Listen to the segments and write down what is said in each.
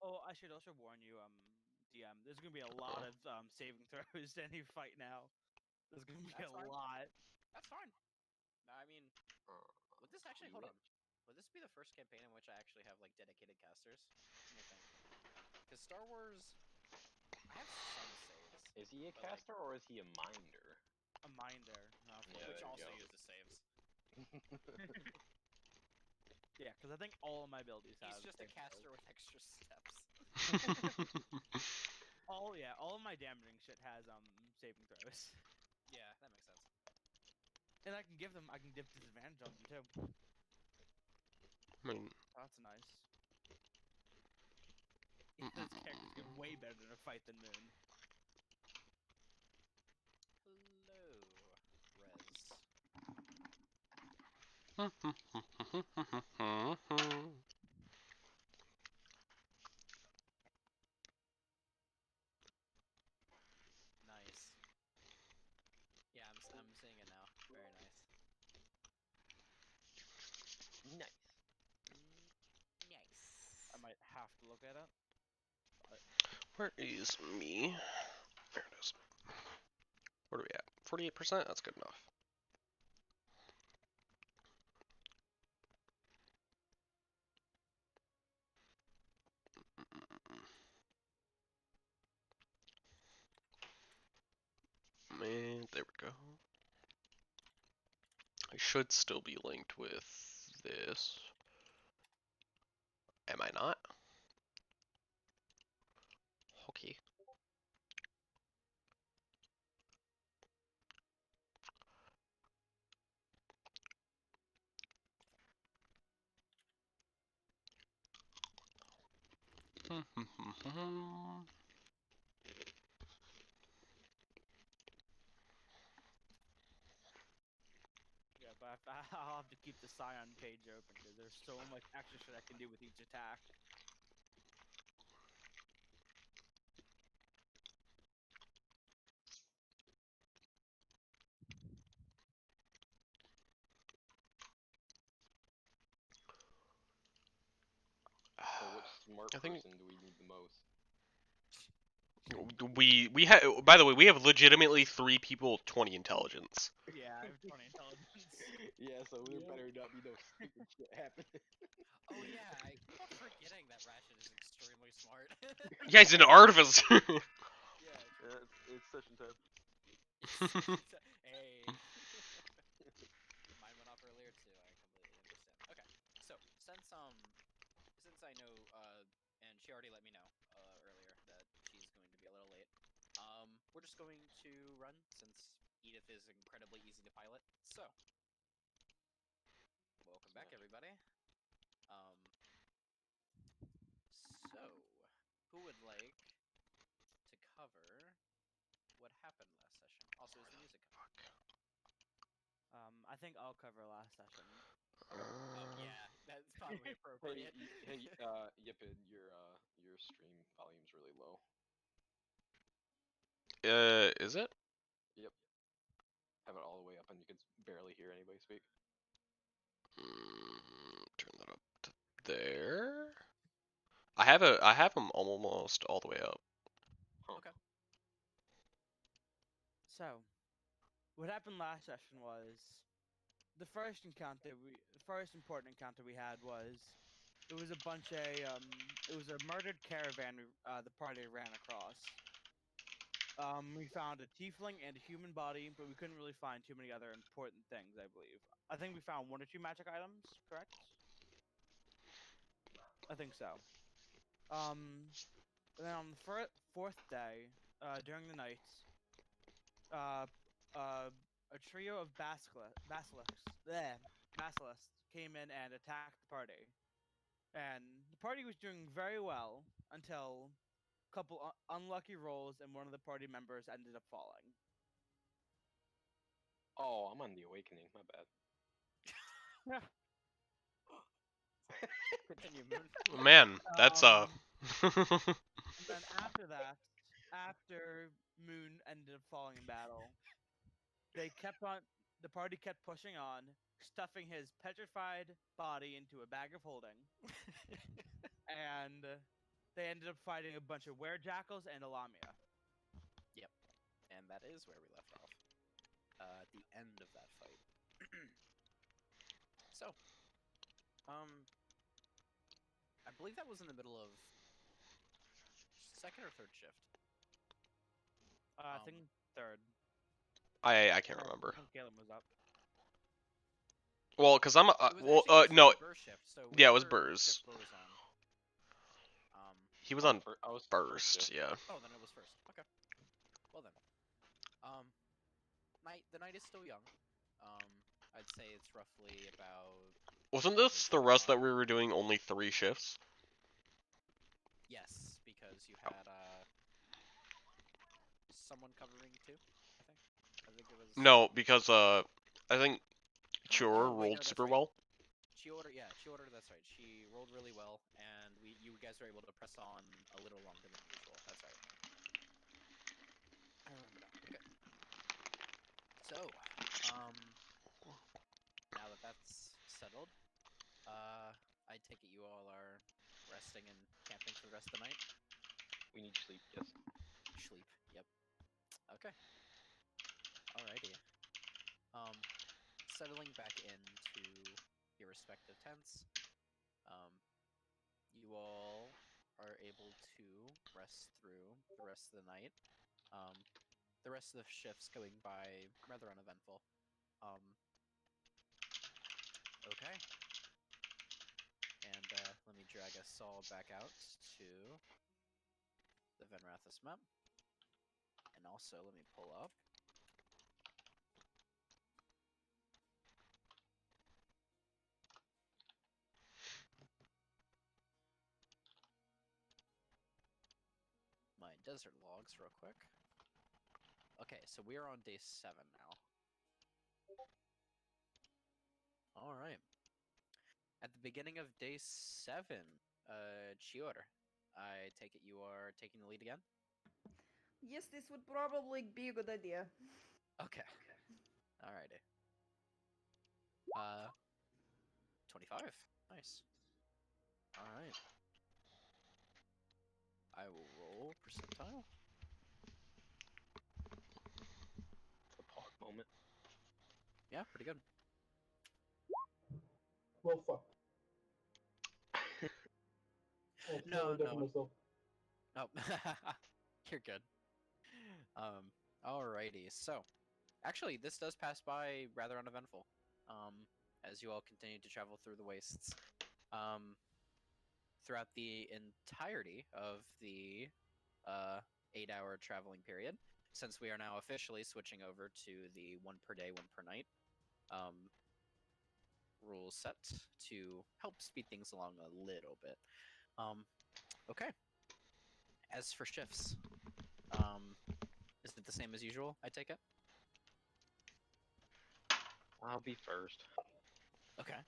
Oh, I should also warn you, DM. There's gonna be a lot of saving throws to any fight now. There's gonna be That's a fine. lot. That's fine. I mean, Uh, would this actually hold on? Would this be the first campaign in which I actually have like dedicated casters? Let me think. Because Star Wars, I have some saves, is he a but like, caster or is he a minder? A minder. Yeah, which there you also go. uses saves. Yeah, because I think all of my abilities He's have. just a saving caster throws. with extra steps. All of my damaging shit has saving throws, Yeah, that makes sense. and I can give disadvantage on them too. I mean, That's nice. This character's get way better in a fight than Moon. Hello, Rez. Nice. Yeah, I'm seeing it now. Very nice. Nice. Nice. I might have to look at it. where is me? There it is. What are we at? 48%? That's good enough. Man, there we go. I should still be linked with this. Am I not? Okay. Yeah, but I'll have to keep the Scion page open because there's so much extra shit I can do with each attack. So which smart I think person do we need the most? we have. By the way, we have legitimately 3 people, 20 intelligence. Yeah, I have 20 intelligence. Yeah, so there Yep. better not be no stupid shit happening. Oh yeah, I keep on forgetting that Ratchet is extremely smart. Yeah, he's an artificer. Yeah, true. It's session time. Hey. Mine went off earlier too. I completely understand. Okay, so since I know and she already let me know earlier that she's going to be a little late. We're just going to run since Edith is incredibly easy to pilot. So, welcome back Smash. everybody. Um, so who would like to cover what happened last session? Also, is the music on? I think I'll cover last session. Oh yeah, that's probably Hey, appropriate. Yipid, your stream volume's really low. Is it? Yep. Have it all the way up, and you can barely hear anybody speak. Turn that up to there. I have them almost all the way up. Huh. Okay. So, what happened last session was the first important encounter we had was it was a bunch of it was a murdered caravan the party ran across. We found a tiefling and a human body, but we couldn't really find too many other important things, I believe. I think we found 1 or 2 magic items, correct? I think so. And then on the fourth day, during the night, uh, a trio of basilisks came in and attacked the party. And the party was doing very well until a couple unlucky rolls, and one of the party members ended up falling. Oh, I'm on the awakening. My bad. Continue, Moon. Man, that's And then after that, after Moon ended up falling in battle, they kept on. The party kept pushing on, stuffing his petrified body into a bag of holding, and they ended up fighting a bunch of werejackals and a lamia. And that is where we left off. At the end of that fight. So, I believe that was in the middle of second or third shift. I think third. I can't Oh, remember. I think Galen was up. Well, cause I'm It was actually no, Burr's shift. So yeah, it was whichever Burr's. shift Bur was on. He was on I was first, yeah. Oh, then it was first. Okay. Well then. The night is still young. I'd say it's roughly about. Wasn't this the rest that we were doing only 3 shifts? Yes, because you had someone covering too. I think it was. No, because I think Chur Oh, wait, rolled no, that's super right. well. She ordered, that's right. She rolled really well, and you guys were able to press on a little longer than usual. That's right. I remember now. Okay. So, now that that's settled, I take it you all are resting and camping for the rest of the night? We need sleep, yes. Sleep, yep. Okay. Alrighty. Settling back into your respective tents, you all are able to rest through the rest of the night. The rest of the shifts going by rather uneventful. Okay. And let me drag us all back out to the Venrathus map. And also, let me pull up my desert logs real quick. Okay, so we are on day 7 now. Alright. At the beginning of day 7, Chior, I take it you are taking the lead again? Yes, this would probably be a good idea. Okay. Alrighty. 25. Nice. Alright. I will roll percentile. The pog moment. Yeah, pretty good. Well, fuck. No. Myself. Oh, you're good. Alrighty. So, actually, this does pass by rather uneventful. As you all continue to travel through the wastes. Throughout the entirety of the 8-hour traveling period, since we are now officially switching over to the 1 per day, 1 per night rule set to help speed things along a little bit. Okay. As for shifts, is it the same as usual, I take it? I'll be first. Okay.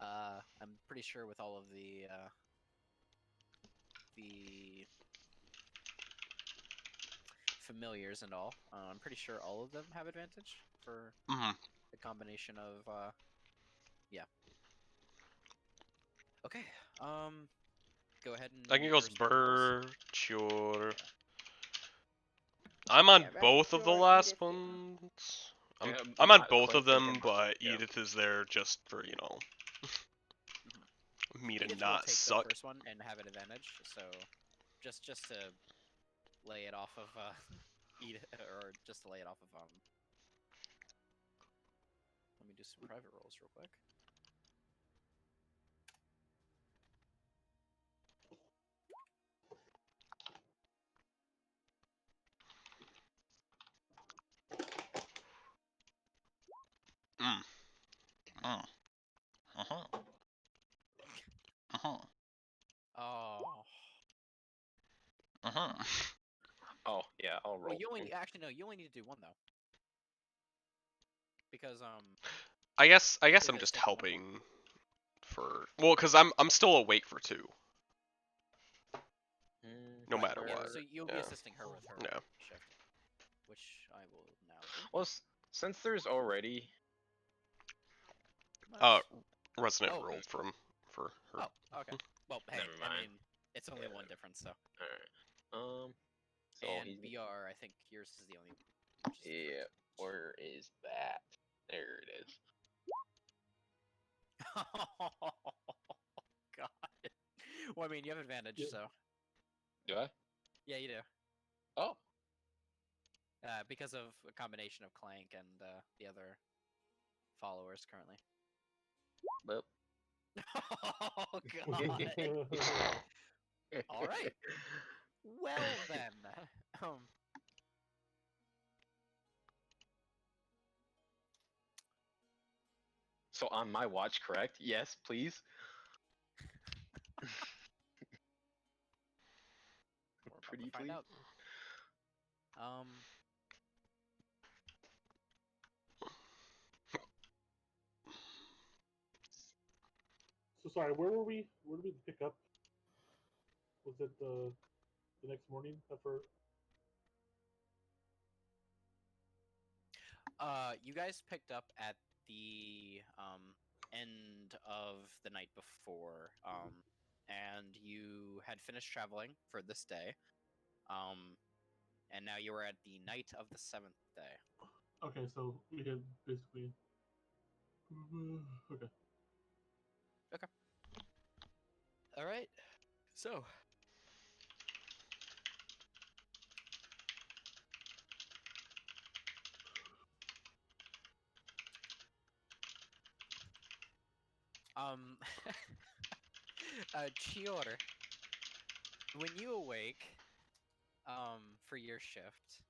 I'm pretty sure with all of the familiars and all, I'm pretty sure all of them have advantage for the combination of, yeah. Okay, go ahead and I think it make goes your respective rolls. Chur. Yeah. I'm on Yeah, that's both of the Chur and last Edith, yeah. ones. Yeah, I'm on I- both of Clinton them, and- but yeah. Edith is there just for, you know, me to Edith will not take suck. the first one and have an advantage, so just to lay it off of Edith, or just to lay it off of let me do some private rolls real quick. Oh. Oh, yeah, I'll roll. Well, you only need to do one though. Because I guess Edith I'm is just taking one helping for cause I'm still awake for 2. No Right, matter yeah, what. so you'll be Yeah. assisting her with her Yeah. shift, which I will now do. Well, since there's already... Nice. Resident Oh. rolled for her. Oh, okay. Well, hey, Never I mind. mean, It's only Yeah. one difference, so. Alright. So And he's BR, I think yours is the only. yeah. Where is that? There it is. Oh God. Well, I mean, you have advantage, Yeah. so Do I? yeah, you do. Oh. Because of a combination of Clank and the other followers currently. Well. Oh God. All right. Well then. So on my watch, correct? Yes, please. We're about Pretty to find please. out. So sorry, where were we? Where did we pick up? Was it the next morning after? You guys picked up at the end of the night before, and you had finished traveling for this day, and now you were at the night of the 7th day. Okay, so we had basically. Okay. All right. So. Chior, when you awake, for your shift,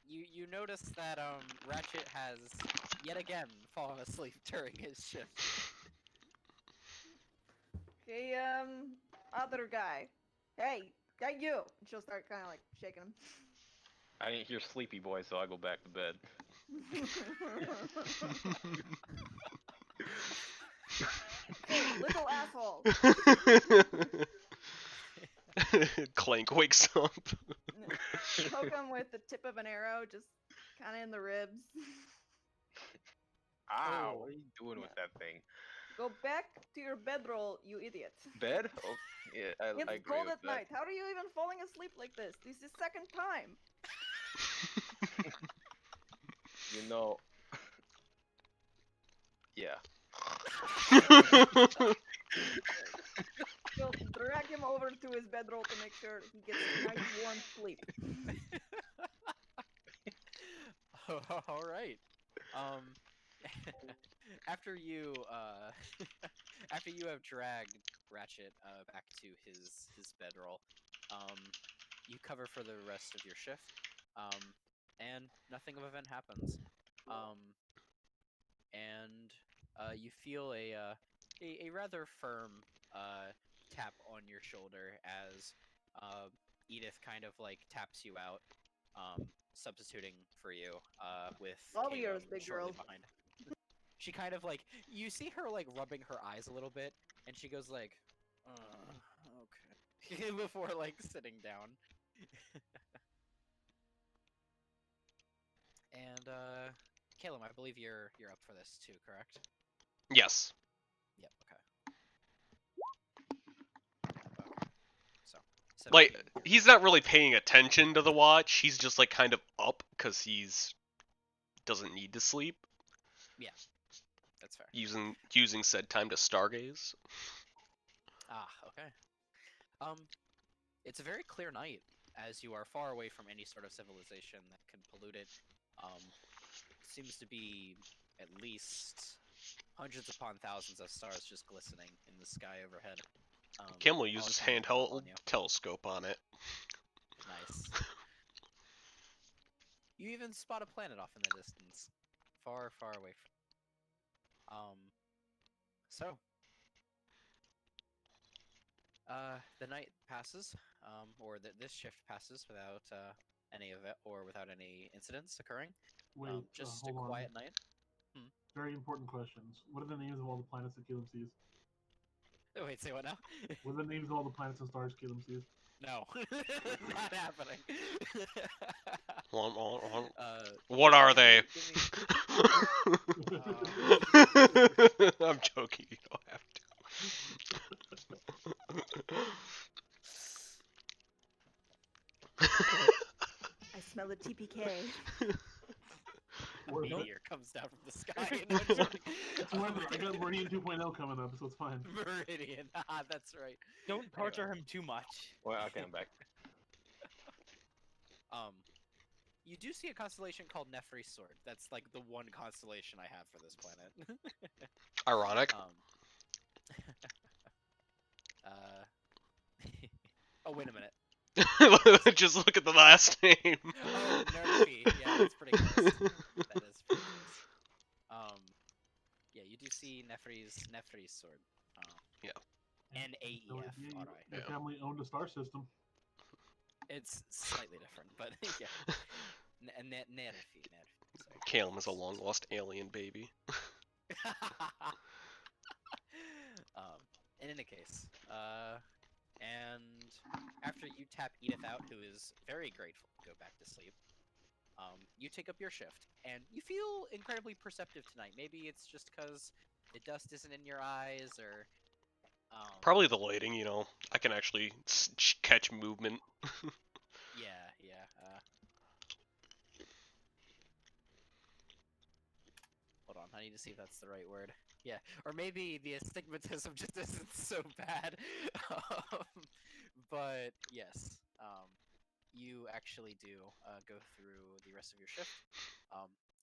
you notice that, Ratchet has yet again fallen asleep during his shift. Okay, other guy. Hey, you! And she'll start kind of like shaking him. I didn't hear sleepy boy, so I go back to bed. Hey, little asshole! Clank wakes up. Poke him with the tip of an arrow, just kind of in the ribs. Ow! Oh. What are you doing with that thing? Go back to your bedroll, you idiot. Bed? Oh, yeah, I It's agree cold with at that. night. How are you even falling asleep like this? This is second time. You know. Yeah. You'll drag him over to his bedroll to make sure he gets a nice warm sleep. All right. After you after you have dragged Ratchet back to his bedroll, you cover for the rest of your shift, and nothing of event happens. And you feel a rather firm tap on your shoulder as Edith kind of like taps you out, substituting for you with All Caleb yours, big shortly girl. behind. She kind of like, you see her like rubbing her eyes a little bit, and she goes like, okay, before like sitting down. And Caleb, I believe you're up for this too, correct? Yes. Yep. Okay. Okay. So. Like, 17. he's not really paying attention to the watch. He's just like kind of up because he's doesn't need to sleep. Yeah, that's fair. Using said time to stargaze. Ah, okay. It's a very clear night, as you are far away from any sort of civilization that can pollute it. Seems to be at least hundreds upon thousands of stars just glistening in the sky overhead. Kimmel all uses shining down handheld upon you. telescope on it. Nice. You even spot a planet off in the distance, far, far away from. So. The night passes, or this shift passes without any of it, or without any incidents occurring. Wait, Just a hold on. quiet night. Very important questions. What are the names of all the planets that Caleb sees? Oh, wait, say what now? What are the names of all the planets and stars Caleb sees? No, not happening. What are they? I'm joking. You don't have to. I smell a TPK. A Worth it. meteor comes down from the sky. No, I'm joking. It's worth it. I got Meridian 2.0 coming up, so it's fine. Meridian. Ah, that's right. Don't torture Anyway. him too much. Well, okay, I'm back. You do see a constellation called Nefri's Sword. That's like the one constellation I have for this planet. Ironic. Oh, wait a minute. Just look at the last name. Oh, Nerfy. Yeah, that's pretty close. That is pretty close. Yeah, you do see Nefri's Sword. Yeah. N-A-E-F. So, yeah, Alright. your Yeah. family owned a star system. It's slightly different, but yeah. Nerfy. Sorry. Calum is a long lost alien baby. In any case, and after you tap Edith out, who is very grateful to go back to sleep, you take up your shift, and you feel incredibly perceptive tonight. Maybe it's just because the dust isn't in your eyes, or Probably the lighting, you know. I can actually catch movement. yeah. Hold on, I need to see if that's the right word. Yeah, or maybe the astigmatism just isn't so bad. But yes, you actually do go through the rest of your shift.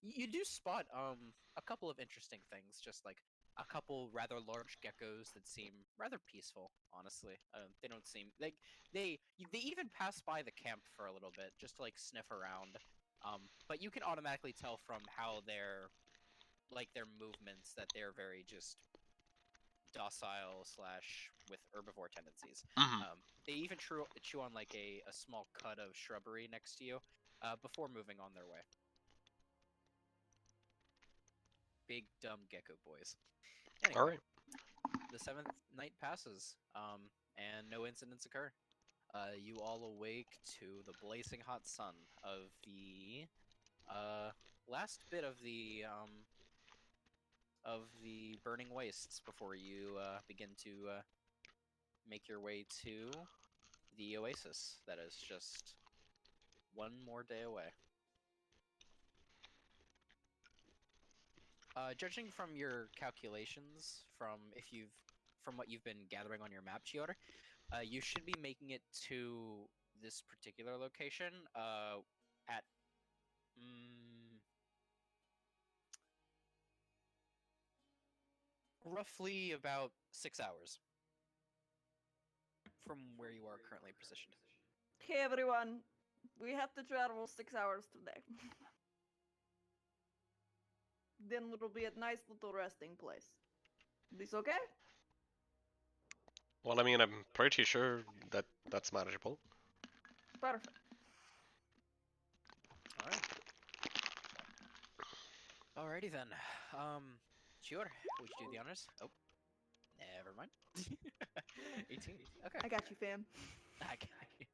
You do spot a couple of interesting things, just like a couple rather large geckos that seem rather peaceful. Honestly, they don't seem like they even pass by the camp for a little bit just to like sniff around. But you can automatically tell from how they're like their movements that they're very just docile / with herbivore tendencies. Mhm. They even chew on like a small cut of shrubbery next to you before moving on their way. Big dumb gecko boys. Anyway, Alright. the 7th night passes, and no incidents occur. You all awake to the blazing hot sun of the last bit of the burning wastes before you begin to make your way to the Oasis. That is just one more day away. Judging from your calculations, from what you've been gathering on your map, Chiyoda, you should be making it to this particular location at roughly about 6 hours from where you are currently positioned. Okay, everyone. We have to travel 6 hours today. Then it'll be a nice little resting place. This okay? Well, I mean, I'm pretty sure that that's manageable. Perfect. Alright. Alrighty then. Sure. Would you do the honors? Oh. Never mind. 18. Okay. I got you, fam. Okay.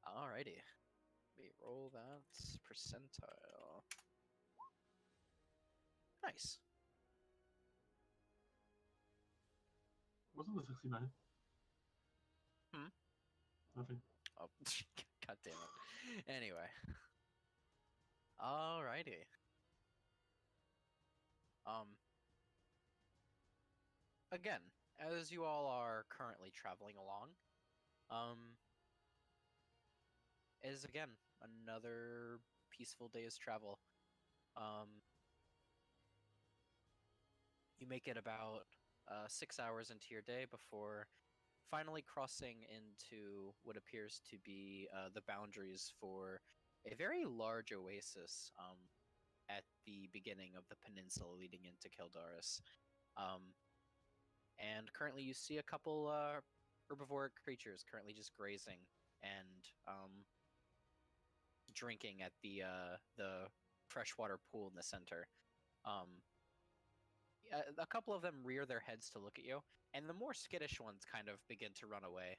Alrighty. Let me roll that percentile. Nice. Wasn't the 69? Hmm? Nothing. Oh, god damn it. Anyway. Alrighty. Again, as you all are currently traveling along, is again another peaceful day's travel. You make it about 6 hours into your day before finally crossing into what appears to be the boundaries for a very large oasis at the beginning of the peninsula leading into Kildaris. And currently you see a couple herbivoric creatures currently just grazing and drinking at the freshwater pool in the center. A couple of them rear their heads to look at you, and the more skittish ones kind of begin to run away.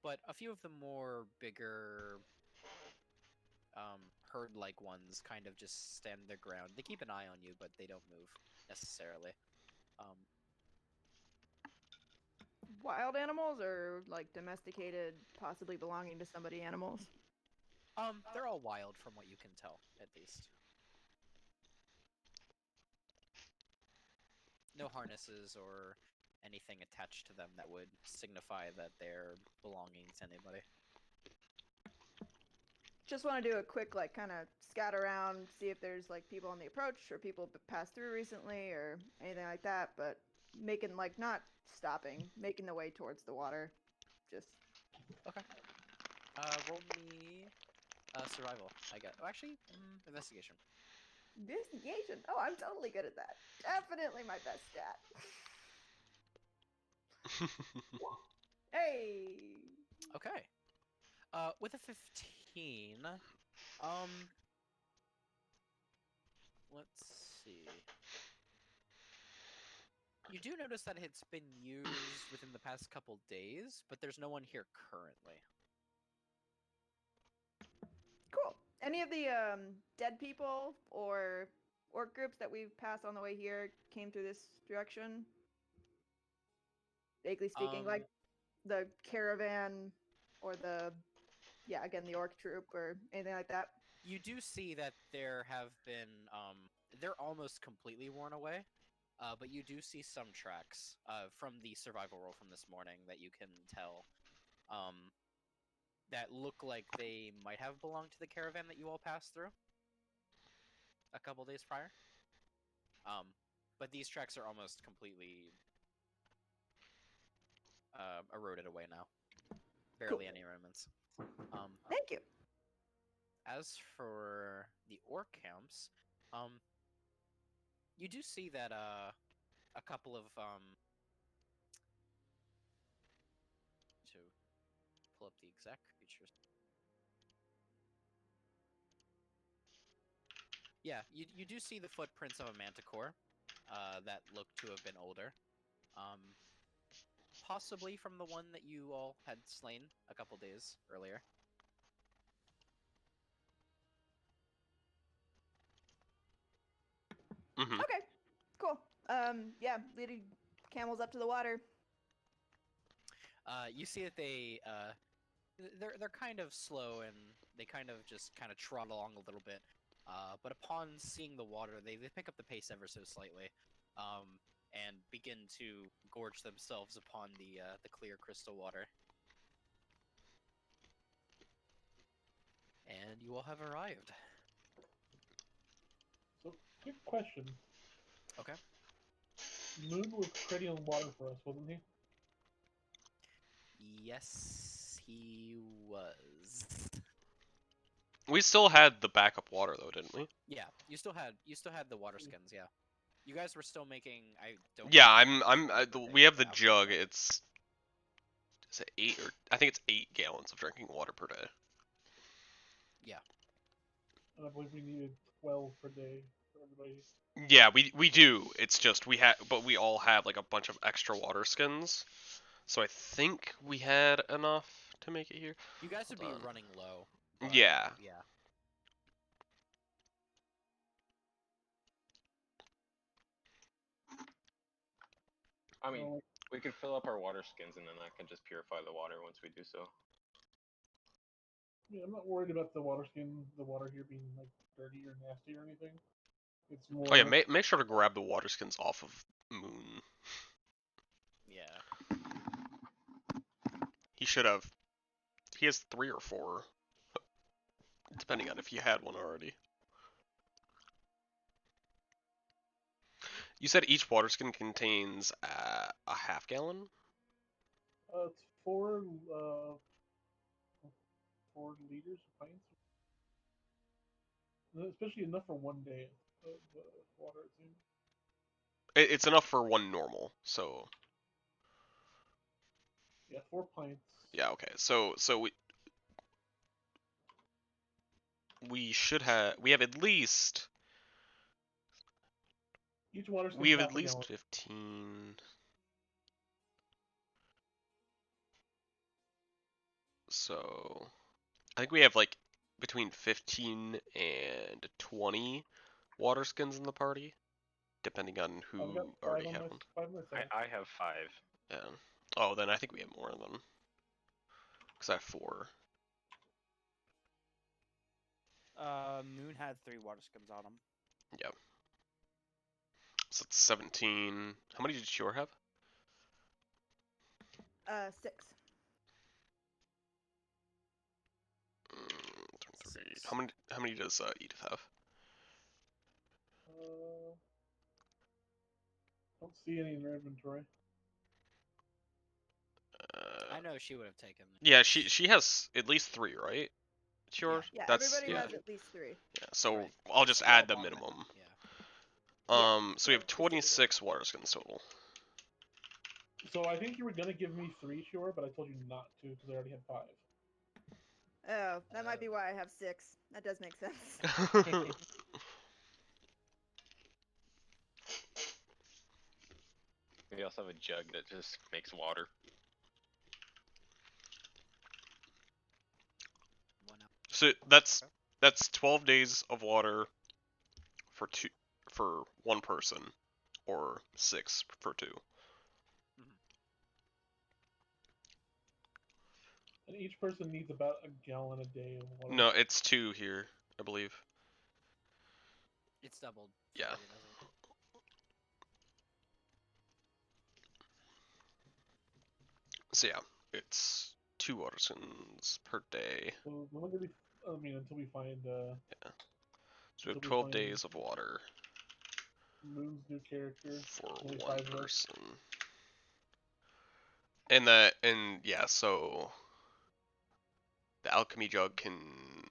But a few of the more bigger herd-like ones kind of just stand their ground. They keep an eye on you, but they don't move necessarily. wild animals or like domesticated, possibly belonging to somebody animals? They're all wild from what you can tell, at least. No harnesses or anything attached to them that would signify that they're belonging to anybody. Just want to do a quick, like, kind of scout around, see if there's like people on the approach or people passed through recently or anything like that. But making like not stopping, making the way towards the water. Just Roll me survival. I got. Oh, actually, investigation. investigation. Oh, I'm totally good at that. Definitely my best stat. Hey. Okay. With a 15, let's see. You do notice that it's been used within the past couple days, but there's no one here currently. Cool. Any of the dead people or orc groups that we've passed on the way here came through this direction? Vaguely speaking, like the caravan or the the orc troop or anything like that. You do see that there have been, they're almost completely worn away, but you do see some tracks from the survival roll from this morning that you can tell that look like they might have belonged to the caravan that you all passed through a couple days prior. But these tracks are almost completely eroded away now. Barely any remnants. Thank you. As for the orc camps, you do see that a couple of to pull up the exact creatures. Yeah, you do see the footprints of a manticore that look to have been older. Possibly from the one that you all had slain a couple days earlier. Okay, cool. Yeah, leading camels up to the water. You see that they're kind of slow and they kind of trot along a little bit. But upon seeing the water, they pick up the pace ever so slightly, and begin to gorge themselves upon the clear crystal water. And you all have arrived. So, quick question. Okay. Moon was treading on water for us, wasn't he? Yes, he was. We still had the backup water though, didn't we? Yeah, you still had the water skins. Yeah, you guys were still making. I don't. Yeah, remember we have the out. jug. Is it 8 or I think it's 8 gallons of drinking water per day. Yeah. And I believe we needed 12 per day for everybody. Yeah, we do. It's just but we all have like a bunch of extra water skins. So I think we had enough to make it here. You guys would be Hold on. running low. But, Yeah. Yeah. I mean, we could fill up our water skins and then that can just purify the water once we do so. Yeah, I'm not worried about the water here being like dirty or nasty or anything. It's more. Oh yeah, make sure to grab the water skins off of Moon. Yeah. He has 3 or 4, depending on if you had one already. You said each water skin contains a half gallon? It's 4 liters of pints. Especially enough for one day of water, it seems. It's enough for one normal, so... Yeah, 4 pints. Yeah, okay. So we have at least... Each water skin We have half at a least gallon. 15... So... I think we have like between 15 and 20 water skins in the party, depending on who I've got 5 already on had my, one. 5 myself. I have 5. Yeah. Oh, then I think we have more than. Because I have 4. Moon had 3 water skins on him. Yep. So it's 17. How many did Shior have? 6. 3. 6. How many does Edith have? Don't see any in her inventory. I know she would have taken. Yeah, she has at least 3, right? Shior? Yeah, That's everybody yeah. has at least 3. Yeah. So Right. I'll It's just well add the above that, minimum. Yeah. So we have so just do it. 26 water skins total. So I think you were gonna give me 3, sure, but I told you not to because I already had 5. Oh, that might be why I have 6. That does make sense. We also have a jug that just makes water. So that's 12 days of water for 1 person, or 6 for 2. And each person needs about a gallon a day of water. No, it's 2 here, I believe. It's doubled. Yeah. Charity doesn't. So yeah, it's 2 water skins per day. So we're gonna be, I mean, until we find So we have until 12 find days of water Moon's new character. for Only 1 5 left. person. And yeah, so the alchemy jug can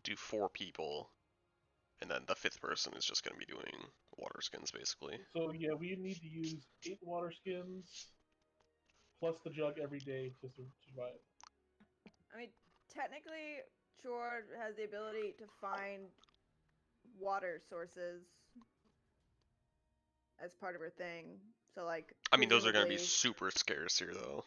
do 4 people, and then the 5th person is just going to be doing water skins basically. So yeah, we need to use 8 water skins plus the jug every day to survive. I mean, technically, Chor has the ability to find water sources as part of her thing. So, like, I mean, those are going to be presumably- super scarce here though.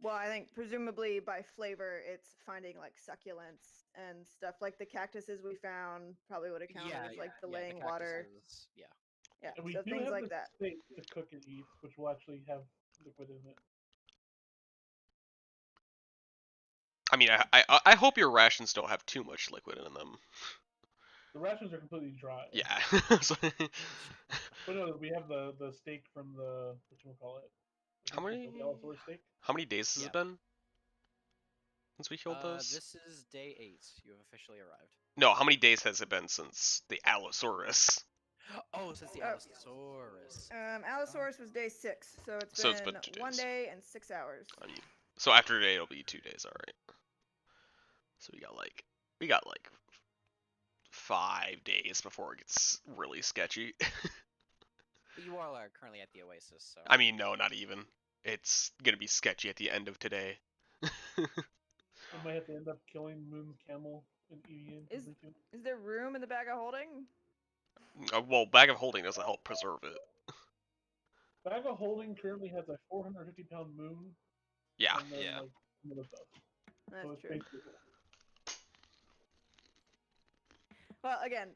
Well, I think presumably by flavor, it's finding like succulents and stuff. Like the cactuses we found probably would have counted as like delaying water. Yeah. Yeah, And we so do things have like the that. steak to cook and eat, which will actually have liquid in it. I mean, I hope your rations don't have too much liquid in them. The rations are completely dry. Yeah. But no, we have the steak from the whatchamacallit. How many? The Allosaurus steak. How many days has Yeah. it been since we killed those? This is day 8. You have officially arrived. No, how many days has it been since the Allosaurus? Oh, since the Oh. Allosaurus. Allosaurus was day 6, so it's So been, it's been 2 1 days. day and 6 hours. I mean, so after today it'll be 2 days, all right. So we got like 5 days before it gets really sketchy. But you all are currently at the Oasis, so. I mean, no, not even. It's gonna be sketchy at the end of today. I might have to end up killing Moon's camel and eating it. Is there room in the bag of holding? Well, bag of holding doesn't help preserve it. Bag of holding currently has a 450-pound Moon. Yeah. And then, Yeah. like, some other stuff. That's So it's true. basically Well, again,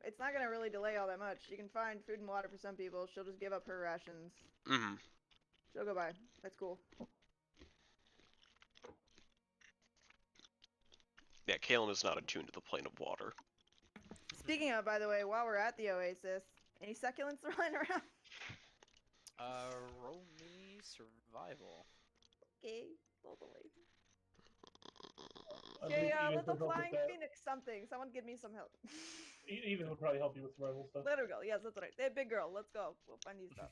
it's not gonna really delay all that much. You can find food and water for some people. She'll just give up her rations. Mhm. She'll go by. That's cool. Yeah, Kalen is not attuned to the plane of water. Speaking of, by the way, while we're at the Oasis, any succulents lying around? Roll me survival. Okay, totally. I Okay, believe Edith little would help with flying that. phoenix something. Someone give me some help. Edith would probably help you with survival stuff. Let her go. Yes, that's right. Hey, big girl, let's go. We'll find you stuff.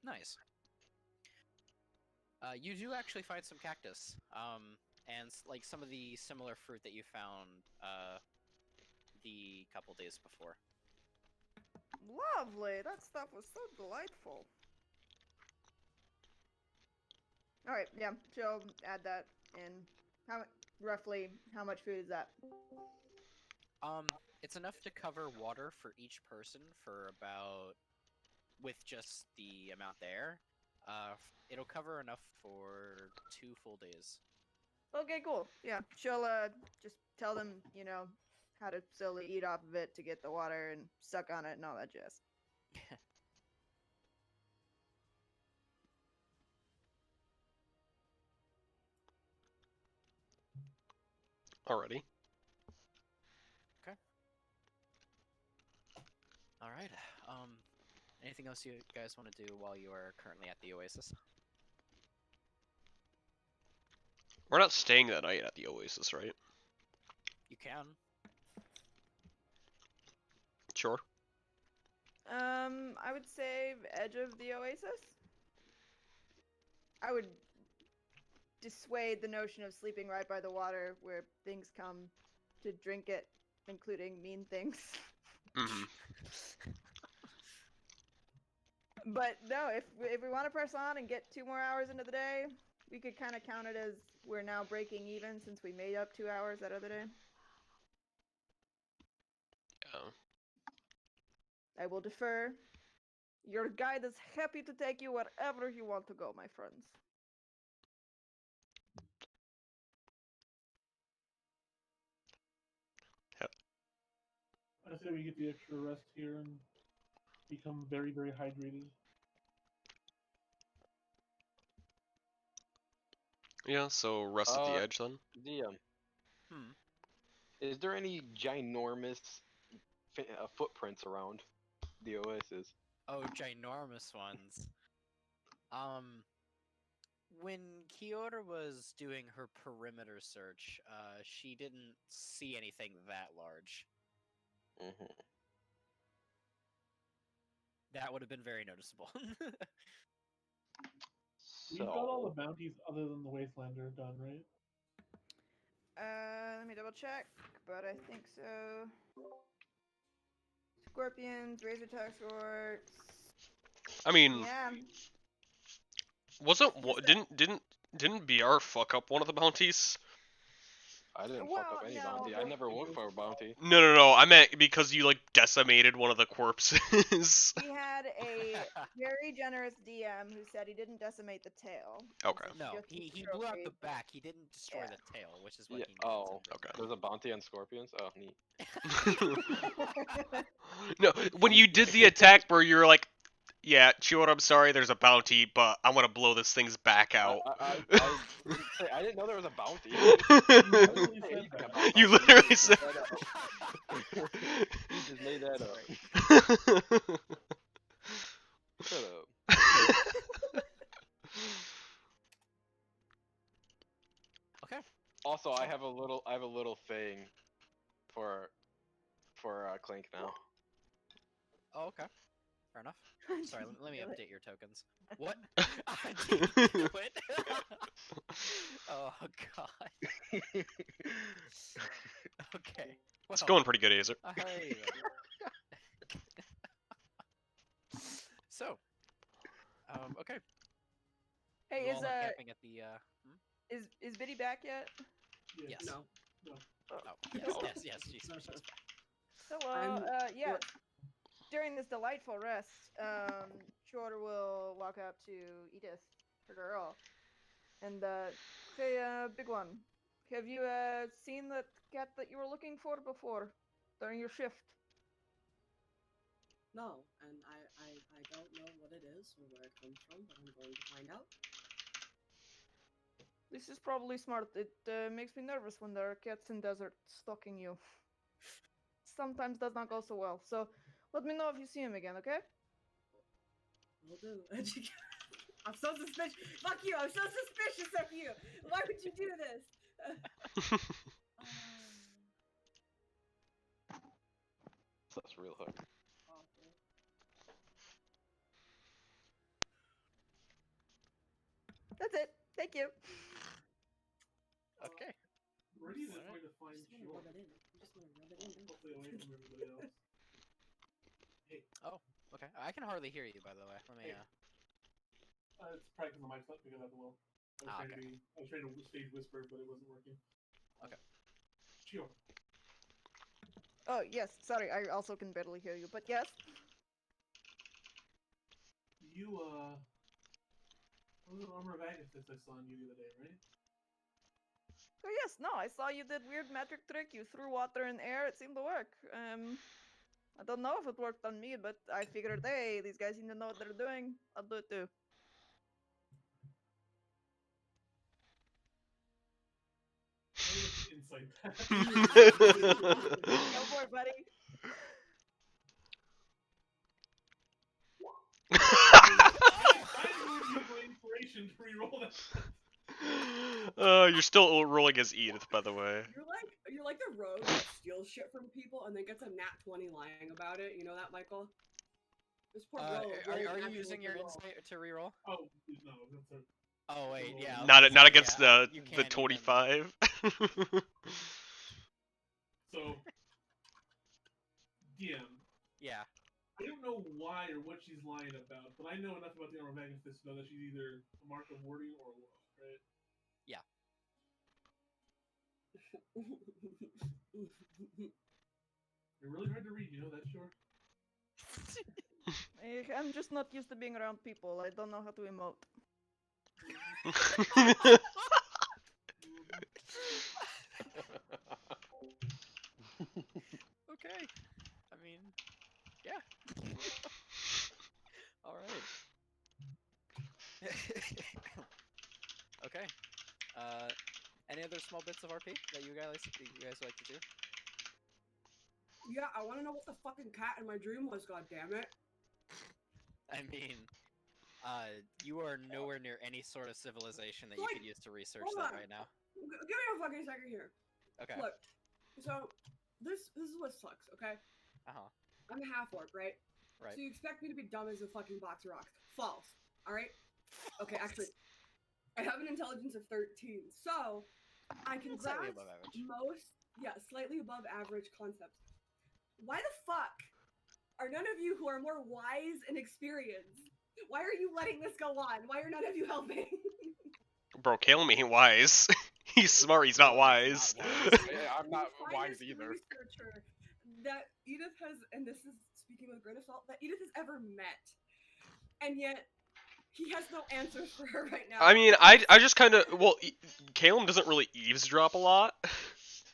Nice. You do actually find some cactus, and like some of the similar fruit that you found the couple days before. Lovely. That stuff was so delightful. All right, yeah, she'll add that in. Roughly how much food is that? It's enough to cover water for each person for about, with just the amount there. It'll cover enough for 2 full days. Okay, cool. Yeah, she'll just tell them, how to slowly eat off of it to get the water and suck on it and all that jazz. Alrighty. All right. Anything else you guys want to do while you are currently at the Oasis? We're not staying that night at the Oasis, right? You can. Sure. I would say edge of the Oasis. I would dissuade the notion of sleeping right by the water where things come to drink it, including mean things. Mm-hmm. But no, if we want to press on and get 2 more hours into the day, we could kind of count it as we're now breaking even since we made up 2 hours that other day. Yeah. I will defer. Your guide is happy to take you wherever you want to go, my friends. I say we get the extra rest here and become very, very hydrated. Yeah, so rest at the edge then? Is there any ginormous footprints around the Oasis? Oh, ginormous ones. When Kiora was doing her perimeter search, she didn't see anything that large. Mm-hmm. That would have been very noticeable. We've got all the bounties other than the Wastelander done, right? Let me double check, but I think so. Scorpions, razor taxorts. I mean, Yeah. didn't BR fuck up one of the bounties? I didn't Well, fuck up any no, bounty. I but- never worked for a bounty. No, I meant because you like decimated one of the corpses. We had a very generous DM who said he didn't decimate the tail. Okay. Said No, just he the blew out trophy. the back. He didn't destroy Yeah. the tail, which is what Yeah. he means. Oh, okay. There's a bounty on scorpions? Oh, neat. No, when you did the attack where you're like, yeah, Chiyoda, I'm sorry, there's a bounty, but I'm gonna blow this thing's back out. I didn't know there was a bounty. Literally said Anything that. about You bounty. literally You said. just made that up. Shut up. Okay. Also, I have a little thing for Clink now. Oh, okay. Fair enough. Sorry, let me Do it. update your tokens. What? I didn't do it. Oh god. Okay. Well, It's going pretty good, Azer. alrighty then. So, okay. Hey, You is all are camping at the is Biddy back yet? Yes. No. Oh, yes, she's back. Hello. I'm- Yeah. During this delightful rest, Shorter will walk up to Edith, her girl, and say, big one, have you seen that cat that you were looking for before during your shift? No, and I don't know what it is or where it comes from, but I'm going to find out. This is probably smart. It makes me nervous when there are cats in desert stalking you. Sometimes does not go so well. So let me know if you see him again, okay? Will do. I'm so suspicious. Fuck you! I'm so suspicious of you. Why would you do this? That's real hard. Awful. That's it. Thank you. Okay. Where do you just going to I find just want to Shior? rub it in. I just want to rub it in. Hopefully away from everybody else. Okay. I can hardly hear you, by the way. Let me. It's probably because the mic's up because I have the will. I was trying to stage whisper, but it wasn't working. Okay. Shior. Oh, yes. Sorry, I also can barely hear you, but yes. You, what was the armor of Agathis I saw on you the other day, right? Oh yes, no, I saw you did weird magic trick. You threw water in air. It seemed to work. I don't know if it worked on me, but I figured, hey, these guys seem to know what they're doing. I'll do it too. Insight. Go for it, buddy. I need you for inspiration to reroll that. You're still rolling as Edith, by the way. You're like the rogue that steals shit from people and then gets a nat 20 lying about it. You know that, Michael? This poor rogue. Are you actually using your roll. insight to reroll? Oh no, that's a. Oh wait, yeah. Not against yeah, the you the can't 25. So, DM. Yeah. I don't know why or what she's lying about, but I know enough about the Armor of Magnus to know that she's either a mark of wording or a wolf, right? Yeah. You're really hard to read, you know that, sure? I'm just not used to being around people. I don't know how to emote. Okay. I mean, yeah. All right. Okay. Any other small bits of RP that you guys like to do? Yeah, I want to know what the fucking cat in my dream was. God damn it! I mean, you are nowhere near any sort of civilization that you could use to research hold that on. right now. Give me a fucking second here. Okay. Look, so this is what sucks. Okay, Uh-huh. I'm a half orc, right? Right. So you expect me to be dumb as a fucking box of rocks? False. All right. Okay, actually, I have an intelligence of 13, so I can Slightly grasp above average. slightly above average concepts. Why the fuck are none of you who are more wise and experienced? Why are you letting this go on? Why are none of you helping? Bro, Calum ain't wise. He's smart, he's not wise. I'm not The wise finest either. researcher that Edith has, and this is speaking with a grain of salt, that Edith has ever met, and yet he has no answers for her right now. I mean, I just kind of, well, Calum doesn't really eavesdrop a lot,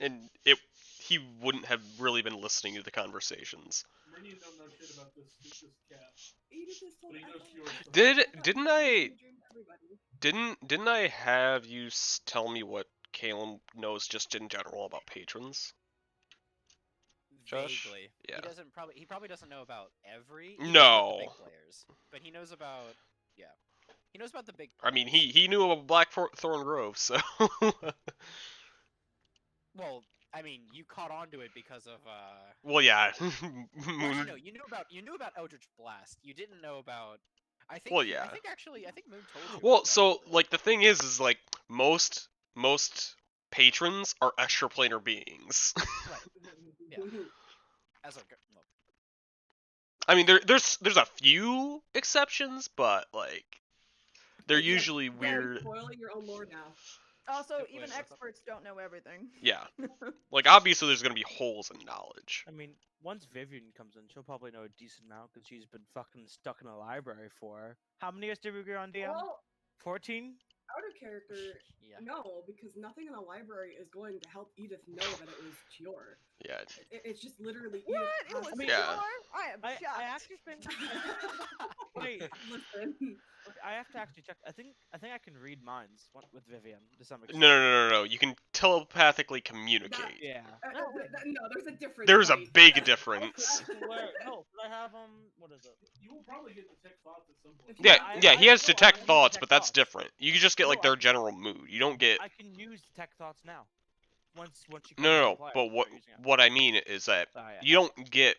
and he wouldn't have really been listening to the conversations. Meridian don't know shit about this cat. Edith has told But he knows I yours. thought- Didn't I I dreamed everybody. didn't I have you tell me what Calum knows just in general about patrons? Josh? Vaguely. Yeah. He probably doesn't know about every. No. He knows about the big players, but he knows about He knows about the big. I mean, he knew about Blackthorn Grove, so. Well, I mean, you caught on to it because of Well, yeah. Well, actually, no, you knew about Eldritch Blast. You didn't know about. I think. Well, yeah. I think Moon told you. Well, about so it. like the thing is like most patrons are extraplanar beings. Yeah. As a well, I mean, there's a few exceptions, but like they're Yeah, usually yeah, weird. Spoiling your own lore now. Also, Good even point. experts don't know everything. Yeah, like obviously there's gonna be holes in knowledge. I mean, once Vivian comes in, she'll probably know a decent amount because she's been fucking stuck in a library for how many years did we go on DM? Well, 14? out of character, yeah. no, because nothing in a library is going to help Edith know that it was pure. Yeah. It's just literally What? Edith. It was has- mean, pure? yeah. I am I shocked. actually been. Wait, Listen. okay, I have to actually check. I think I can read minds with Vivian to some extent. No. You can telepathically communicate. Yeah. No, there's a difference. There's a buddy. big difference. Where, no, but I have what is it? You will probably get detect thoughts at some point. Yeah, I- he has no, I detect can thoughts, detect but that's thoughts. different. You can just get like No, their general mood. You don't get I can use detect thoughts now. Once you. no. But what I mean is that Oh, yeah. you don't get.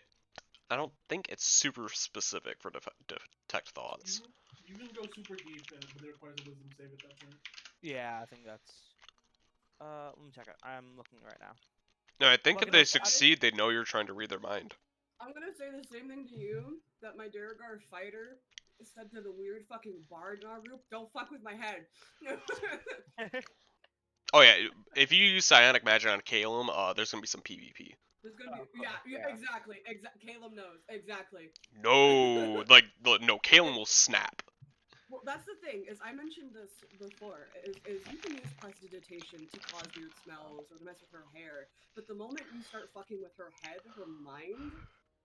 I don't think it's super specific for detect thoughts. You can go super deep, but it requires a wisdom save at that point. Yeah, I think that's. Let me check it. I'm looking right now. No, I think Look, if it they is- I didn't- succeed, they know you're trying to read their mind. I'm gonna say the same thing to you that my Duragar fighter said to the weird fucking bard in our group. Don't fuck with my head. Oh yeah, if you use psionic magic on Calum, there's gonna be some PvP. There's gonna be yeah, exactly. Caleb knows exactly. No, like no, Calum will snap. Well, that's the thing, is I mentioned this before, is you can use prestidigitation to cause weird smells or to mess with her hair, but the moment you start fucking with her head, her mind,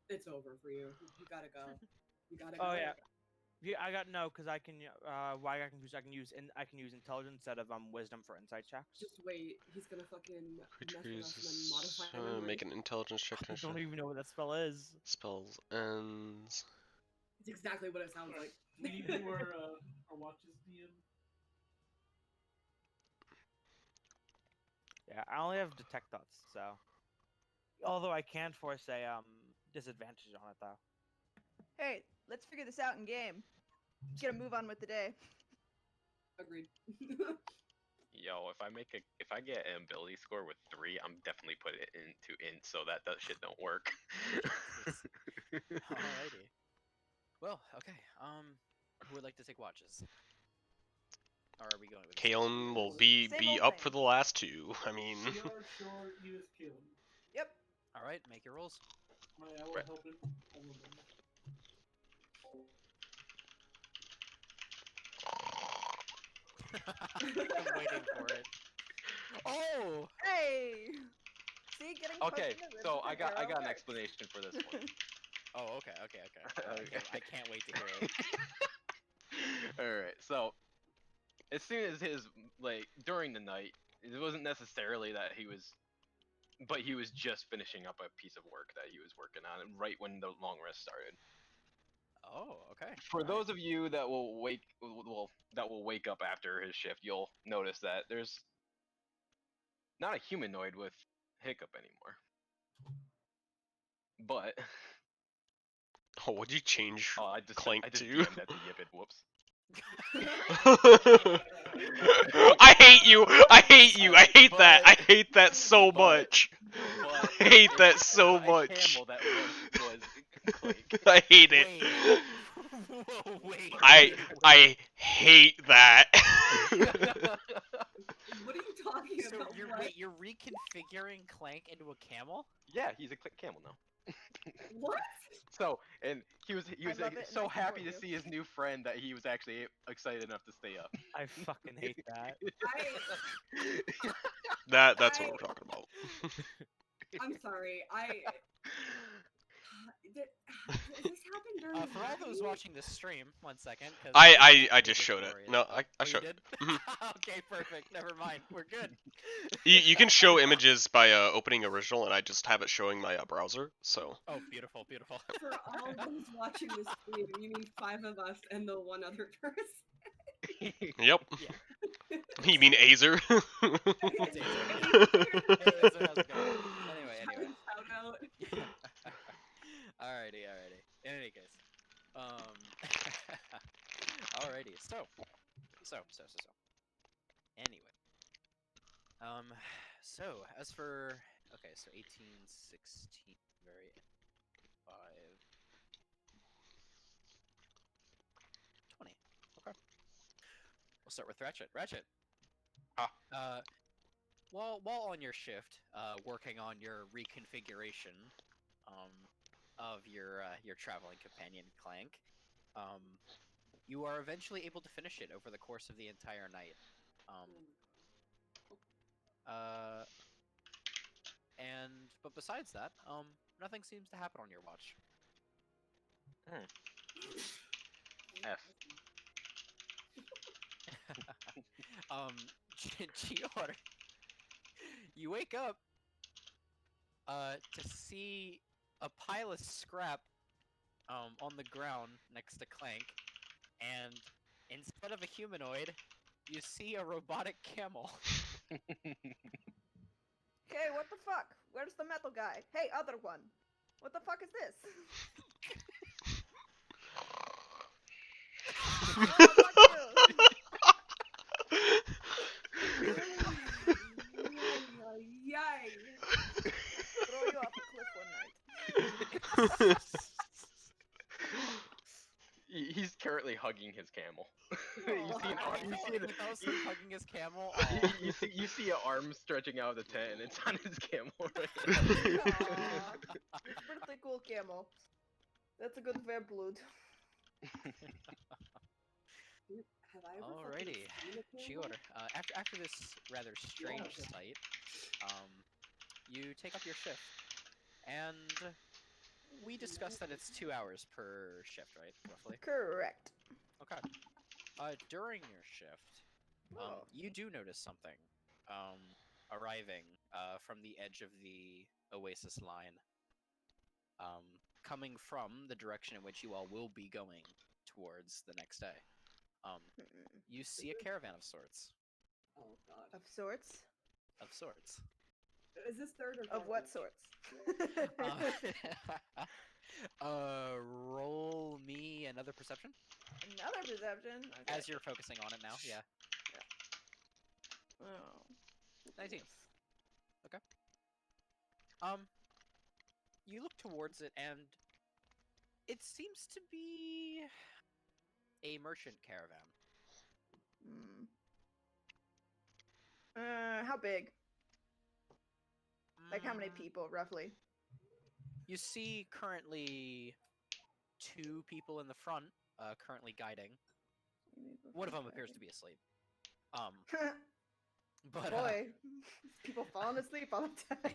it's over for you. You gotta go. You gotta go. Oh yeah. Yeah, I got no, because I can. Why I can use I can use intelligence instead of wisdom for insight checks. Just wait. He's gonna fucking mess with Creature us and then uses modify our memory. make an intelligence check. I don't even know what that spell is. Spells ends. It's exactly what it sounds like. We need to do our watches, DM. Yeah, I only have detect thoughts, so. Although I can force a disadvantage on it though. Hey, let's figure this out in game. Just gotta move on with the day. Agreed. Yo, if I get an ability score with 3, I'm definitely putting it into int so that shit don't work. Alrighty. Well, okay. Who would like to take watches? Or are we going with Kalen will Same be old up thing. for the last 2. I mean, Sure, you is killing. Yep. All right, make your rolls. My owl Right. helping. All of them. I'm waiting for it. Oh! Hey! See, getting Okay, punched in the so ribs I with got an an arrow explanation for this one. Oh, okay. Okay. I can't wait to hear it. Alright, so as soon as during the night, it wasn't necessarily that he was just finishing up a piece of work that he was working on right when the long rest started. Oh, okay. For Alright. those of you that will wake up after his shift, you'll notice that there's not a humanoid with Hiccup anymore. But oh, would you change I just Clank DM'd to? that to Yipid. Whoops. I hate you! I hate you! I hate that! I hate that so much! But I hate that it's so a much! camel that was Clank. I hate it! Wait. Whoa, wait. I hate that! What are you talking So about? What? you're reconfiguring Clank into a camel? Yeah, he's a camel now. What? So, and he was love it, and so I happy support to you. see his new friend that he was actually excited enough to stay up. I fucking hate that. That's what we're talking about. I'm sorry. Did this happen during For all those the watching this stream, 1 second. 'Cause I just showed it. No, I Oh, showed you it. did? Mhm. Okay, perfect. Never mind. We're good. You can show images by opening original, and I just have it showing my browser. So Oh, beautiful, beautiful. For all those watching this stream, you mean 5 of us and the one other person? yep. Yeah. You mean Azer? It's Azer. Hey, Azer, how's it going? Anyway. Shout out. Alrighty. In any case, alrighty. So. Anyway, so as for so 18, 16, very 5, 20. Okay. We'll start with Ratchet. Ratchet. While on your shift, working on your reconfiguration, of your traveling companion Clank, you are eventually able to finish it over the course of the entire night. But besides that, nothing seems to happen on your watch. F. Gior, you wake up to see a pile of scrap on the ground next to Clank, and instead of a humanoid, you see a robotic camel. Okay, what the fuck? Where's the metal guy? Hey, other one. What the fuck is this? Oh, fuck you. Yay! Throw you off a cliff one night. He's currently hugging his camel. Aw. Without him hugging his camel. you see an arm stretching out of the tent, and it's on his camel right Aw, it's a pretty cool camel. That's a good Verblood. Have I ever fucking Alrighty, seen a camel? Shior. After this rather strange Yeah. sight, you take up your shift, and we discussed that it's 2 hours per shift, right? Roughly. Correct. Okay. During your shift, Oh. you do notice something, arriving, from the edge of the Oasis line, coming from the direction in which you all will be going towards the next day. You see a caravan of sorts. Oh god. Of sorts. Of sorts. Is this third or Of fourth what one? sorts? Roll me another perception. Another perception. Okay. As you're focusing on it now, yeah. Oh. 19. goodness. You look towards it, and it seems to be a merchant caravan. How big? Like how many Mm, people, roughly? You see currently 2 people in the front, currently guiding. One of them appears to be asleep. But Boy, people falling asleep all the time.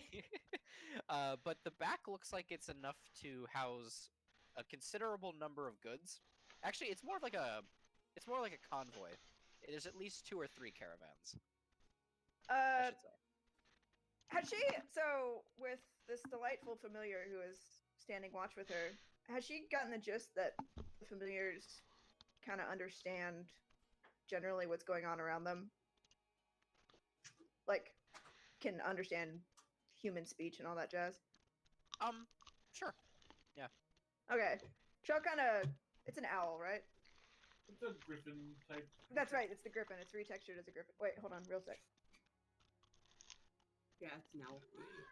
but the back looks like it's enough to house a considerable number of goods. Actually, it's more like a convoy. There's at least 2 or 3 caravans, I should say. Has she, so with this delightful familiar who is standing watch with her, has she gotten the gist that the familiars kind of understand generally what's going on around them? Like, can understand human speech and all that jazz? Sure. Okay. She'll kind of, it's an owl, right? It's a griffin type. That's right, it's the griffin. It's retextured as a griffin. Wait, hold on, real sec. Yeah, it's now.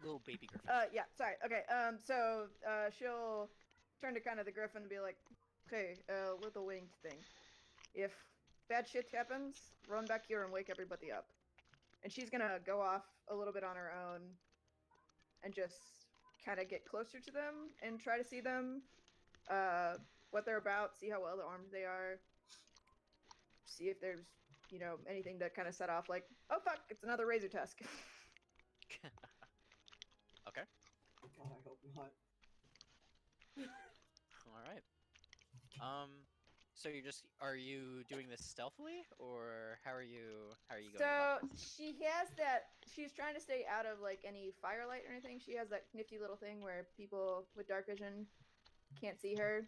Little baby griffin. Yeah, sorry. Okay, so, she'll turn to kind of the griffin and be like, okay, little winged thing. If bad shit happens, run back here and wake everybody up. And she's gonna go off a little bit on her own and just kind of get closer to them and try to see them, what they're about, see how well armed they are, see if there's, you know, anything to kind of set off like, oh fuck, it's another razor tusk. Okay. God, I hope not. All right. So are you doing this stealthily, or how are you going about So this? she has that, she's trying to stay out of like any firelight or anything. She has that nifty little thing where people with dark vision can't see her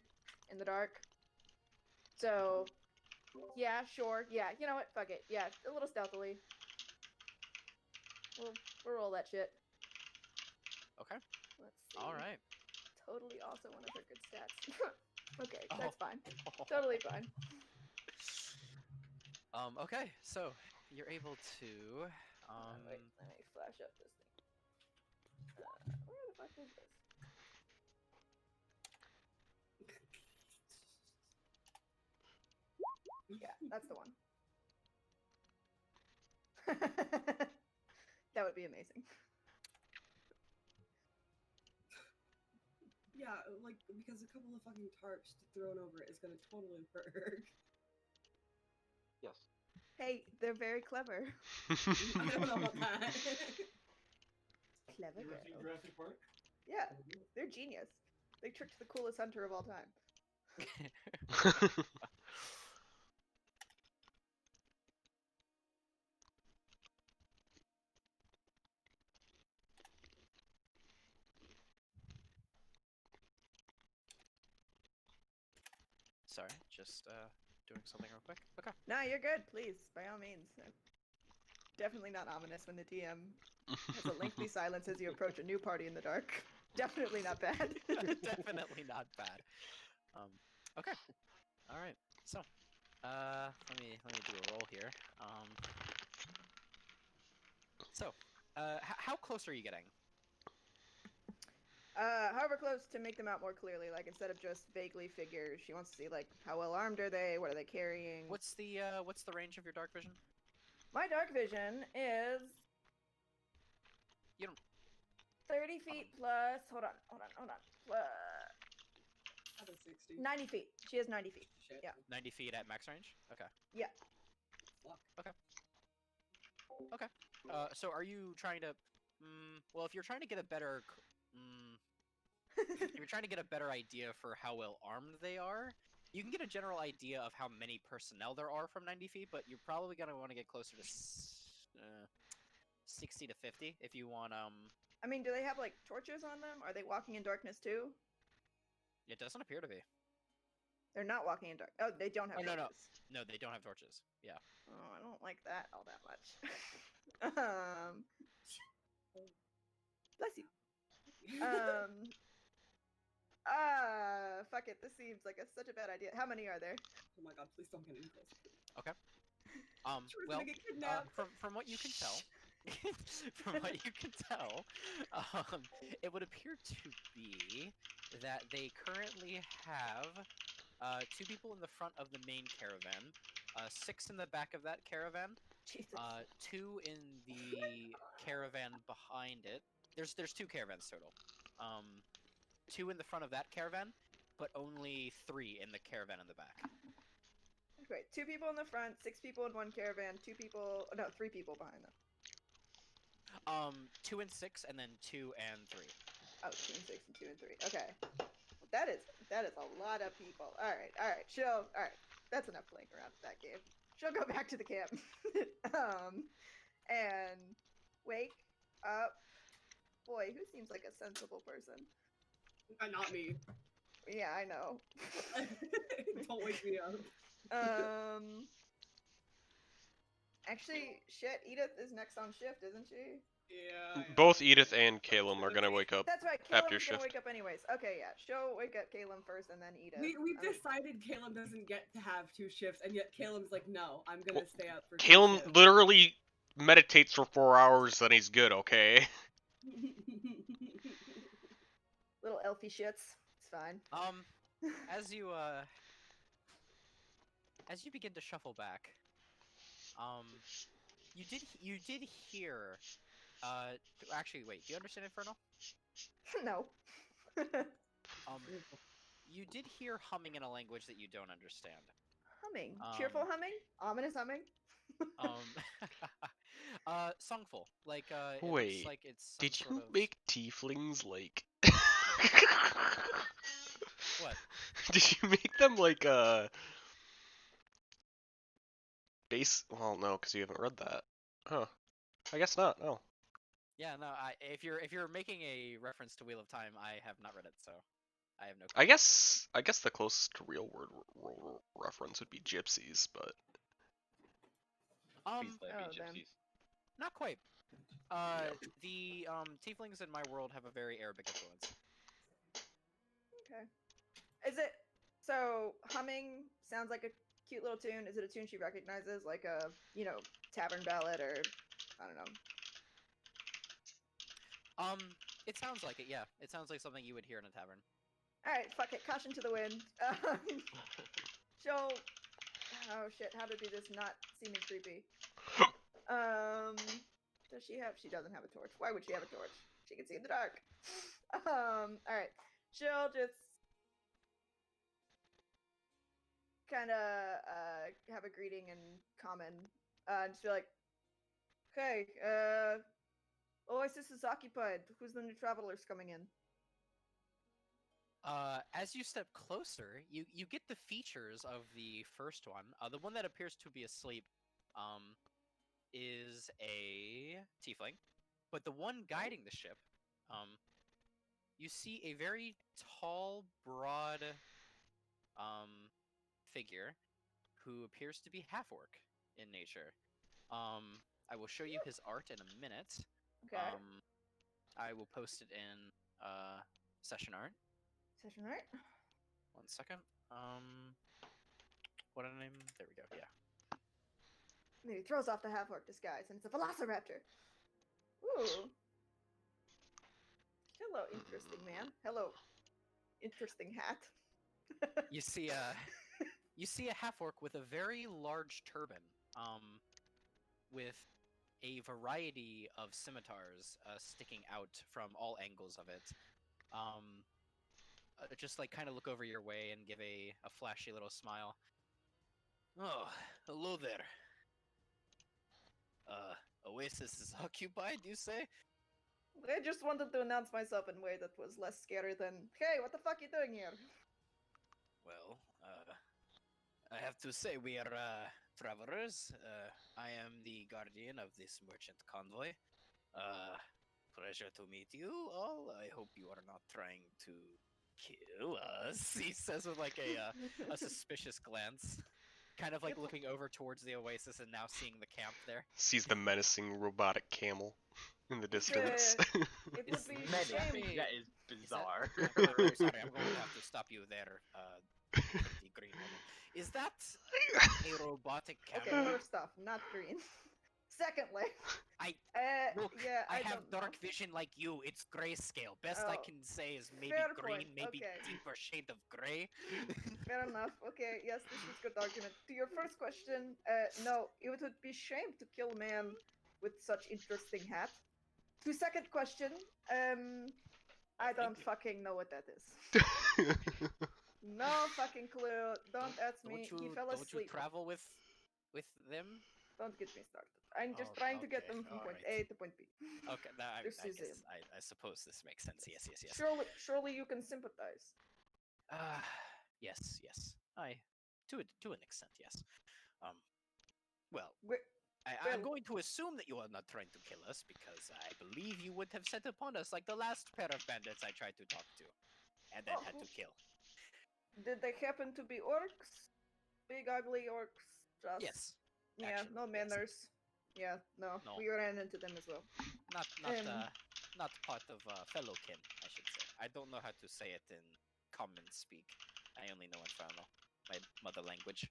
in the dark. So yeah, sure, yeah, you know what, fuck it, yeah, a little stealthily. We'll roll that shit. Okay. Let's see. All right. Totally also one of her good stats. Okay, Oh. that's fine. Totally fine. Okay. So you're able to. Wait, let me flash up this thing. Where the fuck is this? Yeah, that's the one. That would be amazing. Yeah, like, because a couple of fucking tarps thrown over it is gonna totally work. Yes. Hey, they're very clever. I don't know about that. Clever You ever seen girl. Jurassic Park? Yeah, they're genius. They tricked the coolest hunter of all time. Sorry, just doing something real quick. Okay. No, you're good. Please, by all means. Definitely not ominous when the DM has a lengthy silence as you approach a new party in the dark. Definitely not bad. Definitely not bad. Okay. All right. So, let me do a roll here. How close are you getting? However close to make them out more clearly, like instead of just vaguely figures, she wants to see like how well armed are they, what are they carrying. What's the range of your dark vision? My dark vision is You don't. 30 feet plus. Hold on. Plus have a 60. 90 feet. She has 90 feet. Shit. Yeah. 90 feet at max range. Okay. Fuck. Okay. So are you trying to? Well, if you're trying to get a better, if you're trying to get a better idea for how well armed they are, you can get a general idea of how many personnel there are from 90 feet, but you're probably gonna want to get closer to 60 to 50 if you want. I mean, do they have like torches on them? Are they walking in darkness too? It doesn't appear to be. They're not walking in dark. Oh, they don't have Oh, no, torches. no. No, they don't have torches. Yeah. Oh, I don't like that all that much. Bless you. Fuck it. This seems like such a bad idea. How many are there? Oh my god, please don't get any closer. Troy's Well, gonna get kidnapped. from what you can tell, from what you can tell, it would appear to be that they currently have 2 people in the front of the main caravan, 6 in the back of that caravan, Jesus. 2 in the caravan behind it. There's 2 caravans total. 2 in the front of that caravan, but only 3 in the caravan in the back. Great. 2 people in the front, 6 people in one caravan, 3 people behind them. 2 and 6, and then 2 and 3. Oh, 2 and 6 and 2 and 3. Okay. That is a lot of people. All right. All right. That's enough playing around with that game. She'll go back to the camp. And wake up. Boy, who seems like a sensible person? Not me. Yeah, I know. Don't wake me up. Actually, shit, Edith is next on shift, isn't she? Yeah. Both Edith and Caleb are gonna wake up That's right. after Caleb's gonna shift. wake up anyways. Okay, yeah. She'll wake up Caleb first and then Edith. We've decided Caleb doesn't get to have 2 shifts, and yet Caleb's like, no, I'm gonna stay up for 2 Caleb shifts. literally meditates for 4 hours, then he's good. Okay. Little elfie shits. It's fine. As you begin to shuffle back, you did hear. Actually, wait. Do you understand Infernal? No. You did hear humming in a language that you don't understand. Humming. Cheerful humming? Ominous humming? Songful. Like it Wait, looks like it's some Did sort you of... make tieflings like? What? Did you make them like base? Well, no, because you haven't read that. Huh? I guess not. Oh. Yeah, no. If you're making a reference to Wheel of Time, I have not read it, so I have no. I guess the closest real world reference would be gypsies, but Please let me them. gypsies. Not quite. The tieflings in my world have a very Arabic influence. Okay. Is it so humming sounds like a cute little tune? Is it a tune she recognizes, like a tavern ballad or I don't know? It sounds like it. Yeah, it sounds like something you would hear in a tavern. All right, fuck it. Caution to the wind. She'll. Oh shit! How to do this not seeming creepy? Does she have? She doesn't have a torch. Why would she have a torch? She can see in the dark. All right. She'll just kind of have a greeting in common. Just be like, "Hey, Oasis is occupied. Who's the new travelers coming in?" As you step closer, you get the features of the first one. The one that appears to be asleep, is a tiefling, but the one guiding the ship, you see a very tall, broad, figure who appears to be half-orc in nature. I will show you his art in a minute. Okay. I will post it in session art. Session art. 1 second. What did I name? There we go. Yeah. Maybe throws off the half-orc disguise, and it's a velociraptor. Ooh. Hello, interesting man. Hello, interesting hat. You see a half-orc with a very large turban, with a variety of scimitars sticking out from all angles of it. just like kind of look over your way and give a flashy little smile. Oh, hello there. Oasis is occupied, you say? I just wanted to announce myself in a way that was less scary than, hey, what the fuck you doing here? Well, I have to say we are travelers. I am the guardian of this merchant convoy. Pleasure to meet you all. I hope you are not trying to kill us. He says with like a suspicious glance, kind of like looking over towards the oasis and now seeing the camp there. Sees the menacing robotic camel in the distance. It would be That shame. is bizarre. I'm sorry, I'm going to have to stop you there, pretty green woman. Is that a robotic Okay, camel? first off, not green. Secondly, I uh, look. yeah, I I have don't dark know. vision like you. It's grayscale. Best I Oh, can say is maybe fair green, point, maybe okay. deeper shade of gray. Fair enough. Okay, yes, this is good argument. To your first question, no, it would be shame to kill man with such interesting hat. To second question, I don't Thank you. fucking know what that is. No fucking clue. Don't ask me. He fell Don't you asleep. travel with them? Don't get me started. I'm just Oh, trying to get okay, them from point alright. A to point B. Okay, I This is guess him. I suppose this makes sense. Yes. Surely you can sympathize. Yes. I to an extent, yes. Um, well, Where, I'm Well- going to assume that you are not trying to kill us because I believe you would have set upon us like the last pair of bandits I tried to talk to, and then Oh, had to kill. did they happen to be orcs? Big ugly orcs? Just Yes, yeah, actually, no yes. manners. Yeah, no, No. we ran into them as well. not Um, not part of fellow kin, I should say. I don't know how to say it in common speak. I only know Infernal, my mother language.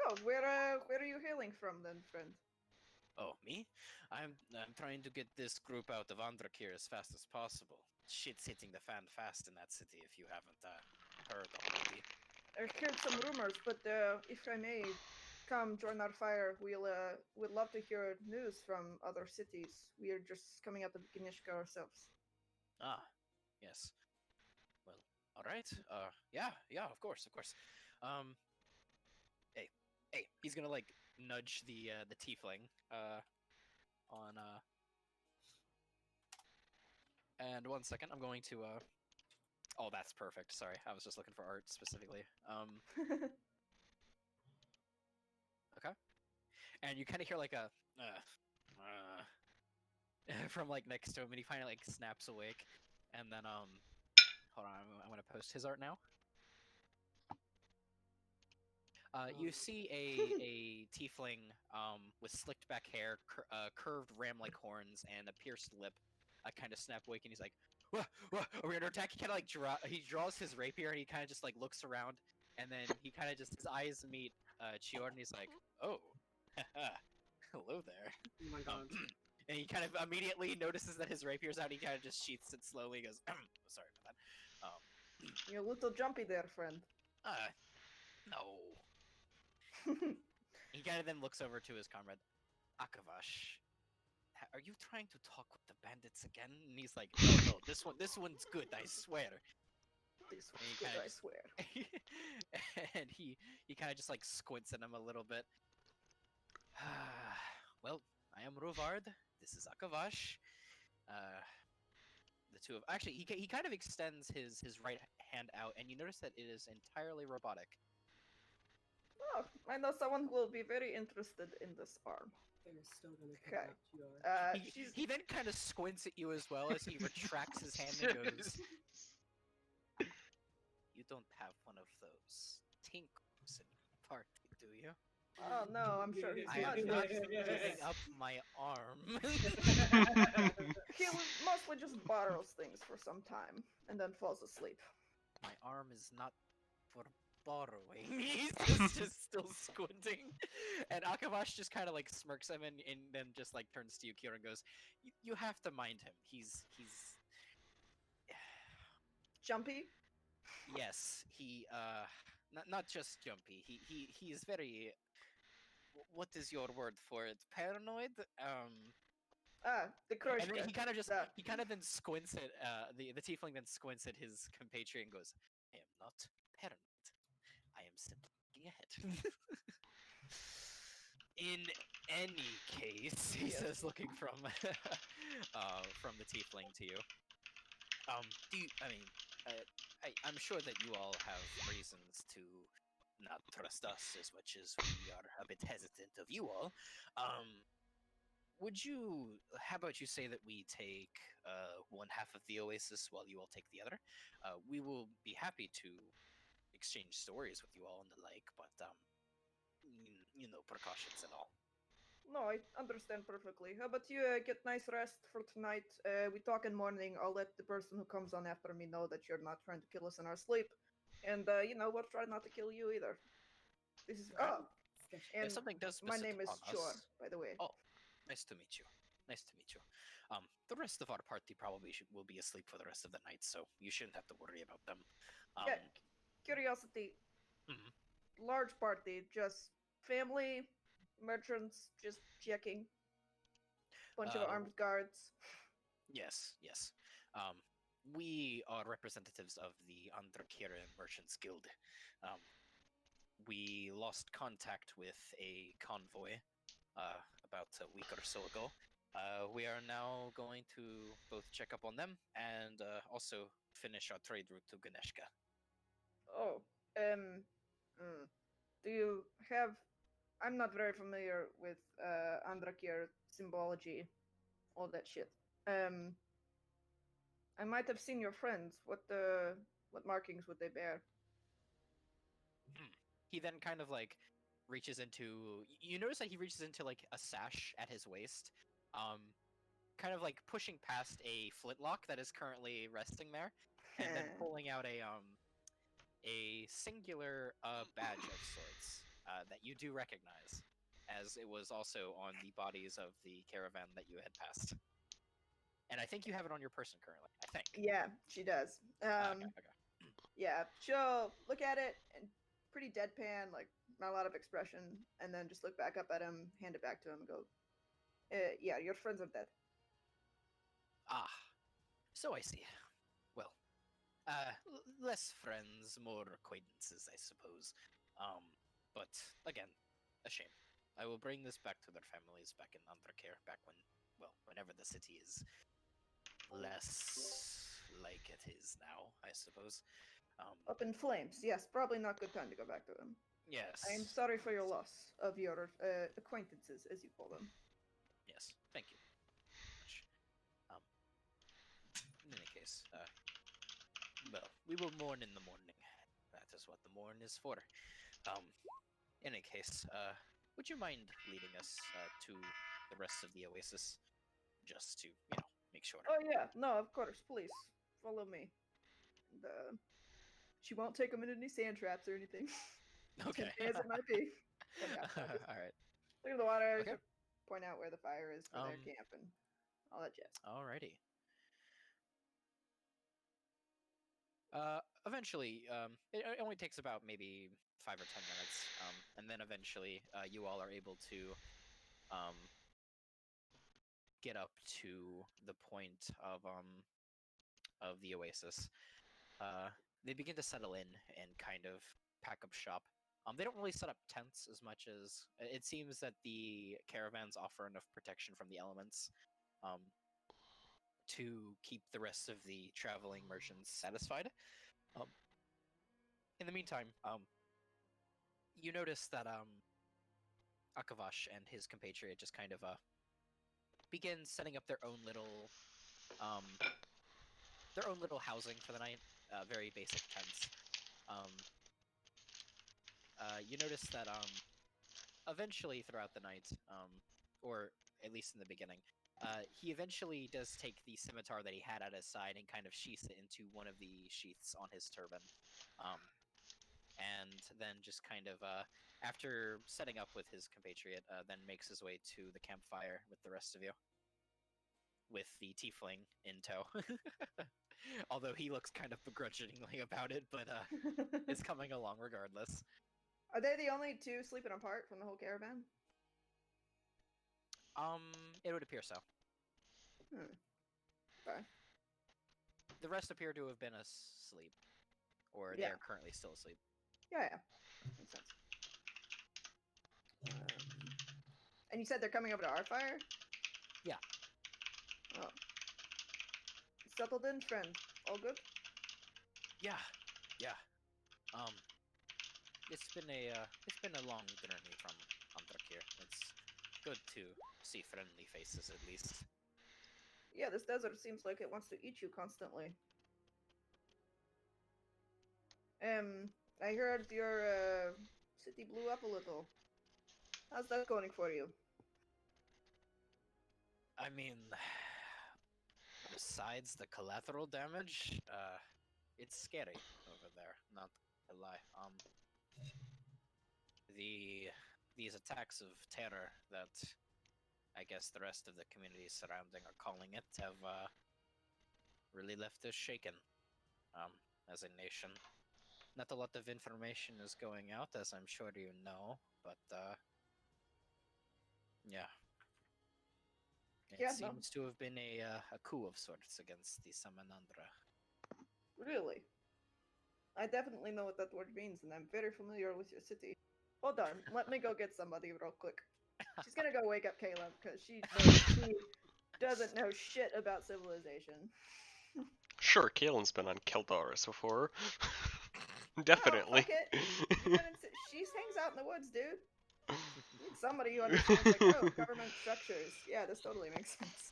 Oh, where are you hailing from then, friend? Oh, me? I'm trying to get this group out of Andrakir as fast as possible. Shit's hitting the fan fast in that city if you haven't heard already. I heard some rumors, but if I may, come join our fire. We'd love to hear news from other cities. We are just coming up with Ginishka ourselves. Ah, yes. Well, all right. Yeah, of course. Um, hey, he's gonna like nudge the tiefling on and 1 second, I'm going to oh, that's perfect. Sorry, I was just looking for art specifically. Okay. And you kind of hear like a from like next to him, and he finally like snaps awake, and then hold on, I'm gonna post his art now. You see a tiefling with slicked back hair, curved ram-like horns, and a pierced lip. Kind of snap awake, and he's like, "Wah, are we under attack?" He kind of like he draws his rapier, and he kind of just like looks around, and then he kind of just his eyes meet Chior, and he's like, "Oh, hello there." Oh my god. And he kind of immediately notices that his rapier's out. He kind of just sheaths it slowly. He goes, "Sorry about that." You're a little jumpy there, friend. No. He kind of then looks over to his comrade, Akavash. Are you trying to talk with the bandits again? And he's like, no, this one's good, I swear. This And he one's good, kinda I just- swear. And he kind of just like squints at him a little bit. Well, I am Rovard. This is Akavash. The two of actually, he kind of extends his right hand out, and you notice that it is entirely robotic. Oh, I know someone who will be very interested in this arm. They're still gonna Okay. kidnap you. He then kind of squints at you as well as he retracts his hand and goes, "You don't have one of those tinkles in your party, do you?" Oh no, I'm sure he's I not. am not giving up my arm. He mostly just borrows things for some time and then falls asleep. My arm is not for borrowing. He's just still squinting. And Akavash just kind of like smirks him and then just like turns to Yukio and goes, You have to mind him. He's Jumpy? yes, he not just jumpy. He is very what is your word for it? Paranoid? The And Kroshka. then he kind of just the- he kind of then squints at the tiefling then squints at his compatriot and goes, "I am not paranoid. I am simply looking ahead." In any case, he Yes. says, looking from the tiefling to you. Do you, I mean, I'm sure that you all have reasons to not trust us as much as we are a bit hesitant of you all. How about you say that we take one half of the Oasis while you all take the other? We will be happy to exchange stories with you all and the like, but precautions and all. No, I understand perfectly. How about you get nice rest for tonight? We talk in morning. I'll let the person who comes on after me know that you're not trying to kill us in our sleep. And, we'll try not to kill you either. This is... Oh, Sketchy. and If something does my visit name is upon Chor, us- by the way. Oh, nice to meet you. Nice to meet you. The rest of our party probably will be asleep for the rest of the night, so you shouldn't have to worry about them. Yeah, curiosity. Mhm. Large party, just family, merchants, just checking. Bunch of Uh, armed guards. Yes, yes. We are representatives of the Andrakira Merchants Guild. We lost contact with a convoy about a week or so ago. We are now going to both check up on them and also finish our trade route to Ganeshka. Oh, do you have... I'm not very familiar with Andrakir symbology, all that shit. I might have seen your friends. What markings would they bear? He then kind of like reaches into. You notice that he reaches into like a sash at his waist, kind of like pushing past a flintlock that is currently resting there, and then pulling out a singular badge of sorts that you do recognize, as it was also on the bodies of the caravan that you had passed. And I think you have it on your person currently. I think. Yeah, she does. Okay. Yeah, she'll look at it and pretty deadpan, like not a lot of expression, and then just look back up at him, hand it back to him, and go, "Yeah, your friends are dead." Ah, so I see. Well, less friends, more acquaintances, I suppose. But again, a shame. I will bring this back to their families back in Undercare, whenever the city is less like it is now, I suppose. Up in flames. Yes, probably not good time to go back to them. Yes. I am sorry for your loss of your acquaintances, as you call them. Yes, thank you. Much. In any case, well, we will mourn in the morning. That is what the morn is for. In any case, would you mind leading us to the rest of the Oasis, just to, make sure? Oh yeah, no, of course, please follow me. And, she won't take them into any sand traps or anything. Okay. Tempting as it might be. But yeah, no, just All right. look at the water. Okay. Point out where the fire is for their Um, camp and all that jazz. Alrighty. Eventually, it only takes about maybe 5 or 10 minutes, and then eventually, you all are able to get up to the point of the Oasis. They begin to settle in and kind of pack up shop. They don't really set up tents as much as it seems that the caravans offer enough protection from the elements to keep the rest of the traveling merchants satisfied. In the meantime, you notice that Akavash and his compatriot just kind of begin setting up their own little housing for the night. Very basic tents. You notice that eventually throughout the night, or at least in the beginning, he eventually does take the scimitar that he had at his side and kind of sheaths it into one of the sheaths on his turban. And then just kind of, after setting up with his compatriot, then makes his way to the campfire with the rest of you. With the tiefling in tow. Although he looks kind of begrudgingly about it, but is coming along regardless. Are they the only two sleeping apart from the whole caravan? It would appear so. Okay. The rest appear to have been asleep, or Yeah. they're currently still asleep. Yeah. Makes sense. And you said they're coming over to our fire? Yeah. Oh. Settled in, friend. All good? Yeah. It's been a long journey from Andrakir. It's good to see friendly faces at least. Yeah, this desert seems like it wants to eat you constantly. I heard your city blew up a little. How's that going for you? I mean, besides the collateral damage, it's scary over there. Not a lie. These attacks of terror that I guess the rest of the communities surrounding are calling it have really left us shaken. As a nation, not a lot of information is going out, as I'm sure you know, but yeah. It Yeah, no. seems to have been a coup of sorts against the Samanandra. Really? I definitely know what that word means, and I'm very familiar with your city. Hold on, let me go get somebody real quick. She's gonna go wake up Caleb, because she doesn't know shit about civilization. Sure, Kaelin's been on Keldaris before. Oh, Definitely. fuck it. She hangs out in the woods, dude. Need somebody who understands, like, oh, government structures. Yeah, this totally makes sense.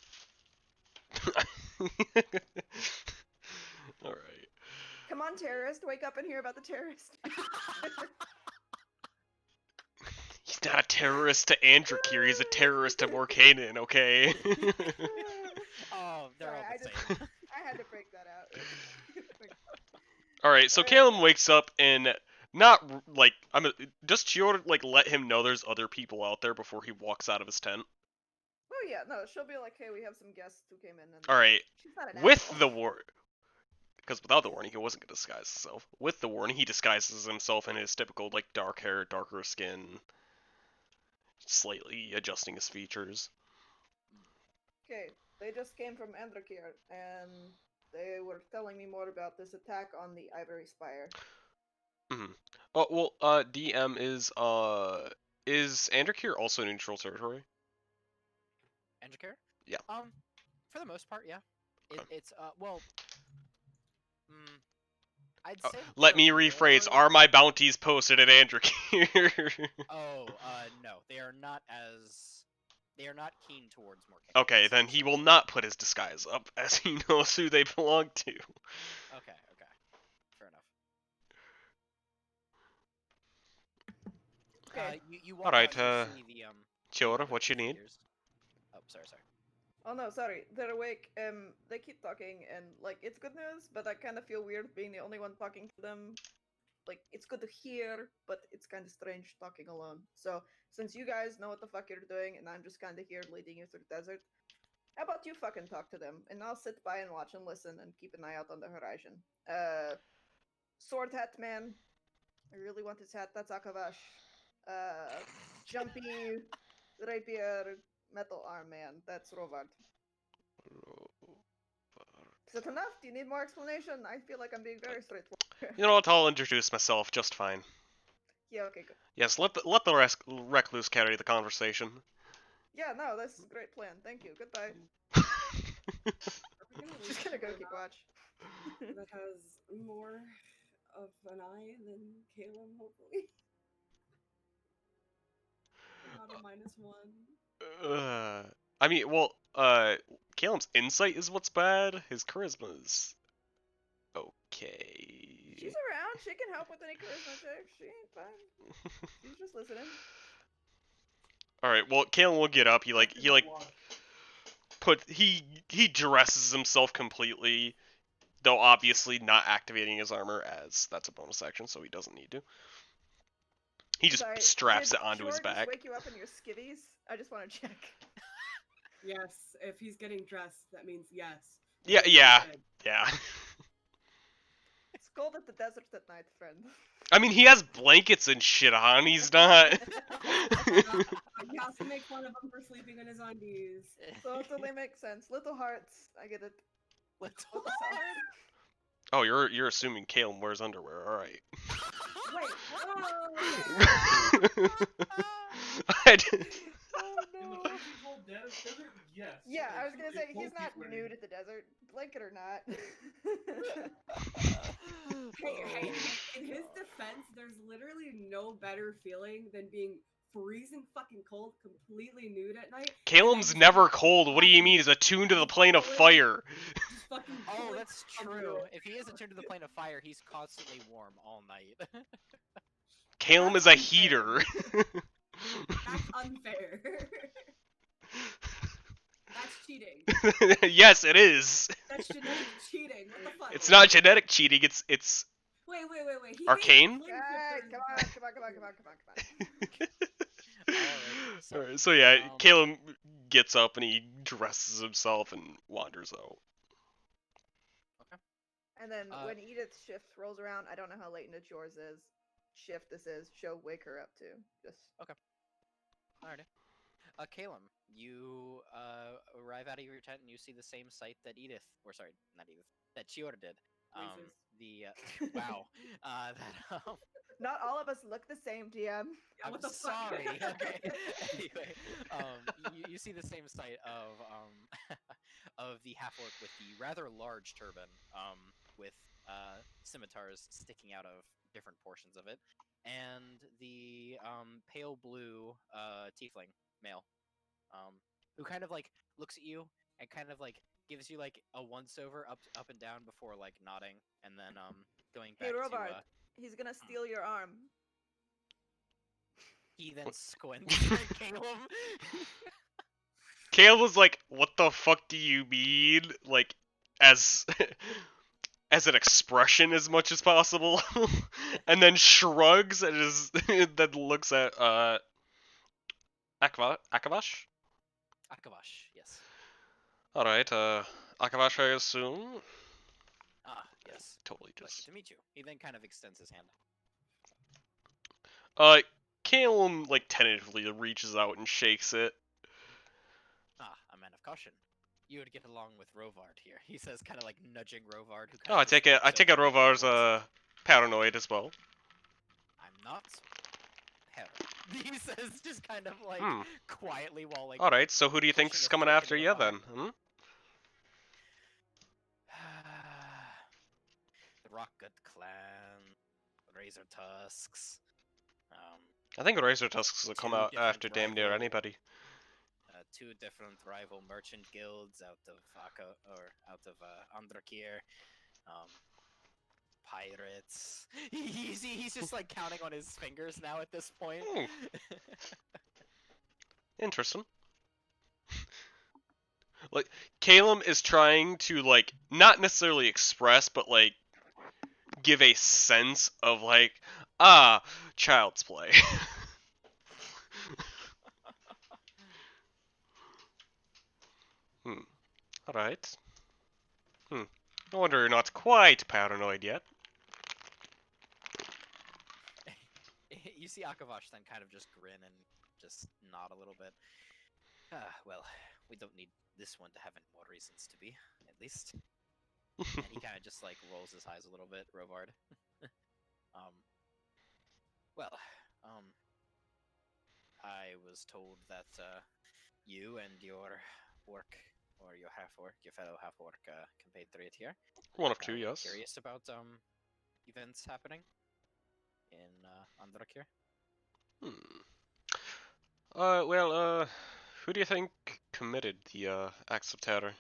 Alright. Come on, terrorist, wake up and hear about the terrorist. He's not a terrorist to Andrakir, he's a terrorist to Morkanen, okay? Oh, they're Sorry, all the same. I had to break that out. Alright, so Caleb wakes up and does Chiyoda let him know there's other people out there before he walks out of his tent? Oh yeah, no, she'll be like, hey, we have some guests who came in, and Alright, she's not an with asshole. the warning, because without the warning he wasn't gonna disguise himself. With the warning he disguises himself in his typical dark hair, darker skin, slightly adjusting his features. Okay, they just came from Andrakir, and they were telling me more about this attack on the Ivory Spire. Mm-hmm. Oh, well, DM is Andrakir also neutral territory? Andrakir? Yeah. For the most part, yeah. Okay. It's I'd Oh, say let me they're rephrase. more- Are my bounties posted at Andrakir? Oh, no. They are not keen towards more candidates. Okay, then he will not put his disguise up, as he knows who they belong to. Okay. Fair enough. Okay. You walk Alright, out, you see the Chiyoda, other what you need? figures. Oh, sorry. Oh no, sorry. They're awake. They keep talking, and it's good news, but I kind of feel weird being the only one talking to them. It's good to hear, but it's kind of strange talking alone. So, since you guys know what the fuck you're doing, and I'm just kind of here leading you through the desert, how about you fucking talk to them, and I'll sit by and watch and listen and keep an eye out on the horizon. Sword hat man. I really want his hat. That's Akavash. Jumpy rapier metal arm man. That's Rovard. Is that enough? Do you need more explanation? I feel like I'm being very straightforward. You know what? I'll introduce myself just fine. Yeah, okay, good. Yes, let the recluse carry the conversation. Yeah, no, this is a great plan. Thank you. Goodbye. Just gonna go keep watch. That has more of an eye than Caleb, hopefully. Not a -1. I mean, well, Caleb's insight is what's bad. His charisma is okay. She's around. She can help with any charisma checks. She ain't fine. She's just listening. All right. Well, Caleb will get up. He dresses himself completely, though obviously not activating his armor, as that's a bonus action, so he doesn't need to. He just straps it onto his back. Just wake you up in your skivvies? I just want to check. Yes, if he's getting dressed, that means yes. Yeah. It's cold at the desert at night, friend. I mean, he has blankets and shit on. He's not. Yeah, has to make fun of him for sleeping in his undies. So it totally makes sense. Little hearts. I get it. Little What the hell? Oh, you're assuming Caleb wears underwear. All right. Wait, oh, okay. I did- Oh In the no. freezing cold desert, yes. Yeah, I was It's- gonna say it he's won't be not wearing- nude at the desert, blanket or not. Hey, in his defense, there's literally no better feeling than being freezing fucking cold, completely nude at night. and then Caleb's just never fucking cold. What do you mean? He's attuned to the plane of fire. Just fucking Oh, pulling that's from true. you. If he is attuned to the plane of fire, he's constantly warm all night. Caleb That's is a unfair. heater. That's unfair. That's cheating. Yes, it is. That's genetic cheating. What the fuck? It's not genetic cheating. It's Wait. He Arcane? hates flame Guys, shifters. come on. Alright, so, Alright, so yeah, um, Caleb gets up and he dresses himself and wanders out. And then Uh, when Edith's shift rolls around, I don't know how late into yours is. Shift this is. She'll wake her up too. Just alrighty. Caleb, you arrive out of your tent and you see the same sight that that Chiora did. Racist. The wow. That not all of us look the same, DM. Yeah, I'm what the fuck? sorry. Okay. Anyway, you see the same sight of of the half orc with the rather large turban, with scimitars sticking out of different portions of it, and the pale blue tiefling male, who kind of like looks at you and kind of like gives you like a once over up and down before like nodding, and then going back Hey, to Robard, he's gonna steal your arm. he then squints at Caleb. Caleb was like, "What the fuck do you mean?" Like, as as an expression as much as possible, and then shrugs and then looks at Akavash. Akavash, yes. All right, Akavash, I assume. Ah, yes. Totally Pleasure just. to meet you. He then kind of extends his hand. Caleb like tentatively reaches out and shakes it. Ah, a man of caution. You would get along with Rovard here. He says, kind of like nudging Rovard, who. Oh, I take it. I take it Rovar's paranoid as well. I'm not. Hell. He says, just kind of like quietly while like. All right. So who do you think's pushing a coming stick after into you the fire. then? Hmm? The Rockgut clan, Razor Tusks. I think Razor Tusks will come Two out different after damn near rival- anybody. Two different rival merchant guilds out of Andrakir. Pirates. He's just like counting on his fingers now at this point. Hmm. Interesting. Like, Caleb is trying to, like, not necessarily express, but, like, give a sense of, like, child's play. Alright. No wonder you're not quite paranoid yet. You see Akavash then kind of just grin and just nod a little bit. Well, we don't need this one to have any more reasons to be, at least. And he kind of just like rolls his eyes a little bit, Rovard. I was told that you and your orc, or your half-orc, your fellow half-orc, compatriot here, One of two, yes. curious about events happening in Andrakir. Well, who do you think committed the acts of terror?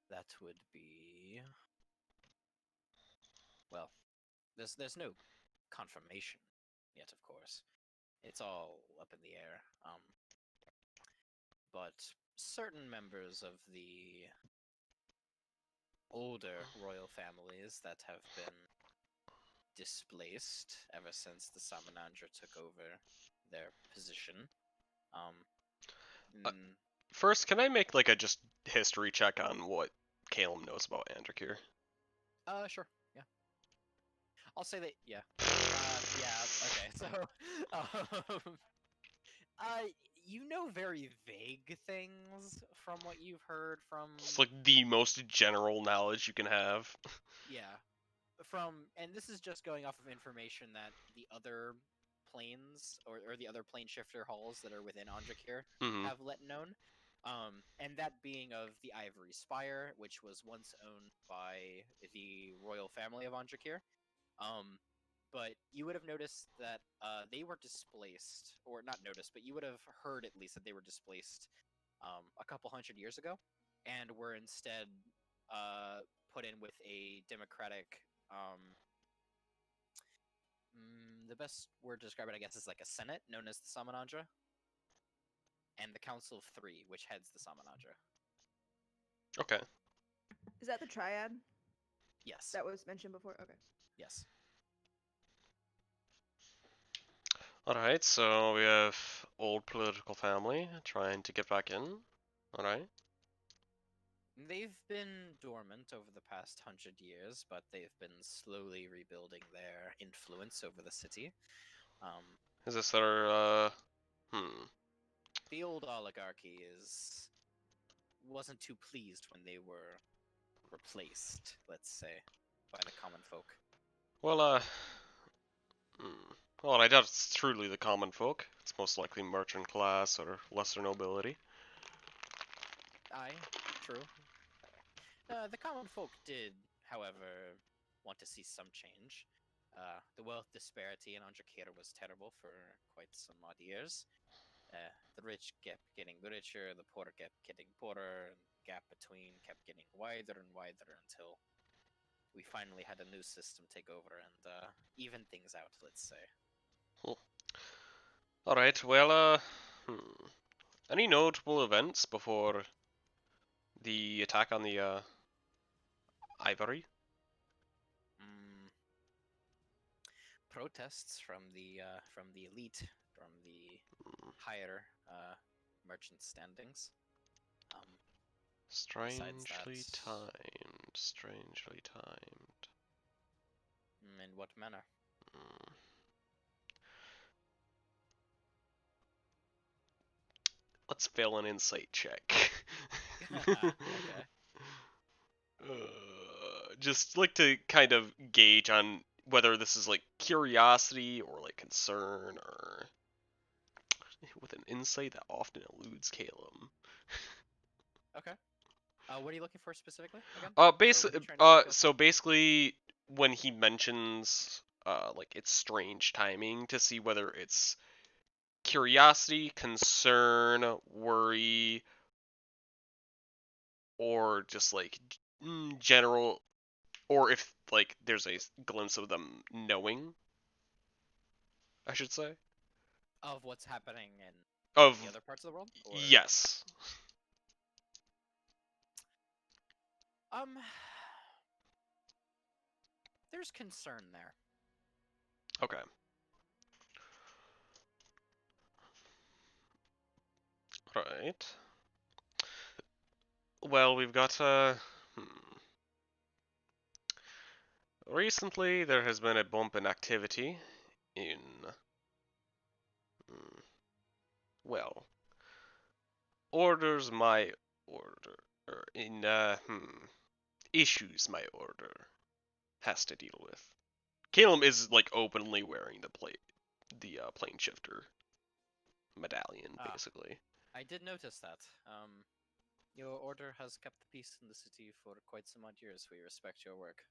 That would be, well, there's no confirmation yet, of course. It's all up in the air. But certain members of the older royal families that have been displaced ever since the Samanandra took over their position. First, can I make like a just history check on what Caleb knows about Andrakir? Sure, yeah. I'll say that. Yeah. Yeah. Okay. So, um, uh, you know very vague things from what you've heard from. It's like the most general knowledge you can have. Yeah. And this is just going off of information that the other planes or the other plane shifter halls that are within Anjakir Hmm. have let known. And that being of the Ivory Spire, which was once owned by the royal family of Anjakir. But you would have noticed that they were displaced, or not noticed, but you would have heard at least that they were displaced a couple hundred years ago, and were instead put in with a democratic. The best word to describe it, I guess, is like a senate known as the Samanandra, and the Council of Three, which heads the Samanandra. Okay. Is that the triad Yes. that was mentioned before? Okay. Yes. Alright, so we have old political family trying to get back in. Alright. They've been dormant over the past 100 years, but they've been slowly rebuilding their influence over the city. Is this their, The old oligarchy wasn't too pleased when they were replaced, let's say, by the common folk. Well, well, I doubt it's truly the common folk. It's most likely merchant class or lesser nobility. Aye, true. The common folk did, however, want to see some change. The wealth disparity in Anjakir was terrible for quite some odd years. The rich kept getting richer, the poor kept getting poorer, and the gap between kept getting wider and wider until we finally had a new system take over and even things out, let's say. Alright, well, any notable events before the attack on the, Ivory? Protests from the elite, from the higher merchant standings. Strangely that- timed. Strangely timed. In what manner? Let's fail an insight check. Okay. Just like to kind of gauge on whether this is like curiosity or like concern or with an insight that often eludes Caleb. Okay. What are you looking for specifically again? Or what are you trying to get a feel So basically when he mentions like it's strange timing to see whether it's curiosity, concern, worry, or just like general, or if like there's a glimpse of them knowing, I should say, of what's happening in of the other parts of the world? Or... yes. There's concern there. Okay. Right. Well, we've got recently there has been a bump in activity in well, orders my order or in issues my order has to deal with. Caleb is like openly wearing the plane shifter medallion, basically. I did notice that. Your order has kept the peace in the city for quite some odd years. We respect your work.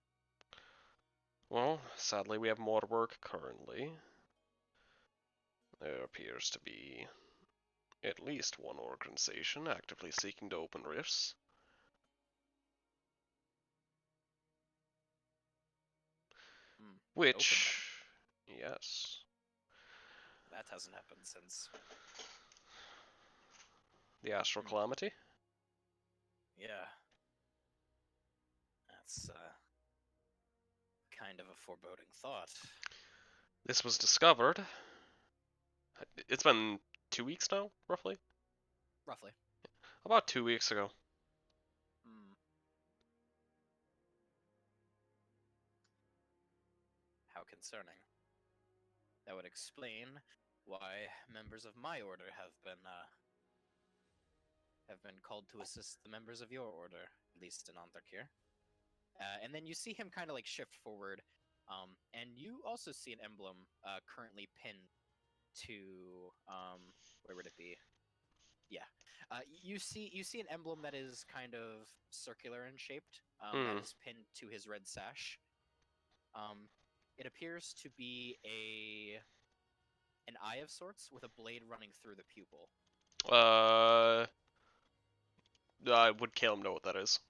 Well, sadly we have more work currently. There appears to be at least one organization actively seeking to open rifts. Which, yes. That hasn't happened since. The Astral Calamity? Yeah. That's kind of a foreboding thought. This was discovered. It's been 2 weeks now, roughly? Roughly. About 2 weeks ago. concerning. That would explain why members of my order have been called to assist the members of your order, at least in Antarkir. And then you see him kind of like shift forward, and you also see an emblem currently pinned to where would it be? Yeah, you see an emblem that is kind of circular and shaped, that is pinned to his red sash. It appears to be an eye of sorts with a blade running through the pupil. Would Caleb know what that is?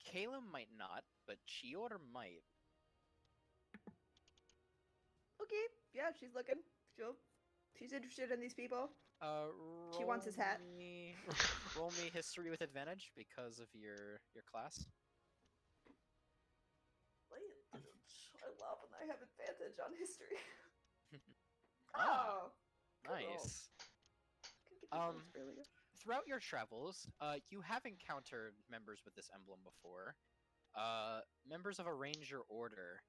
Caleb might not, but Chior might. Okay, yeah, she's looking. She's interested in these people. She wants his hat. Roll me history with advantage because of your class. I love when I have advantage on history. Ah, good roll. nice. Couldn't get these rolls earlier. Throughout your travels, you have encountered members with this emblem before. Members of a ranger order,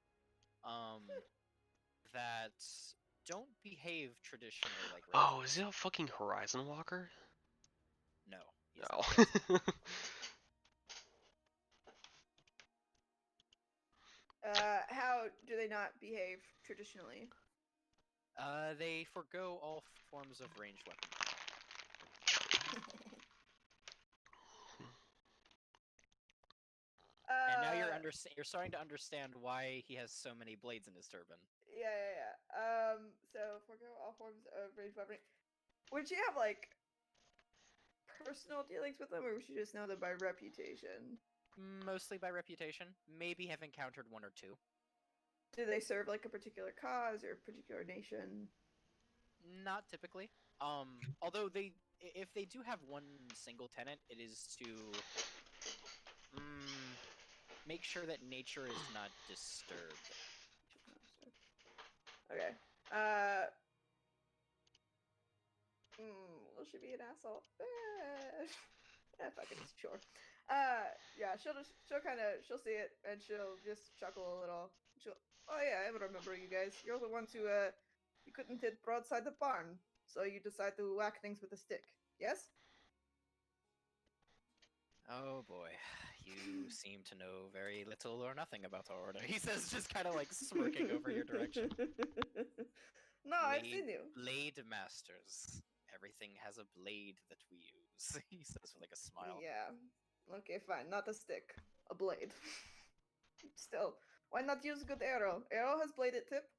that don't behave traditionally like rangers. Oh, is he a fucking Horizon Walker? No. He's No. not. How do they not behave traditionally? They forgo all forms of ranged weapon. And now you're starting to understand why he has so many blades in his turban. Yeah. So forgo all forms of ranged weaponry. Would she have like personal dealings with them, or would she just know them by reputation? Mostly by reputation. Maybe have encountered one or two. Do they serve like a particular cause or a particular nation? Not typically. Although if they do have one single tenet, it is to make sure that nature is not disturbed. Okay. Will she be an asshole? Fuck it, sure. Yeah, she'll see it and she'll just chuckle a little. Oh yeah, I remember you guys. You're the ones who you couldn't hit broadside the barn, so you decide to whack things with a stick. Yes? Oh boy, you seem to know very little or nothing about our order. He says, just kind of like smirking over your direction. No, I've seen you. Blade masters. Everything has a blade that we use. He says with like a smile. Yeah. Okay, fine. Not a stick. A blade. Still, why not use a good arrow? Arrow has bladed tip.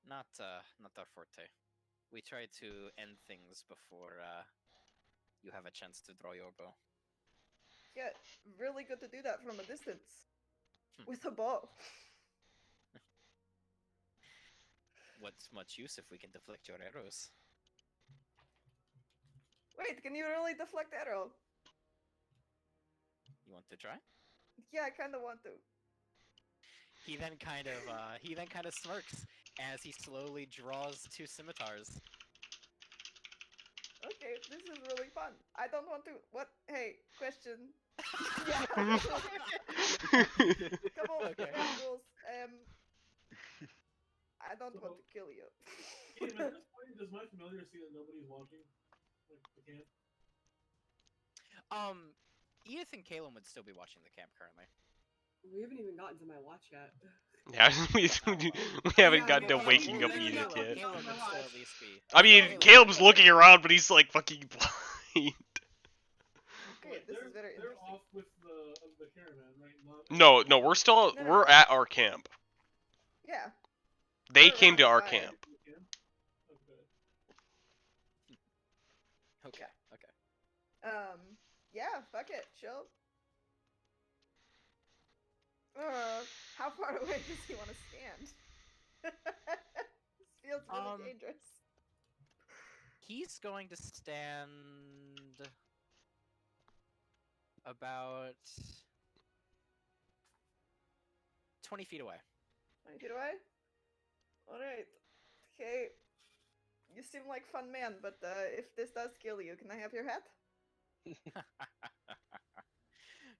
Not our forte. We try to end things before you have a chance to draw your bow. Yeah, really good to do that from a distance. With a bow. What's much use if we can deflect your arrows? Wait, can you really deflect arrow? You want to try? Yeah, I kind of want to. He then kind of smirks as he slowly draws two scimitars. Okay, this is really fun. I don't want to. What? Hey, question. Couple rules. I don't want to kill you. At this point, does my familiar see that nobody's watching? Like the camp? Edith and Caleb would still be watching the camp currently. We haven't even gotten to my watch yet. Yeah, we haven't gotten to waking up Caleb Edith yet. would still at least be. I mean, Caleb's looking around, but he's like fucking blind. Okay, this is very They're interesting. off with the caravan, right? No, we're at our camp. Yeah. They We're came to around our the camp. Okay. Yeah, fuck it, chill. How far away does he want to stand? This feels really dangerous. He's going to stand about 20 feet away. 20 feet away? Alright. Okay. You seem like fun man, but if this does kill you, can I have your hat?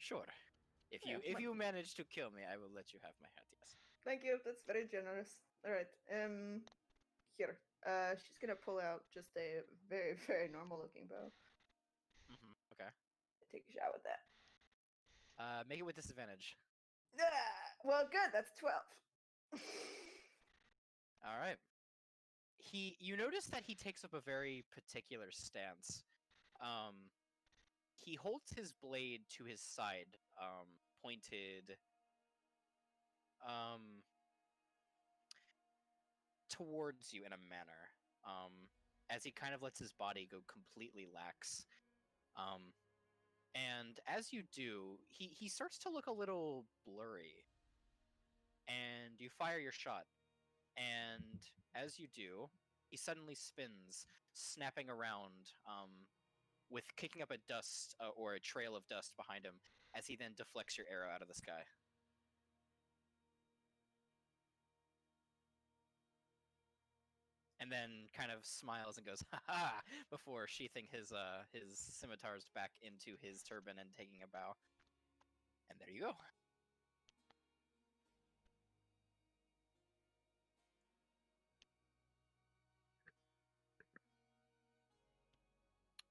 Sure. If Yeah, you manage to kill me, I will let you have my hat. Yes. Thank you. That's very generous. All right. Here. She's gonna pull out just a very, very normal looking bow. Okay. Take a shot with that. Make it with disadvantage. Well, good. That's 12. All right. You notice that he takes up a very particular stance. He holds his blade to his side, pointed towards you in a manner. As he kind of lets his body go completely lax. And as you do, he starts to look a little blurry. And you fire your shot. And as you do, he suddenly spins, snapping around, with kicking up a dust or a trail of dust behind him, as he then deflects your arrow out of the sky. And then kind of smiles and goes, "Ha ha!" before sheathing his scimitars back into his turban and taking a bow. And there you go.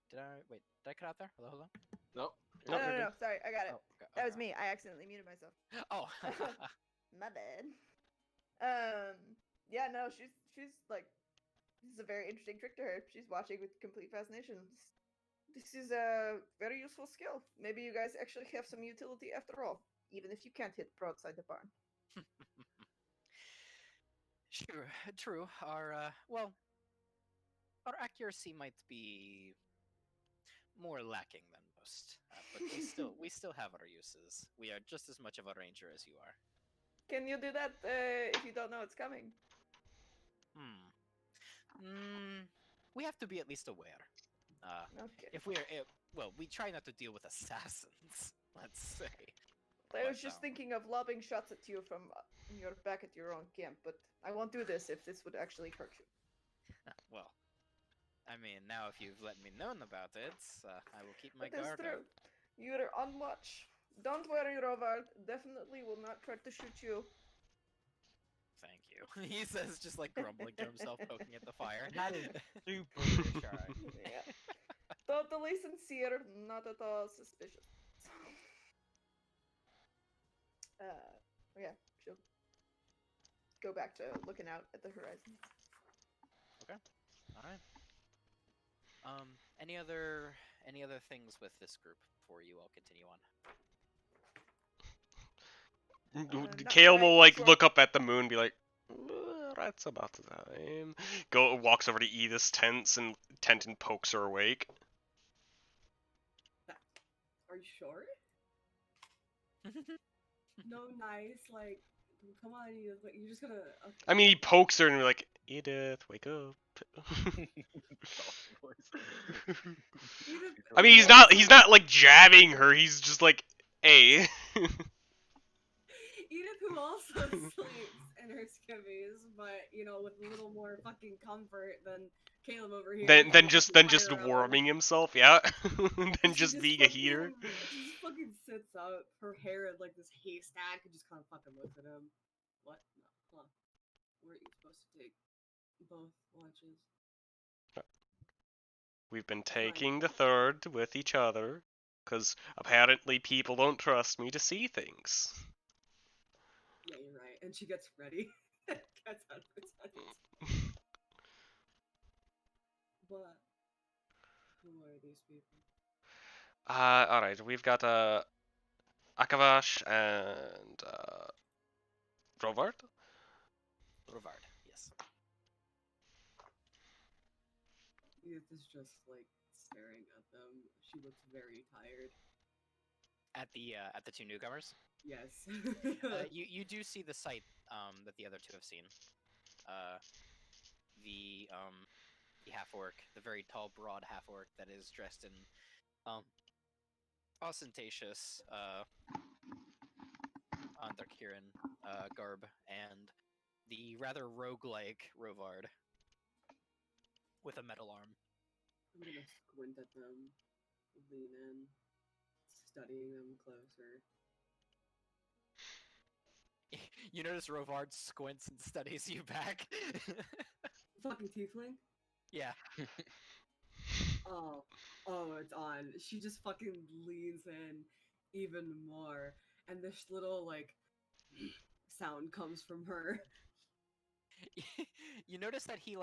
Did I cut out there? Hello, hello? Nope. No. Sorry, I got it. Oh, okay, That was okay. me. I accidentally muted myself. Oh. My bad. Yeah, no, she's like, this is a very interesting trick to her. She's watching with complete fascination. This is a very useful skill. Maybe you guys actually have some utility after all, even if you can't hit broadside the barn. Sure, true. Our accuracy might be more lacking than most, but we still have our uses. We are just as much of a ranger as you are. Can you do that if you don't know it's coming? We have to be at least aware. Okay. If we're well, we try not to deal with assassins. Let's say. I was But, just thinking of lobbing shots at you from your back at your own camp, but I won't do this if this would actually hurt you. Well, I mean, now if you've let me know about it, I will keep my That is guard true. up. You're on watch. Don't worry, Rovard. Definitely will not try to shoot you. Thank you. He says, just like grumbling to himself, poking at the fire. That is super reassuring. Yeah. Totally sincere, not at all suspicious. Yeah, she'll go back to looking out at the horizon. Okay. All right. Any other things with this group before you all continue on? Not Kale will tonight, like look up at the moon, and be like, "That's about the time." Walks over to Edith's tent and pokes her awake. Are you sure? No, nice. Like, come on, Edith. Like, you're just gonna. Okay. I mean, he pokes her and be like, "Edith, wake up." Edith, I mean, he's not like jabbing her. He's just like, "Hey." Edith, who also sleeps in her skivvies, but with a little more fucking comfort than Caleb over here. Then just warming himself, yeah. Then She just being a heater. She just fucking sits up, her hair in like this haystack, and just kind of fucking looks at him. What? No, hold on. Weren't you supposed to take both lunches? We've been taking the third with each other, because apparently people don't trust me to see things. Yeah, you're right. And she gets ready. Gets out of her tent. What? Who are these people? Alright, we've got Akavash and Rovard. Rovard, yes. Edith is just like staring at them. She looks very tired. At the two newcomers. Yes. You do see the sight that the other two have seen. The half orc, the very tall, broad half orc that is dressed in ostentatious Andarkiran garb, and the rather roguelike Rovard with a metal arm. I'm gonna squint at them, lean in. studying them closer. You notice Rovard squints and studies you back. Fucking tiefling. Yeah. Oh, it's on. She just fucking leans in even more, and this little like sound comes from her. You notice that he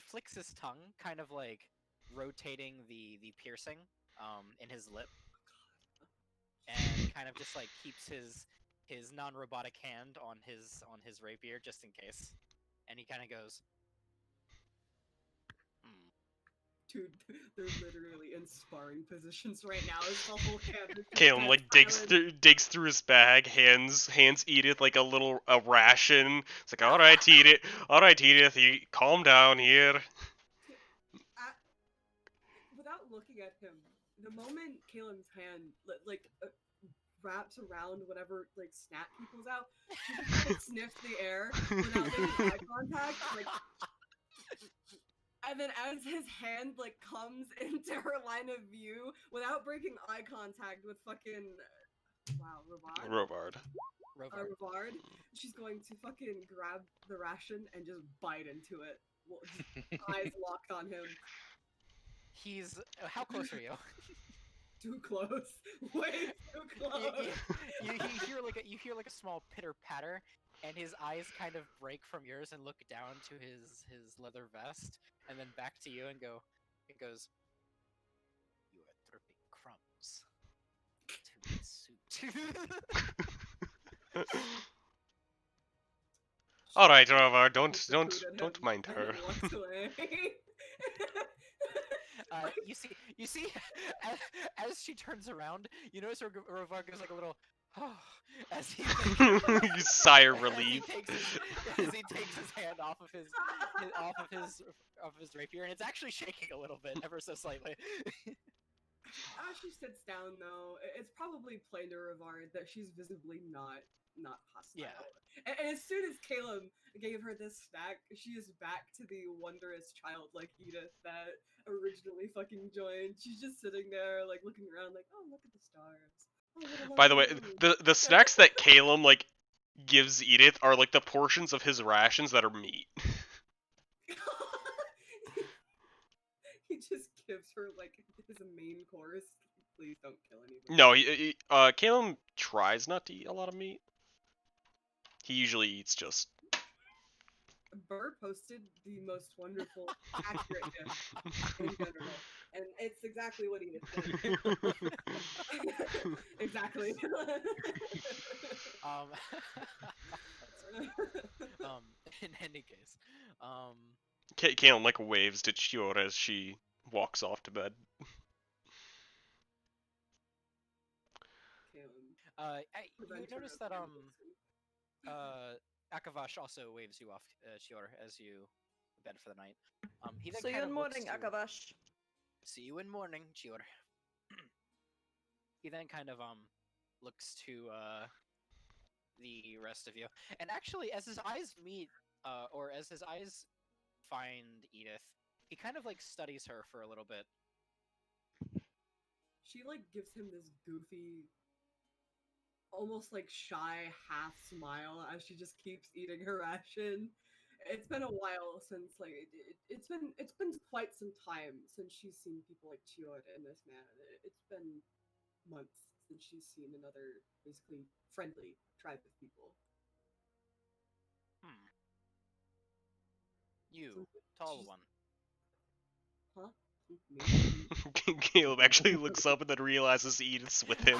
flicks his tongue, kind of like rotating the piercing in his lip, and kind of just like keeps his non-robotic hand on his rapier just in case, and he kind of goes, "Hmm." Dude, they're literally in sparring positions right now. It's the whole campus. Caleb like digs through his bag, hands Edith like a ration. It's like, all right, Edith, you calm down here. Without looking at him, the moment Caelim's hand wraps around whatever like snack he pulls out, she just like sniffs the air without making eye contact, like. And then as his hand like comes into her line of view without breaking eye contact with fucking Rovard. Rivard, she's going to fucking grab the ration and just bite into it. Just eyes locked on him. He's how close are you? Too close. Way too close. You hear like a small pitter patter, and his eyes kind of break from yours and look down to his leather vest, and then back to you and it goes, "You are dripping crumbs to my suit." All right, Rovard, don't mind her. You see, as she turns around, you notice Rovar goes like a little, as he You sigh of relief. As he takes his hand off of his rapier, and it's actually shaking a little bit, ever so slightly. As she sits down, though, it's probably plain to Rivard that she's visibly not hostile. Yeah. And as soon as Caleb gave her this snack, she is back to the wondrous childlike Edith that originally fucking joined. She's just sitting there, like, looking around, like, oh, look at the stars. Oh, what a By the way, lovely moon." the snacks that Caleb like gives Edith are like the portions of his rations that are meat. He just gives her, like, his main course. Please don't kill anyone. No, Caleb tries not to eat a lot of meat. He usually eats just. Burr posted the most wonderful, accurate gift in general, and it's exactly what he did. Exactly. In any case, Caleb like waves to Chiora as she walks off to bed. you notice that Akavash also waves you off, Shior, as you bed for the night. He then See you kind in of morning, looks to- Akavash. See you in morning, Shior. He then kind of looks to the rest of you, and actually, as his eyes meet, or as his eyes find Edith, he kind of like studies her for a little bit. She like gives him this goofy, almost like shy half smile as she just keeps eating her ration. It's been a while since like it's been quite some time since she's seen people like Chiyoda in this manner. It's been months since she's seen another basically friendly tribe of people. You, tall one. Huh? Me? Caleb actually looks up and then realizes Edith's with him.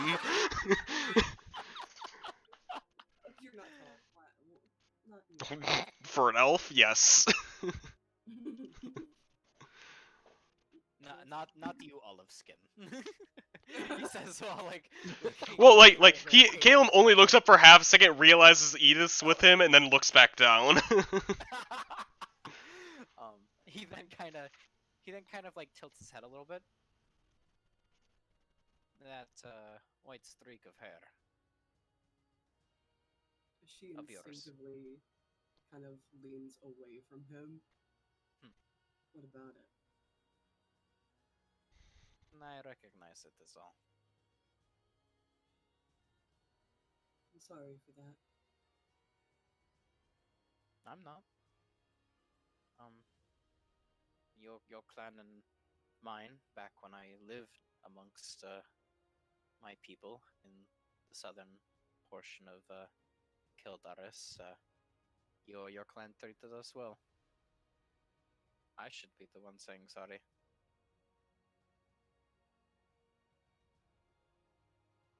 You're not tall. Not me. For an elf, yes. Not you, olive skin. He says, well, like. Well, Caleb only looks up for half a second, realizes Edith's with him, and then looks back down. He then kind of like tilts his head a little bit. That white streak of hair. She Of yours. instinctively kind of leans away from him. What about it? I recognize it as all. sorry for that. I'm not. Your clan and mine, back when I lived amongst my people in the southern portion of Kildaris, your clan treated us well. I should be the one saying sorry.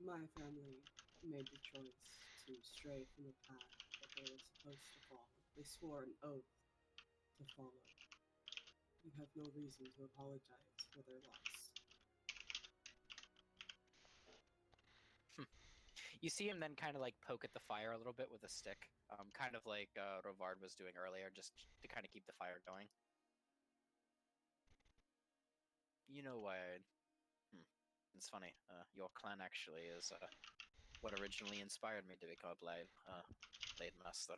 My family made the choice to stray from the path that they were supposed to follow. They swore an oath to follow. You have no reason to apologize for their loss. You see him then kind of like poke at the fire a little bit with a stick, kind of like Rovard was doing earlier, just to kind of keep the fire going. You know why? It's funny. Your clan actually is what originally inspired me to become a blade master.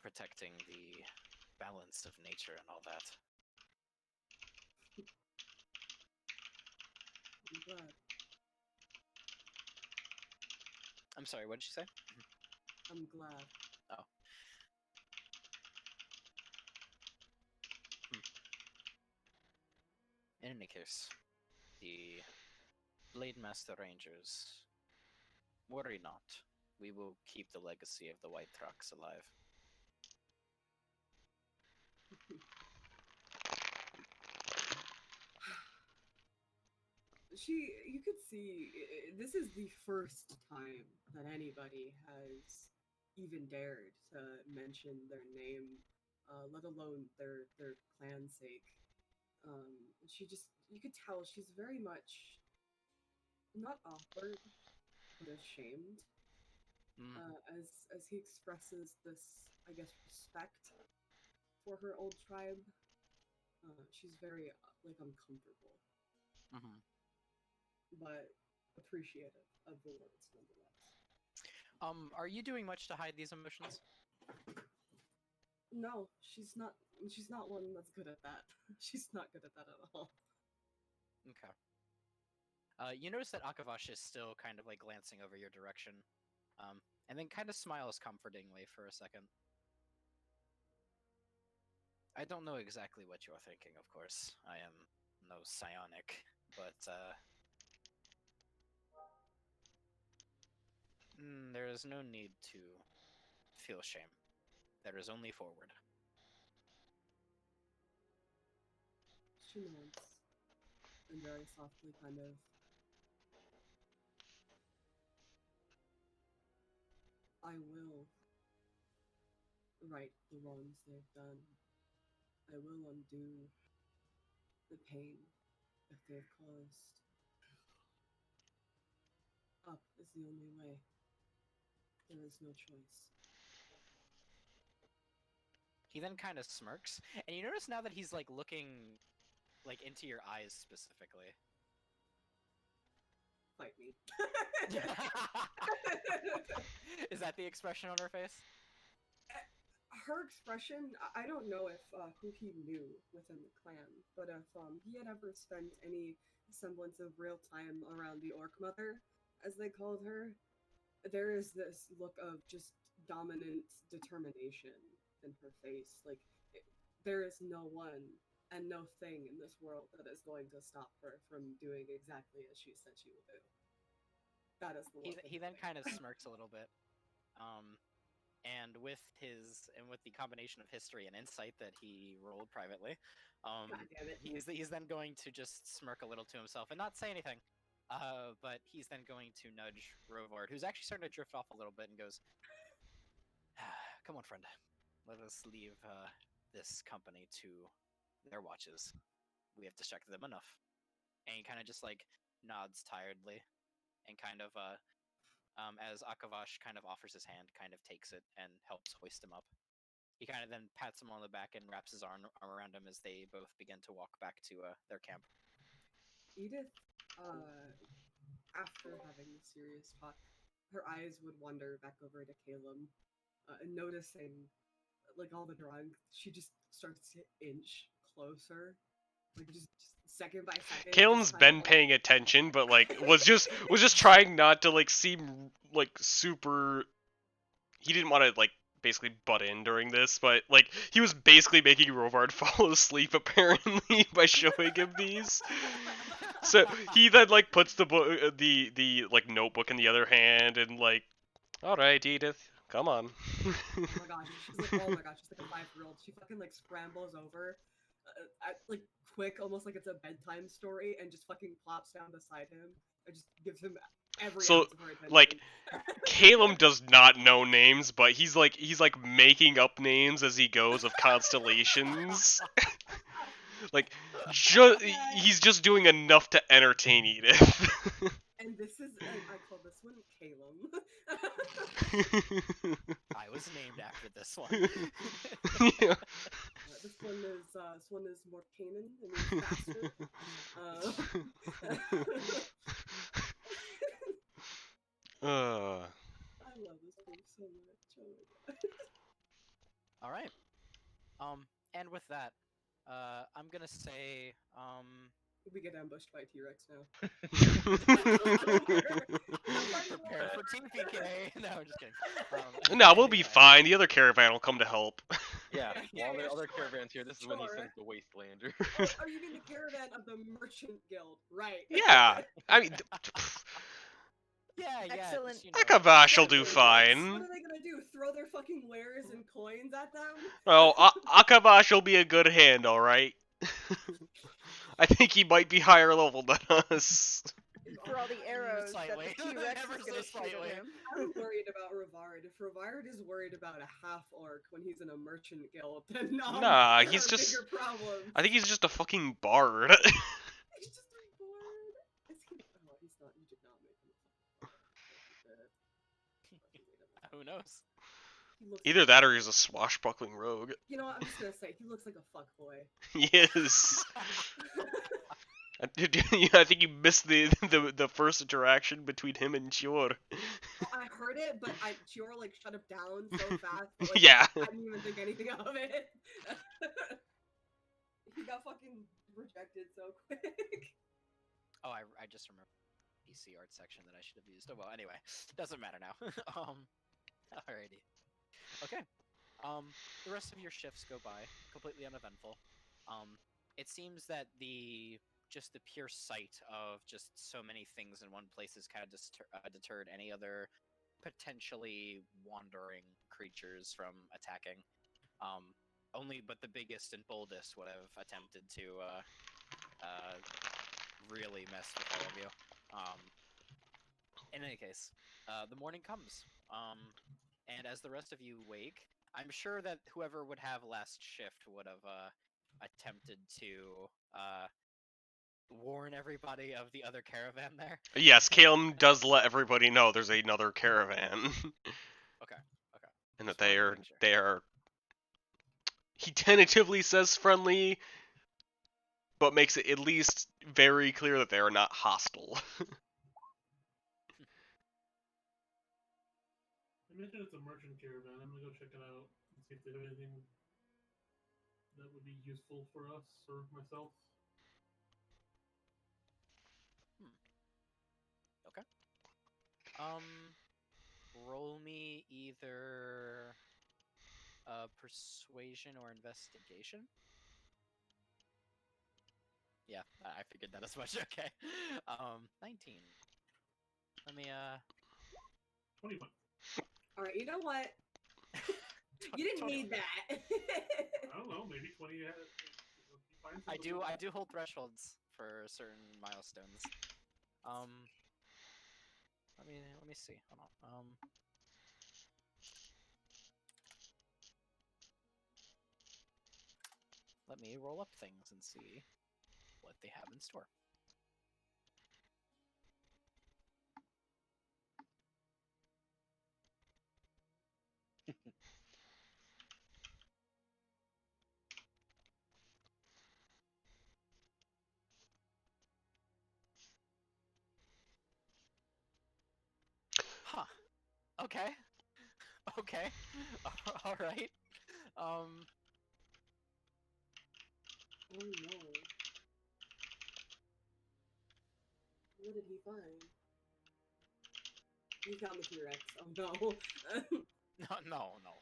Protecting the balance of nature and all that. I'm glad. I'm sorry, what did you say? I'm glad. Oh. In any case, the Blade Master Rangers, worry not. We will keep the legacy of the White Trucks alive. You could see, this is the first time that anybody has even dared to mention their name, let alone their clan's sake. You could tell she's very much not awkward, but ashamed. As he expresses this, I guess, respect for her old tribe, she's very like uncomfortable, but appreciative of the words nonetheless. Are you doing much to hide these emotions? No, she's not. She's not one that's good at that. She's not good at that at all. Okay. You notice that Akavash is still kind of like glancing over your direction, and then kind of smiles comfortingly for a second. I don't know exactly what you're thinking, of course. I am no psionic, but there is no need to feel shame. There is only forward. She nods and very softly kind of I will right the wrongs they've done. I will undo the pain that they've caused. Up is the only way. There is no choice. He then kind of smirks, and you notice now that he's like looking like into your eyes specifically. Fight me. Is that the expression on her face? Her expression, I don't know if who he knew within the clan, but if he had ever spent any semblance of real time around the Orc Mother, as they called her, there is this look of just dominant determination in her face. Like, there is no one and no thing in this world that is going to stop her from doing exactly as she said she will do. That is the look. He then kind of smirks a little bit. And with the combination of history and insight that he rolled privately, God damn it. he's then going to just smirk a little to himself and not say anything. But he's then going to nudge Rovard, who's actually starting to drift off a little bit, and goes, "Come on, friend. Let us leave this company to their watches. We have distracted them enough." And he kind of just like nods tiredly, and kind of as Akavash kind of offers his hand, kind of takes it and helps hoist him up. He kind of then pats him on the back and wraps his arm around him as they both begin to walk back to their camp. Edith, after having the serious talk, her eyes would wander back over to Caleb, and noticing, like all the drawing, she just starts to inch closer, like just second by second. Kalen's just kind been of, paying attention, but like was just trying not to like seem like super. He didn't want to like basically butt in during this, but like he was basically making Rovard fall asleep apparently by showing him these. So he then like puts the book, the like notebook in the other hand, and like, all right, Edith, come on. Oh my gosh, she's like, oh my gosh, she's like a 5-year-old. She fucking like scrambles over, like quick, almost like it's a bedtime story, and just fucking plops down beside him and just gives him every So, ounce of her attention. like, Caleb does not know names, but he's like making up names as he goes of constellations. Like, he's just doing enough to entertain Edith. And this is, I call this one Calum. I was named after this one. Yeah. This one is more Canaan. It means faster. I love this game so much. Oh my god. All right. And with that, I'm gonna say, We get ambushed by T-Rex now. prepare for TPK. No, I'm just kidding. No, we'll be anyway. fine. The other caravan will come to help. Yeah, Yeah, while the yeah, other sure, caravan's here, this is when he sure. sends the Wastelander. Oh, you mean the caravan of the Merchant Guild, right? Yeah, I mean, Yeah, Excellent. just, you know, Akavash will do What fine. are they gonna do? Throw their fucking wares and coins at them? Oh, Akavash will be a good hand, alright? I think he might be higher level than us. For all the arrows that Slightly. the T-Rex Ever is so gonna shoot slightly. at him. I'm worried about Rivard. If Rivard is worried about a half orc when he's in a merchant guild, then no. Nah, there he's are just- bigger problems. I think he's just a fucking bard. He's just a board. Is he? Oh, he's not. You did not make him a fucking Who knows? He looks Either like that or he's a swashbuckling rogue. You know what? I'm just gonna say he looks like a fuckboy. He is. I think you missed the first interaction between him and Chior. I heard it, but Chior like shut him down so fast. Like, Yeah. I didn't even think anything of it. He got fucking rejected so quick. Oh, I just remember PC art section that I should have used. Oh well, anyway, doesn't matter now. Alrighty. Okay. The rest of your shifts go by completely uneventful. It seems that the pure sight of just so many things in one place has kind of deterred any other potentially wandering creatures from attacking. But the biggest and boldest would have attempted to really mess with all of you. In any case, the morning comes, and as the rest of you wake, I'm sure that whoever would have last shift would have attempted to warn everybody of the other caravan there. Yes, Calum does let everybody know there's another caravan. Okay. And that Just wanted to make sure. they are. He tentatively says friendly, but makes it at least very clear that they are not hostile. I mentioned it's a merchant caravan. I'm gonna go check it out and see if they have anything that would be useful for us or myself. Okay. Roll me either persuasion or investigation. Yeah, I figured that as much. Okay. 19. Let me 21. All right, you know what? You didn't need that. I don't know. Maybe 20. I do hold thresholds for certain milestones. Let me see. Hold on. Let me roll up things and see what they have in store. Huh. Okay. Okay. All right. Oh no. What did he find? He found the T-Rex. Oh no. No.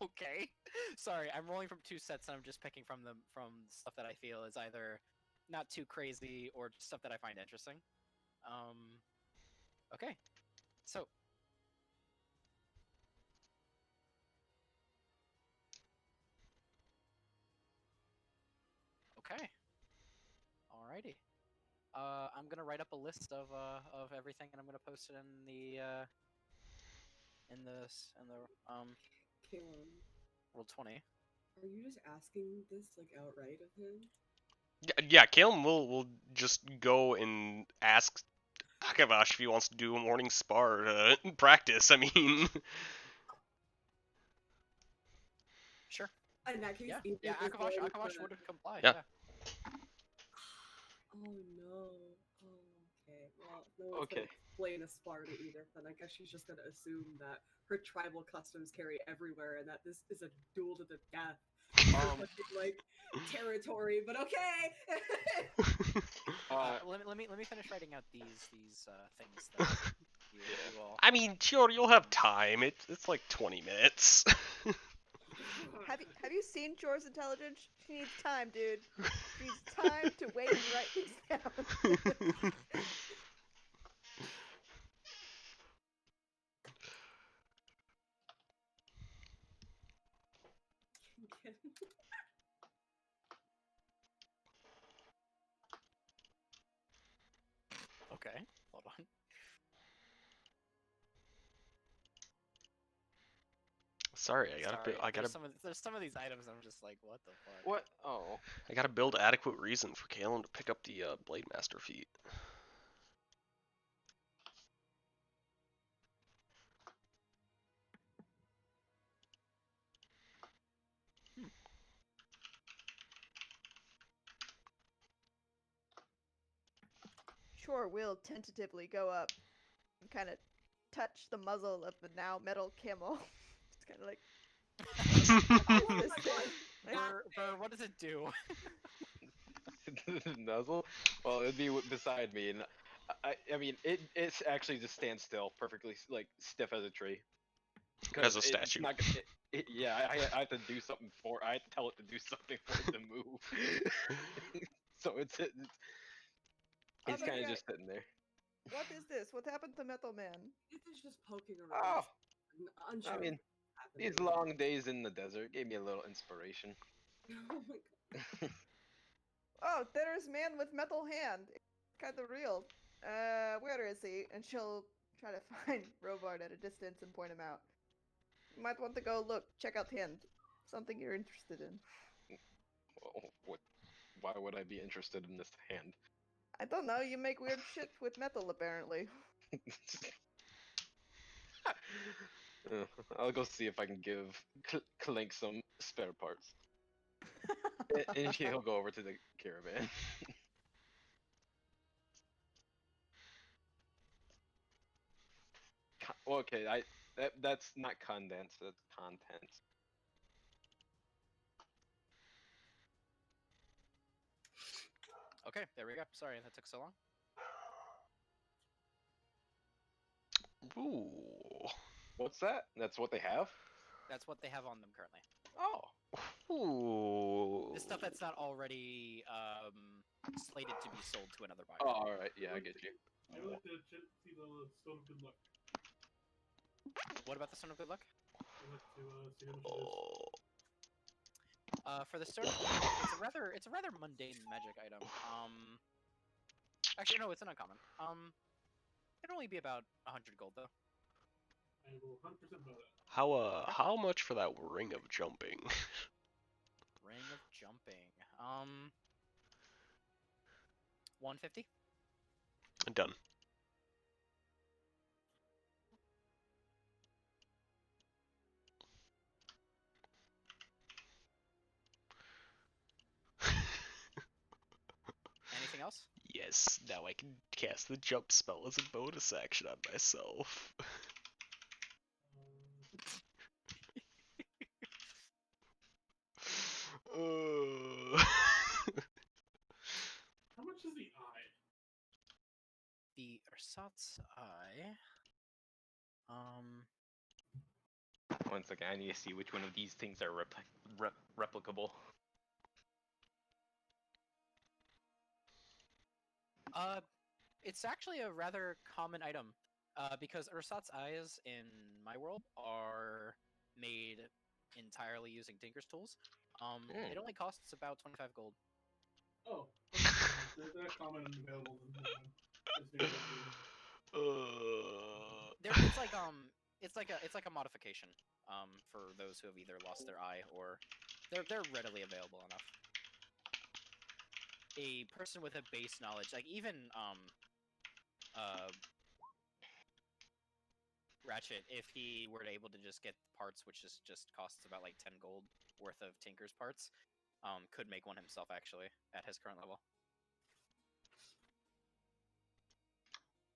Okay. Sorry, I'm rolling from 2 sets and I'm just picking from them from stuff that I feel is either not too crazy or stuff that I find interesting. Okay. So, okay. Alrighty. I'm gonna write up a list of everything and I'm gonna post it in the Caleb, Roll20. are you just asking this like outright of him? Yeah, Caleb will just go and ask Akavash if he wants to do a morning spar to practice. I mean, Sure. In that case, Yeah. either Yeah. this board is Akavash gonna- would comply. Yeah. Yeah. Oh no. Oh, okay. Well, no one's Okay. gonna explain a Sparta either, then I guess she's just gonna assume that her tribal customs carry everywhere and that this is a duel to the death. Um, Like territory, but okay. Let me finish writing out these things that you all. I mean, sure, you'll have time. It's like 20 minutes. Have you seen Jor's intelligence? She needs time, dude. She needs time to wait and write things down. Okay, hold on. Sorry, I gotta There's some of these items I'm just like, what the fuck? what? Oh. I gotta build adequate reason for Kalen to pick up the Blade Master feat. Sure, we'll tentatively go up and kind of touch the muzzle of the now metal camel. It's kind of like, what is this thing? What does it do? Nuzzle? Well, it'd be beside me, and I mean, it's actually just stands still, perfectly like stiff as a tree. As a It's statue. not gonna- yeah, I have to do something for. I have to tell it to do something for it to move. So it's Oh kind my of God. just sitting there. What is this? What happened to Metal Man? This is just poking around. Oh, Unsure I mean, what's happening. these long days in the desert gave me a little inspiration. Oh my god. Oh, there's man with metal hand. Kind of real. Where is he? And she'll try to find Robard at a distance and point him out. You might want to go look, check out hand. Something you're interested in. What? Why would I be interested in this hand? I don't know, you make weird shit with metal apparently. I'll go see if I can give Clink some spare parts. And he'll go over to the caravan. Well, okay, that's not condense, that's content. Okay, there we go. Sorry that took so long. Ooh. What's that? That's what they have? That's what they have on them currently. Oh. Ooh. The stuff that's not already slated to be sold to another buyer. Oh, alright, yeah, I get you. I would like to see the Stone of Good Luck. What about the Stone of Good Luck? I'd like to see how much it is. For the Stone of Good Luck, it's a rather mundane magic item. Actually no, it's an uncommon. It'd only be about 100 gold though. I will 100% buy that. How much for that ring of jumping? Ring of jumping. 150. Done. else? Yes, now I can cast the jump spell as a bonus action on myself. Uh, How much is the eye? The ersatz eye. Once again, I need to see which one of these things are replicable. It's actually a rather common item, because ersatz eyes in my world are made entirely using Tinker's tools. It only costs about 25 gold. Oh, okay. They're that common and available. Then never mind. Just figured that'd be- It's like a modification for those who have either lost their eye or they're readily available enough. A person with a base knowledge, like even Ratchet, if he were able to just get parts, which just costs about like 10 gold worth of Tinker's parts, could make one himself actually at his current level.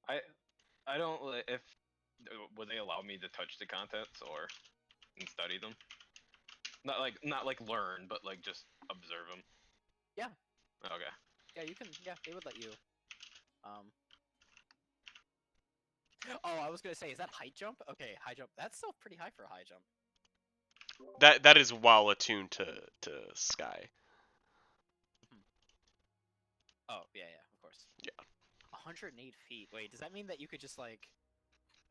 I don't if would they allow me to touch the contents or and study them? Not like learn, but like just observe them. Yeah. Okay. Yeah, you can. Yeah, they would let you. Oh, I was gonna say, is that height jump? Okay, high jump. That's still pretty high for a high jump. that is while attuned to Sky. Oh, yeah, of course. Yeah. 108 feet. Wait, does that mean that you could just like...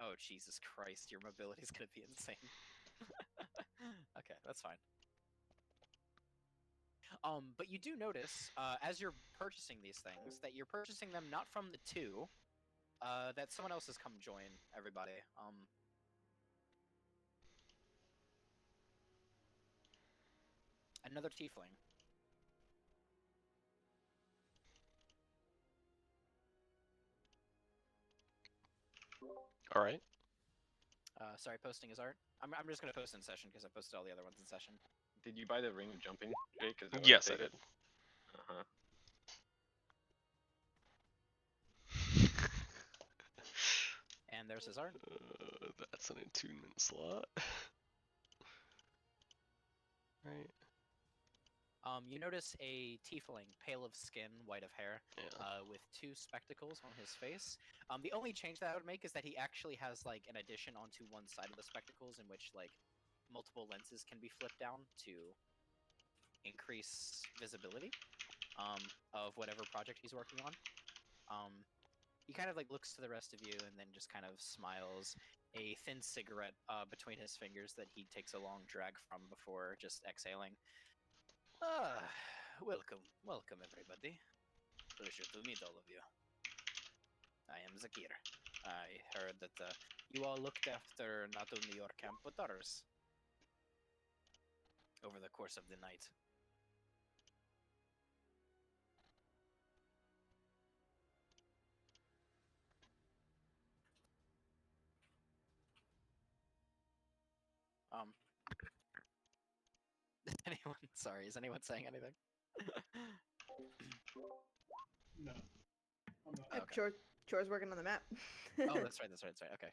Oh, Jesus Christ, your mobility is gonna be insane. Okay, that's fine. But you do notice, as you're purchasing these things, that you're purchasing them not from the two, that someone else has come join everybody. Another tiefling. All right. Sorry, posting his art. I'm just gonna post in session because I posted all the other ones in session. Did you buy the ring of jumping, Jake? Is that what Yes, I take did. it? Uh-huh. And there's his art. That's an attunement slot. Right. You notice a tiefling, pale of skin, white of hair, Yeah. with 2 spectacles on his face. The only change that I would make is that he actually has like an addition onto one side of the spectacles in which like multiple lenses can be flipped down to increase visibility of whatever project he's working on. He kind of like looks to the rest of you and then just kind of smiles, a thin cigarette between his fingers that he takes a long drag from before just exhaling. Ah, welcome everybody. Pleasure to meet all of you. I am Zakir. I heard that you all looked after not only your camp but ours over the course of the night. Is anyone saying anything? No, I'm not. Okay. Chore's working on the map. Oh, that's right. Okay.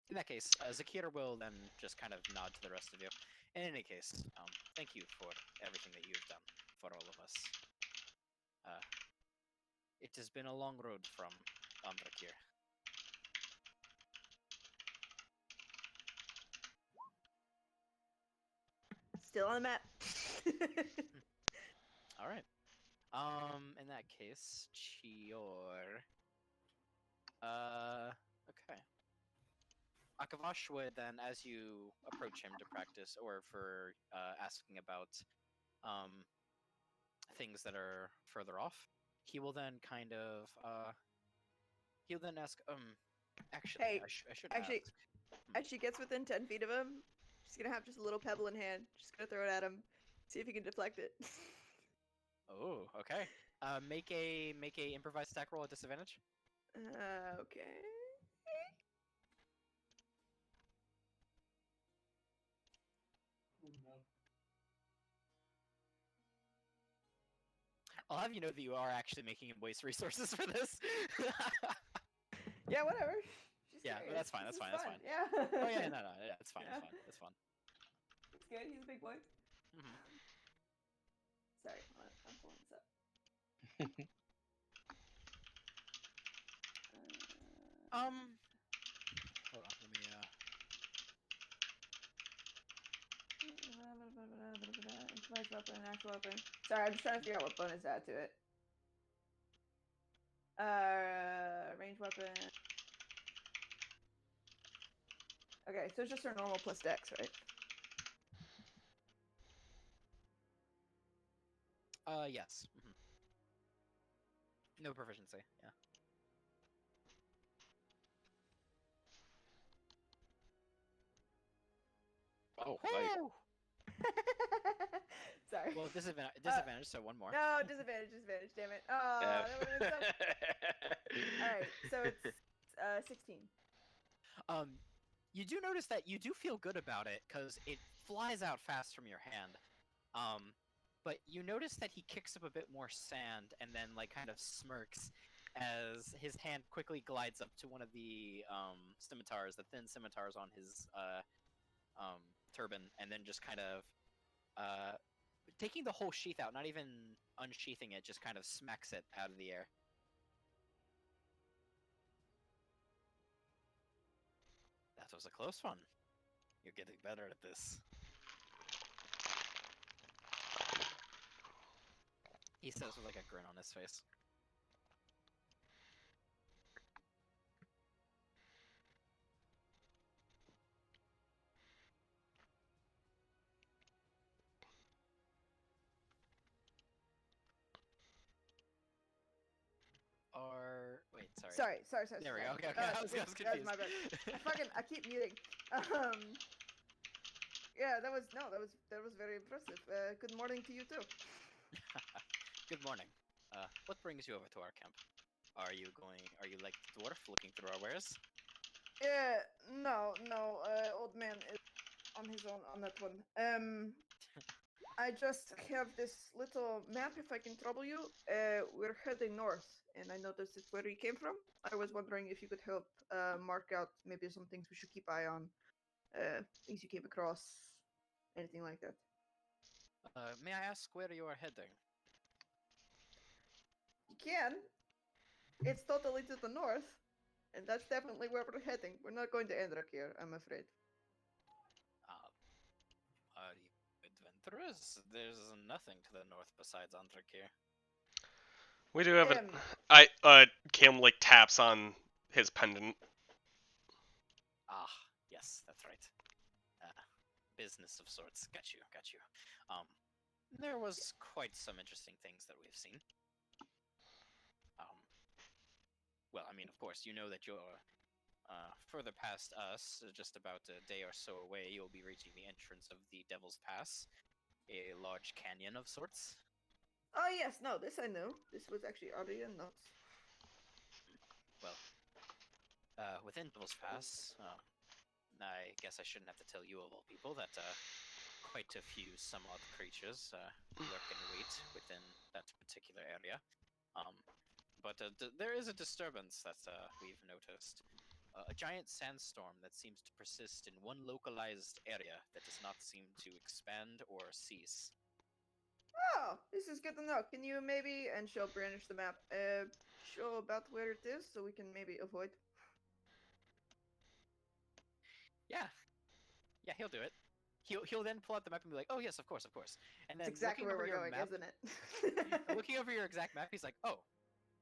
In that case, Zakir will then just kind of nod to the rest of you. In any case, thank you for everything that you've done for all of us. It has been a long road from Andrakir. Still on the map. All right. In that case, Chior. Okay. Akavash would then, as you approach him to practice, or for asking about things that are further off, he will then kind of he'll then ask, actually, Hey, I should actually, ask. as she gets within 10 feet of him, she's gonna have just a little pebble in hand. She's gonna throw it at him, see if he can deflect it. Oh, okay. Make a improvised attack roll at disadvantage. Okay. Oh, no. I'll have you know that you are actually making him waste resources for this. Yeah, whatever. Just Yeah, curious. that's fine, This that's is fine, that's fine. Yeah. Oh yeah, no, yeah, it's fine, Yeah. it's fine, it's fine. It's good. He's a big boy. Mhm. Sorry, hold on. I'm pulling this up. Hold on, let me Improvised weapon, actual weapon. Sorry, I'm just trying to figure out what bonus to add to it. Range weapon. Okay, so it's just her normal plus dex, right? yes. No proficiency, yeah. Oh, nice. Woo! Sorry. Well, disadvantage, so one more. No, disadvantage, damn it. Oh, F. that would have been so. Alright, so it's 16. You do notice that you do feel good about it, because it flies out fast from your hand. But you notice that he kicks up a bit more sand and then, like, kind of smirks as his hand quickly glides up to one of the scimitars, the thin scimitars on his turban, and then just kind of taking the whole sheath out, not even unsheathing it, just kind of smacks it out of the air. That was a close one. You're getting better at this. He says with like a grin on his face. Wait, sorry. Sorry. There we go. Okay, Uh, I was that confused. was my bad. I keep muting. Yeah, that was very impressive. Good morning to you too. Good morning. What brings you over to our camp? Are you like the dwarf looking through our wares? No, old man is on his own on that one. I just have this little map. If I can trouble you, we're heading north, and I noticed it's where you came from. I was wondering if you could help mark out maybe some things we should keep eye on, things you came across, anything like that. May I ask where you are heading? You can. It's totally to the north, and that's definitely where we're heading. We're not going to Endrak here, I'm afraid. Are you adventurous? There's nothing to the north besides Andrakir. We do have Kim like taps on his pendant. Ah, yes, that's right. Business of sorts. Got you. There was quite some interesting things that we've seen. Well, I mean, of course, you know that you're further past us, just about a day or so away. You'll be reaching the entrance of the Devil's Pass, a large canyon of sorts. Oh yes, no, this I knew. This was actually already in notes. Well, within Devil's Pass, I guess I shouldn't have to tell you of all people that quite a few some odd creatures lurk and wait within that particular area. But there is a disturbance that we've noticed. A giant sandstorm that seems to persist in one localized area that does not seem to expand or cease. Oh, this is good to know. Can you maybe, and she'll brandish the map, show about where it is so we can maybe avoid? Yeah, he'll do it. He'll then pull out the map and be like, "Oh yes, of course." And then That's exactly where looking over we're your going, map, isn't it? looking over your exact map, he's like, "Oh,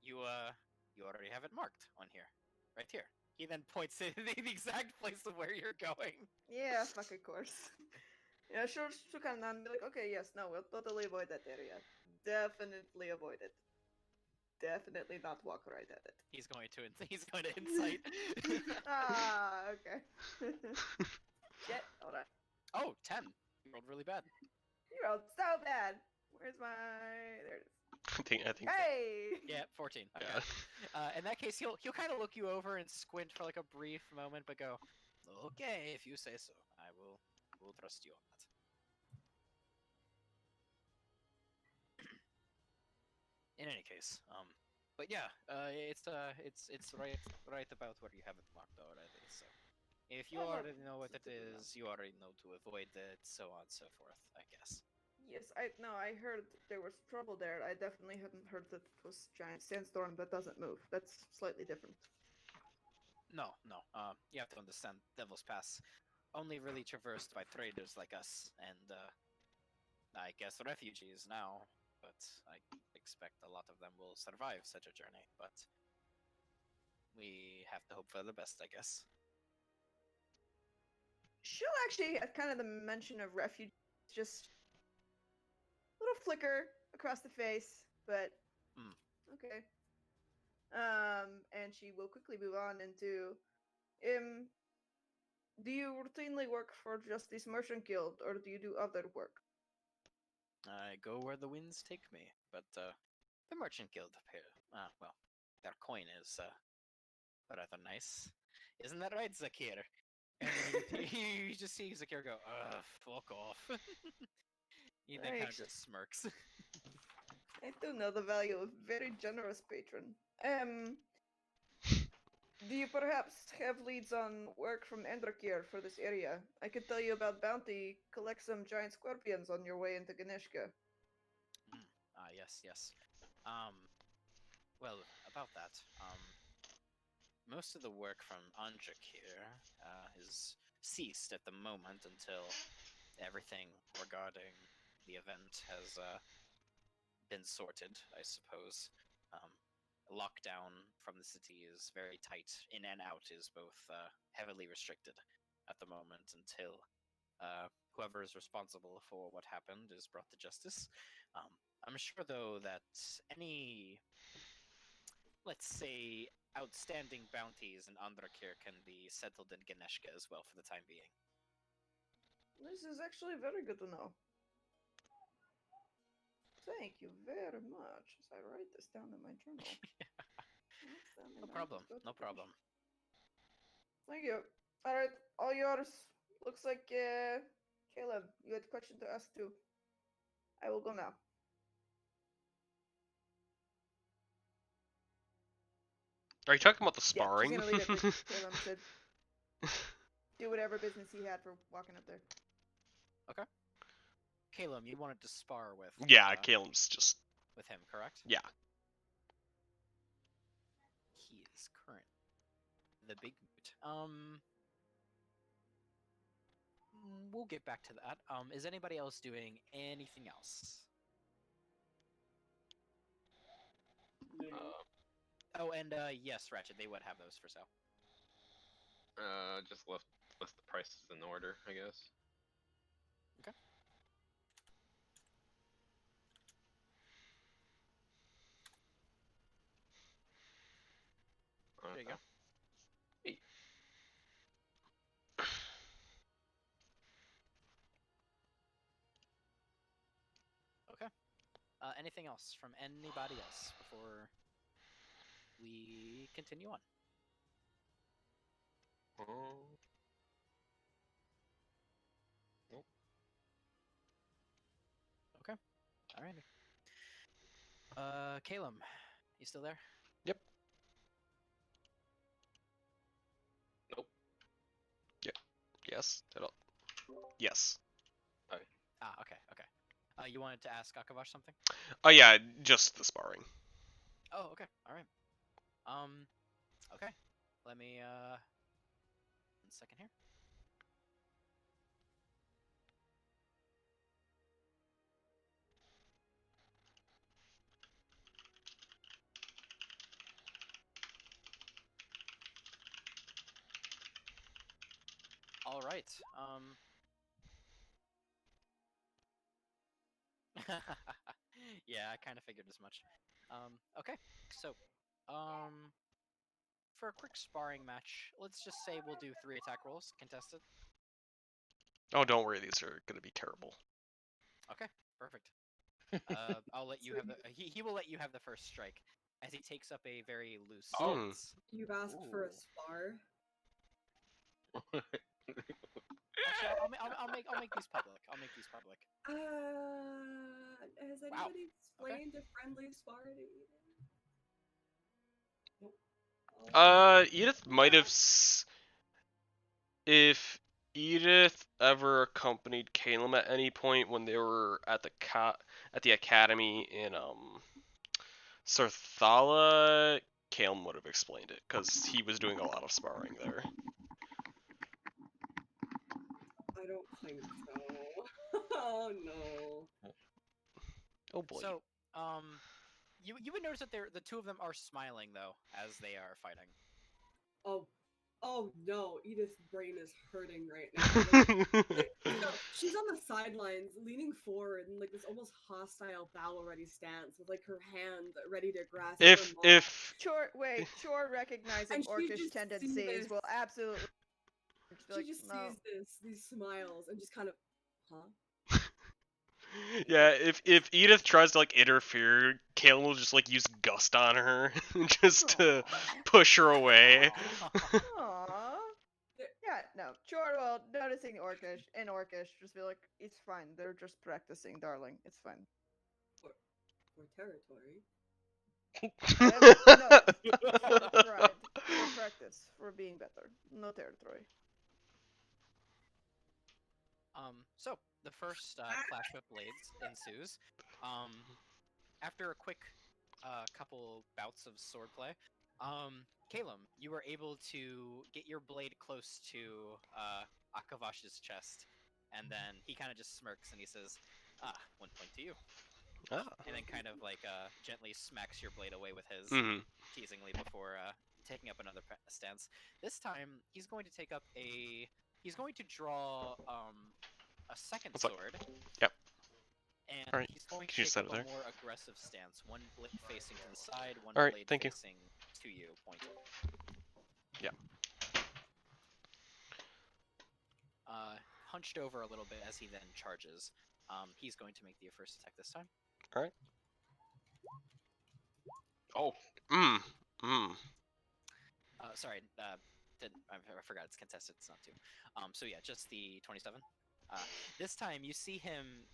you already have it marked on here, right here." He then points to the exact place of where you're going. Yeah, fuck, of course. Yeah, she'll kind of be like, okay, yes, no, we'll totally avoid that area. Definitely avoid it. Definitely not walk right at it. He's going to incite. Okay. Shit, hold on. Oh, 10. You rolled really bad. You rolled so bad. Where's my... There it is. I think. Hey! Yeah, 14. Okay. Yeah. In that case, he'll kind of look you over and squint for like a brief moment, but go, "Okay, if you say so. I will trust you on that." in any case, but yeah, it's right about where you have it marked already. So if you Oh, no, already know what it's it good to know. is, you already know to avoid it, so on and so forth. I guess. Yes, I heard there was trouble there. I definitely hadn't heard that it was giant sandstorm that doesn't move. That's slightly different. No, no. You have to understand, Devil's Pass only really traversed by traders like us, and I guess refugees now. But I expect a lot of them will survive such a journey. But we have to hope for the best, I guess. She'll actually, at kind of the mention of refuge, just little flicker across the face, but Hmm. okay. And she will quickly move on into, do you routinely work for just this merchant guild, or do you do other work? I go where the winds take me. But the Merchant Guild here, well, their coin is rather nice. Isn't that right, Zakir? And then you just see Zakir go, ugh, fuck off. He then kind of just smirks. I do know the value of very generous patron. Do you perhaps have leads on work from Endrakir for this area? I could tell you about bounty. Collect some giant scorpions on your way into Ganeshka. Yes, yes. Um, well, about that, most of the work from Andrakir is ceased at the moment until everything regarding the event has been sorted, I suppose. Um, Lockdown from the city is very tight. In and out is both heavily restricted at the moment until whoever is responsible for what happened is brought to justice. I'm sure, though, that any, let's say, outstanding bounties in Andrakir can be settled in Ganeshka as well for the time being. This is actually very good to know. Thank you very much. As I write this down in my journal. No problem. No problem. Thank you. Alright, all yours. Looks like, Caleb, you had a question to ask too. I will go now. Are you talking about the Yeah, she's sparring? gonna leave it to Caleb to do whatever business he had for walking up there. Okay. Caleb, you wanted to spar with Yeah, Caleb's just. with him, correct? Yeah. He is current. The big moot. We'll get back to that. Is anybody else doing anything else? Oh, and yes, Ratchet, they would have those for sale. Just list the prices in order, I guess. Okay. There you go. Hey. Okay. Anything else from anybody else before we continue on? Nope. Okay. Alrighty. Caleb, you still there? Yep. Nope. Yes. Yes. Okay, okay. You wanted to ask Akavash something? Oh yeah, just the sparring. Oh, okay, alright. Okay. Let me, 1 second here. Alright, yeah, I kind of figured as much. Okay, so, for a quick sparring match, let's just say we'll do 3 attack rolls, contested. Oh, don't worry, these are gonna be terrible. Okay, perfect. I'll let you have the. He will let you have the first strike, as he takes up a very loose Oh. stance. You've asked for a Ooh. spar. Actually, I'll make these public. I'll make these public. Has Wow. anybody explained a friendly spar to Edith? Edith might have. If Edith ever accompanied Caleb at any point when they were at the academy in Sarthala, Caleb would have explained it because he was doing a lot of sparring there. I don't think so. Oh no. Oh boy. So, you would notice that the two of them are smiling though as they are fighting. Oh no, Edith's brain is hurting right now. So she's on the sidelines, leaning forward in like this almost hostile battle-ready stance, with like her hand ready to grasp her maul. if Chor recognizing And she orcish just tendencies sees will absolutely. She just sees these smiles and just kind of, huh? yeah, if Edith tries to like interfere, Caleb will just like use gust on her just to push her away. Aww. Yeah, no. Chor will, noticing orcish, just be like, it's fine. They're just practicing, darling. It's fine. For territory. No, for pride, for practice, for being better. No territory. So the first clash of blades ensues. After a quick couple bouts of swordplay, Caleb, you were able to get your blade close to Akavash's chest, and then he kind of just smirks and he says, "Ah, 1 point to you." Ah. And then kind of like gently smacks your blade away with his, teasingly, before taking up another stance. This time, he's going to take up he's going to draw a second sword. Yep. And Alright, he's going to can you take set up it there? a more aggressive stance. One blade facing to the side, one Alright, blade thank you. facing to you, pointed. Yeah. Hunched over a little bit as he then charges. He's going to make the first attack this time. Alright. Oh. Sorry, I forgot it's contested. It's not two. So yeah, just the 27. This time you see him.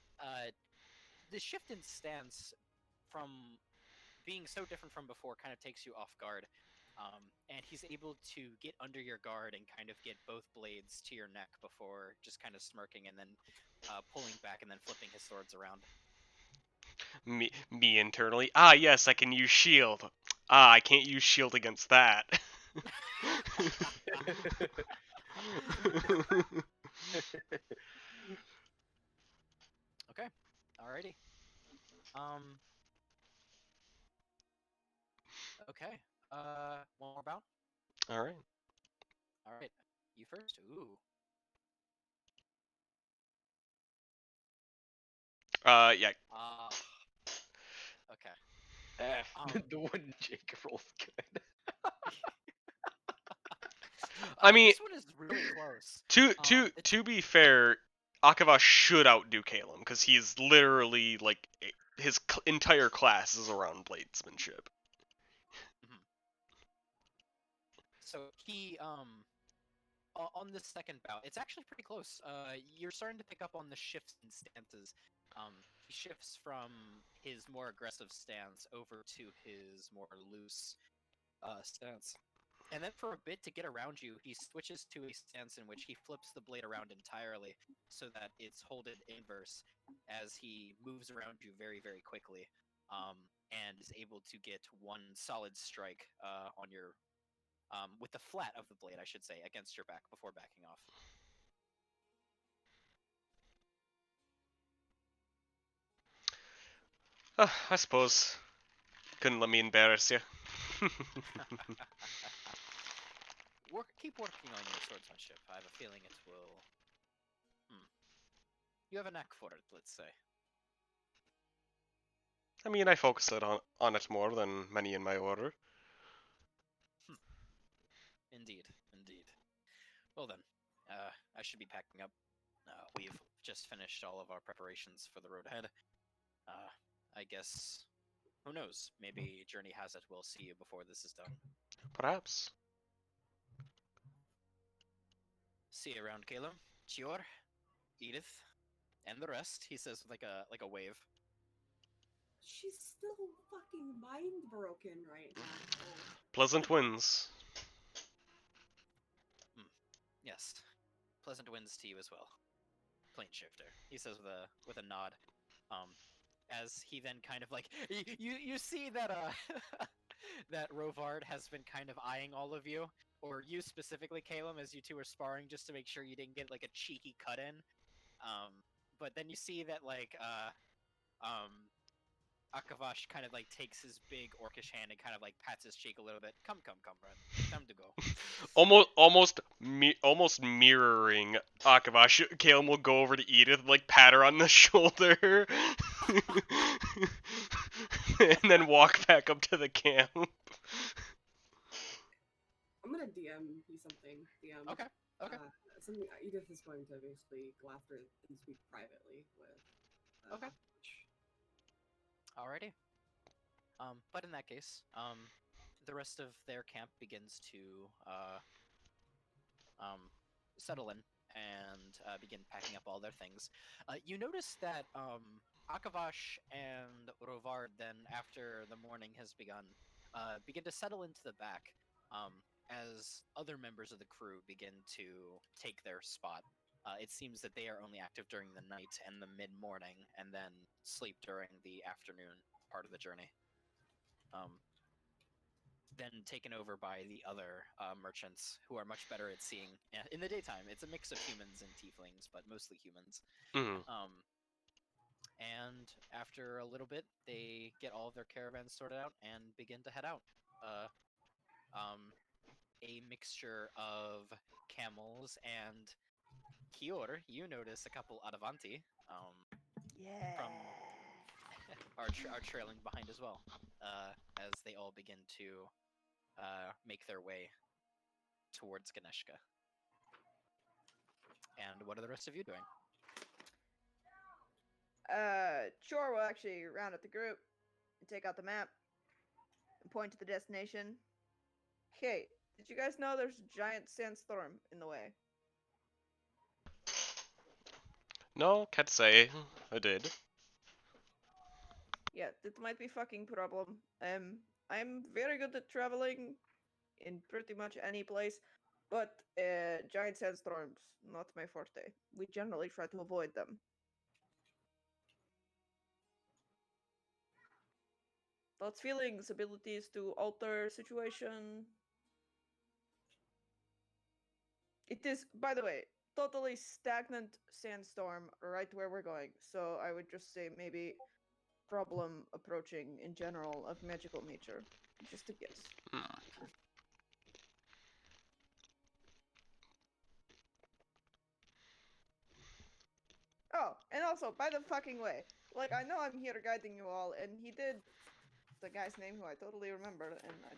The shift in stance from being so different from before kind of takes you off guard, and he's able to get under your guard and kind of get both blades to your neck before just kind of smirking and then pulling back and then flipping his swords around. Me internally. Ah, yes, I can use shield. Ah, I can't use shield against that. Okay, alrighty. Okay. One more bout. All right. All right, you first. Ooh. Yeah. Okay. The one Jake rolls good. I mean, this one is really close. to be fair, Akava should outdo Caleb because he's literally like his entire class is around bladesmanship. So he on this second bout, it's actually pretty close. You're starting to pick up on the shifts in stances. He shifts from his more aggressive stance over to his more loose stance. And then for a bit to get around you, he switches to a stance in which he flips the blade around entirely so that it's holded inverse as he moves around you very, very quickly, and is able to get one solid strike on your with the flat of the blade, I should say, against your back before backing off. I suppose. Couldn't let me embarrass you. Keep working on your swordsmanship. I have a feeling it will. You have a knack for it, let's say. I mean, I focus on it more than many in my order. Indeed. Well then, I should be packing up. We've just finished all of our preparations for the road ahead. I guess, who knows? Maybe Journey has it. We'll see you before this is done. Perhaps. See you around, Caleb. Chior, Edith, and the rest, he says with like a wave. She's still fucking mind broken right now. Pleasant winds. Yes. Pleasant winds to you as well. Plane shifter, he says with a nod. As he then kind of like you see that that Rovard has been kind of eyeing all of you, or you specifically, Caleb, as you two are sparring, just to make sure you didn't get like a cheeky cut in. But then you see that like Akavash kind of like takes his big orcish hand and kind of like pats his cheek a little bit. Come, Brad. Time to go. Almost mirroring Akavash, Caleb will go over to Edith, like pat her on the shoulder, and then walk back up to the camp. I'm gonna DM you something. DM. Okay. Something Edith is going to basically go after and speak privately with. Okay. Alrighty. But in that case, the rest of their camp begins to settle in and begin packing up all their things. You notice that Akavash and Rovard then, after the morning has begun, begin to settle into the back as other members of the crew begin to take their spot. It seems that they are only active during the night and the mid-morning, and then sleep during the afternoon part of the journey. Then taken over by the other merchants, who are much better at seeing in the daytime. It's a mix of humans and tieflings, but mostly humans. Mm. And after a little bit, they get all of their caravans sorted out and begin to head out. A mixture of camels and Kior, you notice a couple Adavanti from are trailing behind as well, as they all begin to make their way towards Ganeshka. And what are the rest of you doing? Chor will actually round up the group and take out the map and point to the destination. Okay, did you guys know there's a giant sandstorm in the way? No, can't say I did. Yeah, that might be fucking problem. I'm very good at traveling in pretty much any place, but giant sandstorms, not my forte. We generally try to avoid them. Thoughts, feelings, abilities to alter situation. It is, by the way, totally stagnant sandstorm right where we're going. So I would just say maybe problem approaching in general of magical nature. Just a guess. Oh, and also, by the fucking way, like, I know I'm here guiding you all, and he did the guy's name who I totally remember, and I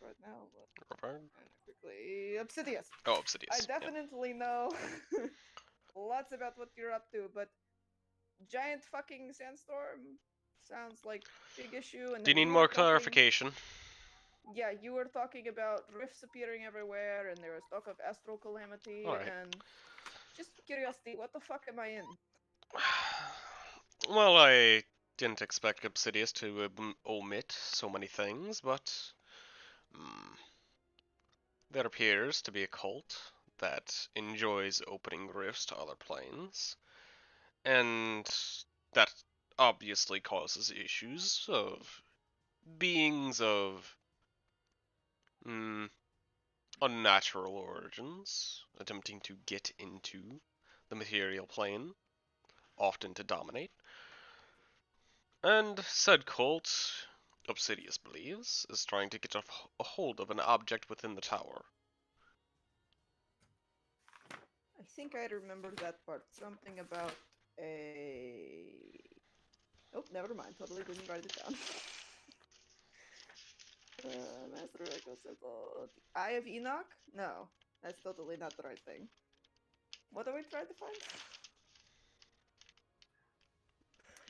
right now, but quickly, Obsidious. Oh, Obsidious. I definitely know lots about what you're up to, but giant fucking sandstorm sounds like big issue. And Do you need more clarification? Yeah, you were talking about rifts appearing everywhere, and there was talk of astral calamity, and just curiosity, what the fuck am I in? Well, I didn't expect Obsidious to omit so many things, but there appears to be a cult that enjoys opening rifts to other planes, and that obviously causes issues of beings of unnatural origins attempting to get into the material plane, often to dominate. And said cult, Obsidious believes, is trying to get a hold of an object within the tower. I think I remember that part. Something about a... Oh, never mind. Totally didn't write it down. Master Echo Circle. The Eye of Enoch? No, that's totally not the right thing. What are we trying to find?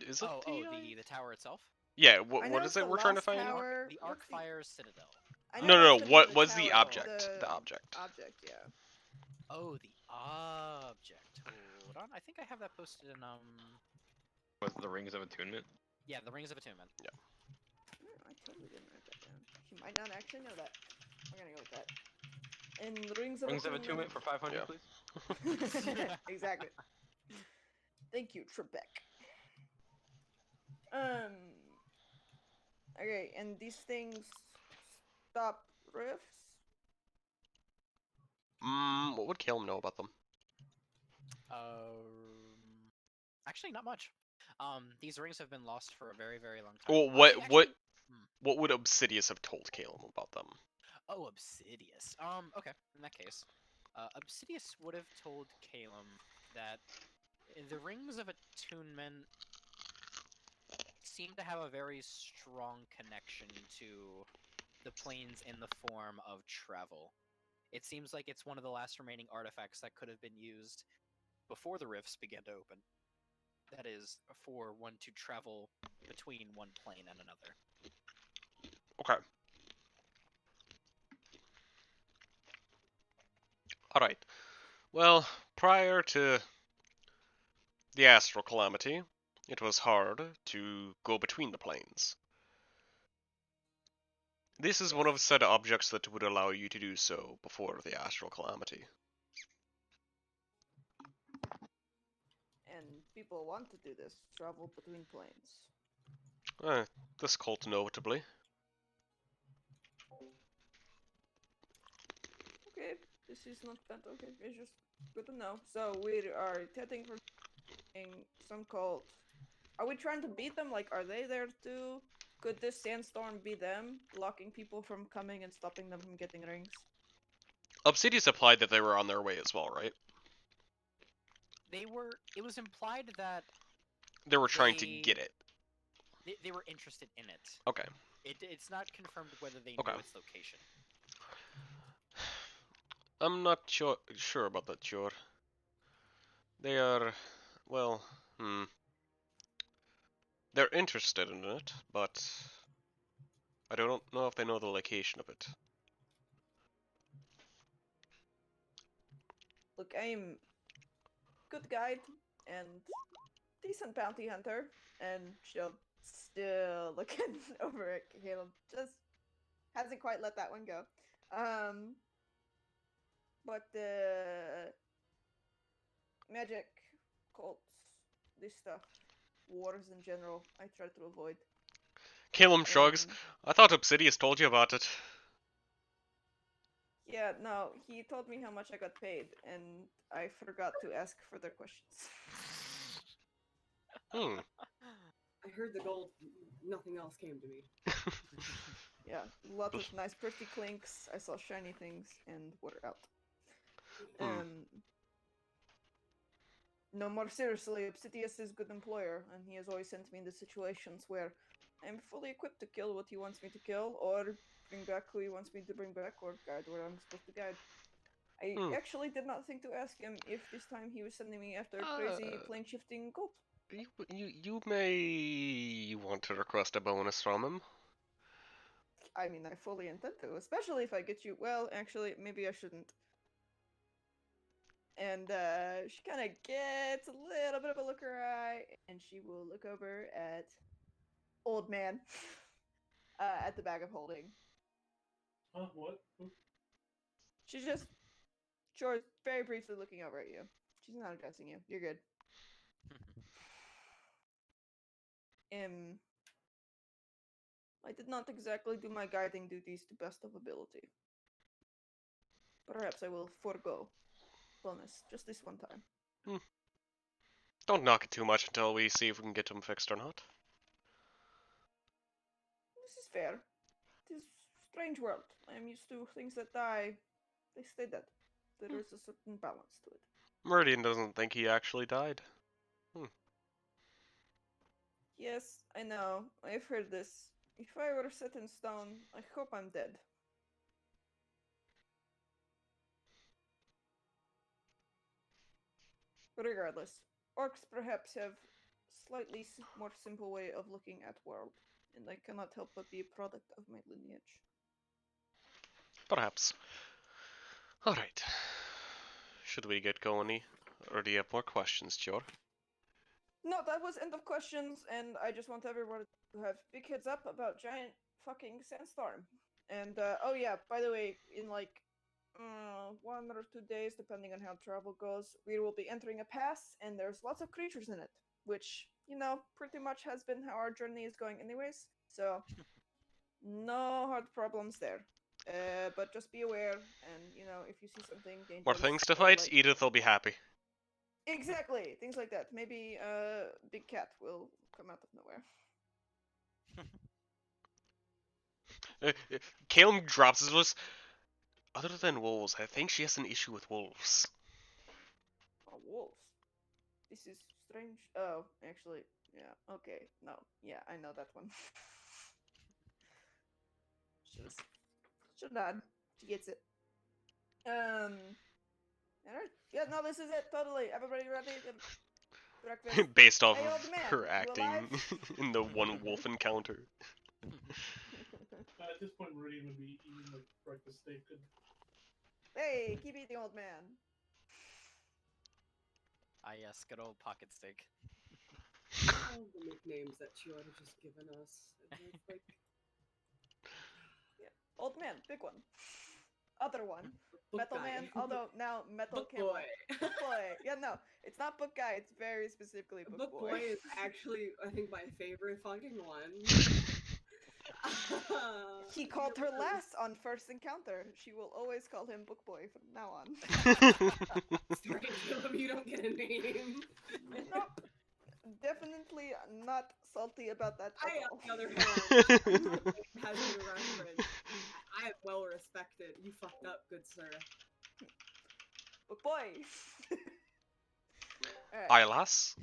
Is it the tower itself? Yeah, what is it we're trying to find? Tower, the Arkfire Citadel. No, what was the object? The object. Object, yeah. Oh, the Object. Hold on. I think I have that posted in Was the Rings of Attunement? Yeah, the Rings of Attunement. I totally didn't write that down. She might not actually know that. We're gonna go with that. And the Rings of Rings of Attunement. Attunement for 500, Yeah. please. Exactly. Thank you, Trebek. Okay, and these things stop rifts? What would Caleb know about them? Actually, not much. These rings have been lost for a very, very long time. Well, what would Obsidius have told Caleb about them? Oh, Obsidius. Okay. In that case, Obsidius would have told Caleb that the Rings of Attunement seem to have a very strong connection to the planes in the form of travel. It seems like it's one of the last remaining artifacts that could have been used before the rifts began to open. That is, for one to travel between one plane and another. Okay. Alright. Well, prior to the astral calamity, it was hard to go between the planes. This is one of said objects that would allow you to do so before the astral calamity. And people want to do this, travel between planes. This cult notably. Okay, this is not bad. Okay, it's just good to know. So we are heading for some cult. Are we trying to beat them? Like, are they there too? Could this sandstorm be them, blocking people from coming and stopping them from getting rings? Obsidius implied that they were on their way as well, right? It was implied that They were trying to get it. they were interested in it. Okay. It's not confirmed whether they Okay. know its location. I'm not sure about that, sure. They are, well, they're interested in it, but I don't know if they know the location of it. Look, I'm good guide and decent bounty hunter, and she'll still looking over at Caleb. Just hasn't quite let that one go. But the magic, cults, this stuff, wars in general, I try to avoid. Caleb shrugs. I thought Obsidius told you about it. Yeah, no, he told me how much I got paid, and I forgot to ask further questions. I heard the gold. Nothing else came to me. Yeah, lots of nice pretty clinks. I saw shiny things, and we're out. No, more seriously, Obsidius is a good employer, and he has always sent me into situations where I'm fully equipped to kill what he wants me to kill, or bring back who he wants me to bring back, or guide where I'm supposed to guide. I actually did not think to ask him if this time he was sending me after a crazy plane shifting cult. You may want to request a bonus from him. I mean, I fully intend to, especially if I get you. Well, actually, maybe I shouldn't. And she kind of gets a little bit of a look in her eye, and she will look over at old man at the bag of holding. Huh? What? She's just, sure, very briefly looking over at you. She's not addressing you. You're good. I did not exactly do my guiding duties to best of ability. Perhaps I will forego bonus just this one time. Don't knock it too much until we see if we can get them fixed or not. This is fair. It is a strange world. I am used to things that die. They stay dead. There is a certain balance to it. Meridian doesn't think he actually died. Yes, I know. I've heard this. If I were set in stone, I hope I'm dead. Regardless, orcs perhaps have slightly more simple way of looking at world, and I cannot help but be a product of my lineage. Perhaps. Alright. Should we get going, or do you have more questions, Jor? No, that was end of questions, and I just want everyone to have big heads up about giant fucking sandstorm. And oh yeah, by the way, in like 1 or 2 days, depending on how travel goes, we will be entering a pass, and there's lots of creatures in it, which pretty much has been how our journey is going, anyways. So no hard problems there. But just be aware, and if you see something dangerous, More things to or, fight, like, Edith will be happy. exactly, things like that. Maybe big cat will come out of nowhere. Caleb drops his voice. Other than wolves, I think she has an issue with wolves. Oh, wolves. This is strange. Oh, actually, yeah. Okay, no, yeah, I know that one. Should nod. She gets it. Alright. Yeah, no, this is it. Totally. Everybody ready? Breakfast. Based off Hey, of old man, her you acting alive? in the one wolf encounter. At this point, we're gonna be eating like breakfast steak. And... Hey, keep eating, old man. Ah, yes, good old pocket steak. All the nicknames that Chiota just given us. It's like, Yeah. Old man, big one. Other one. book Metal guy. man, although now metal Book camel. boy. Book boy. Yeah, no, it's not book guy, it's very specifically book, Book boy is actually, I think, my favorite fucking one. He called her last on first encounter. She will always call him book boy from now on. Sorry, Caleb, you don't get a name. Nope. Definitely not salty about that at I, all. on the other hand, has been referenced. I am well respected. You fucked up, good sir. Book boy. Alright. Eyelass?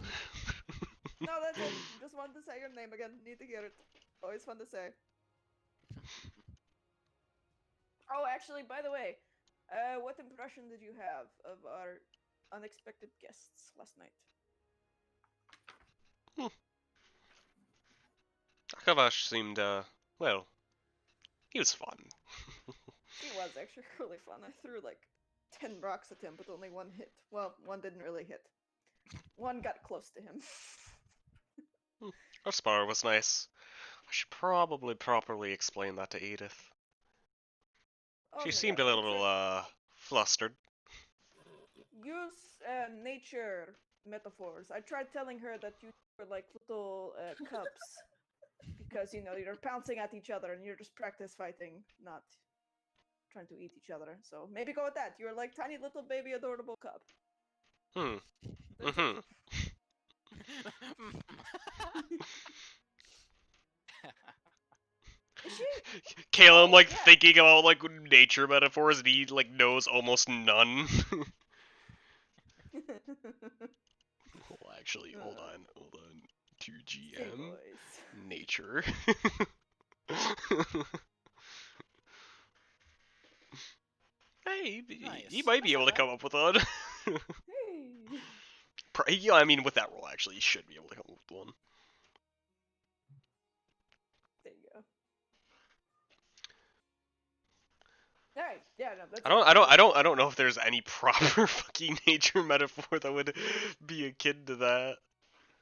No, that's it. Just wanted to say your name again. Need to hear it. Always fun to say. Oh, actually, by the way, what impression did you have of our unexpected guests last night? Akavash seemed, well, he was fun. He was actually really fun. I threw like 10 rocks at him, but only one hit. Well, one didn't really hit. One got close to him. Our spar was nice. I should probably properly explain that to Edith. Oh, She yeah, seemed a make little, sure- flustered. Use nature metaphors. I tried telling her that you were like little cubs. Because, you're pouncing at each other and you're just practice fighting, not trying to eat each other. So maybe go with that. You're like tiny little baby adorable cub. Mm-hmm. Is she? Caleb, Oh, yeah. thinking about, nature metaphors, and he, knows almost none. Well, actually, hold on. 2GM. boys. Nature. Hey, he Nice. might be That's able not to come up with one. Hey. Yeah, I mean, with that roll, actually, he should be able to come up with one. There you go. Alright, yeah, no, that's I don't know if there's any proper fucking nature metaphor that would be akin to that.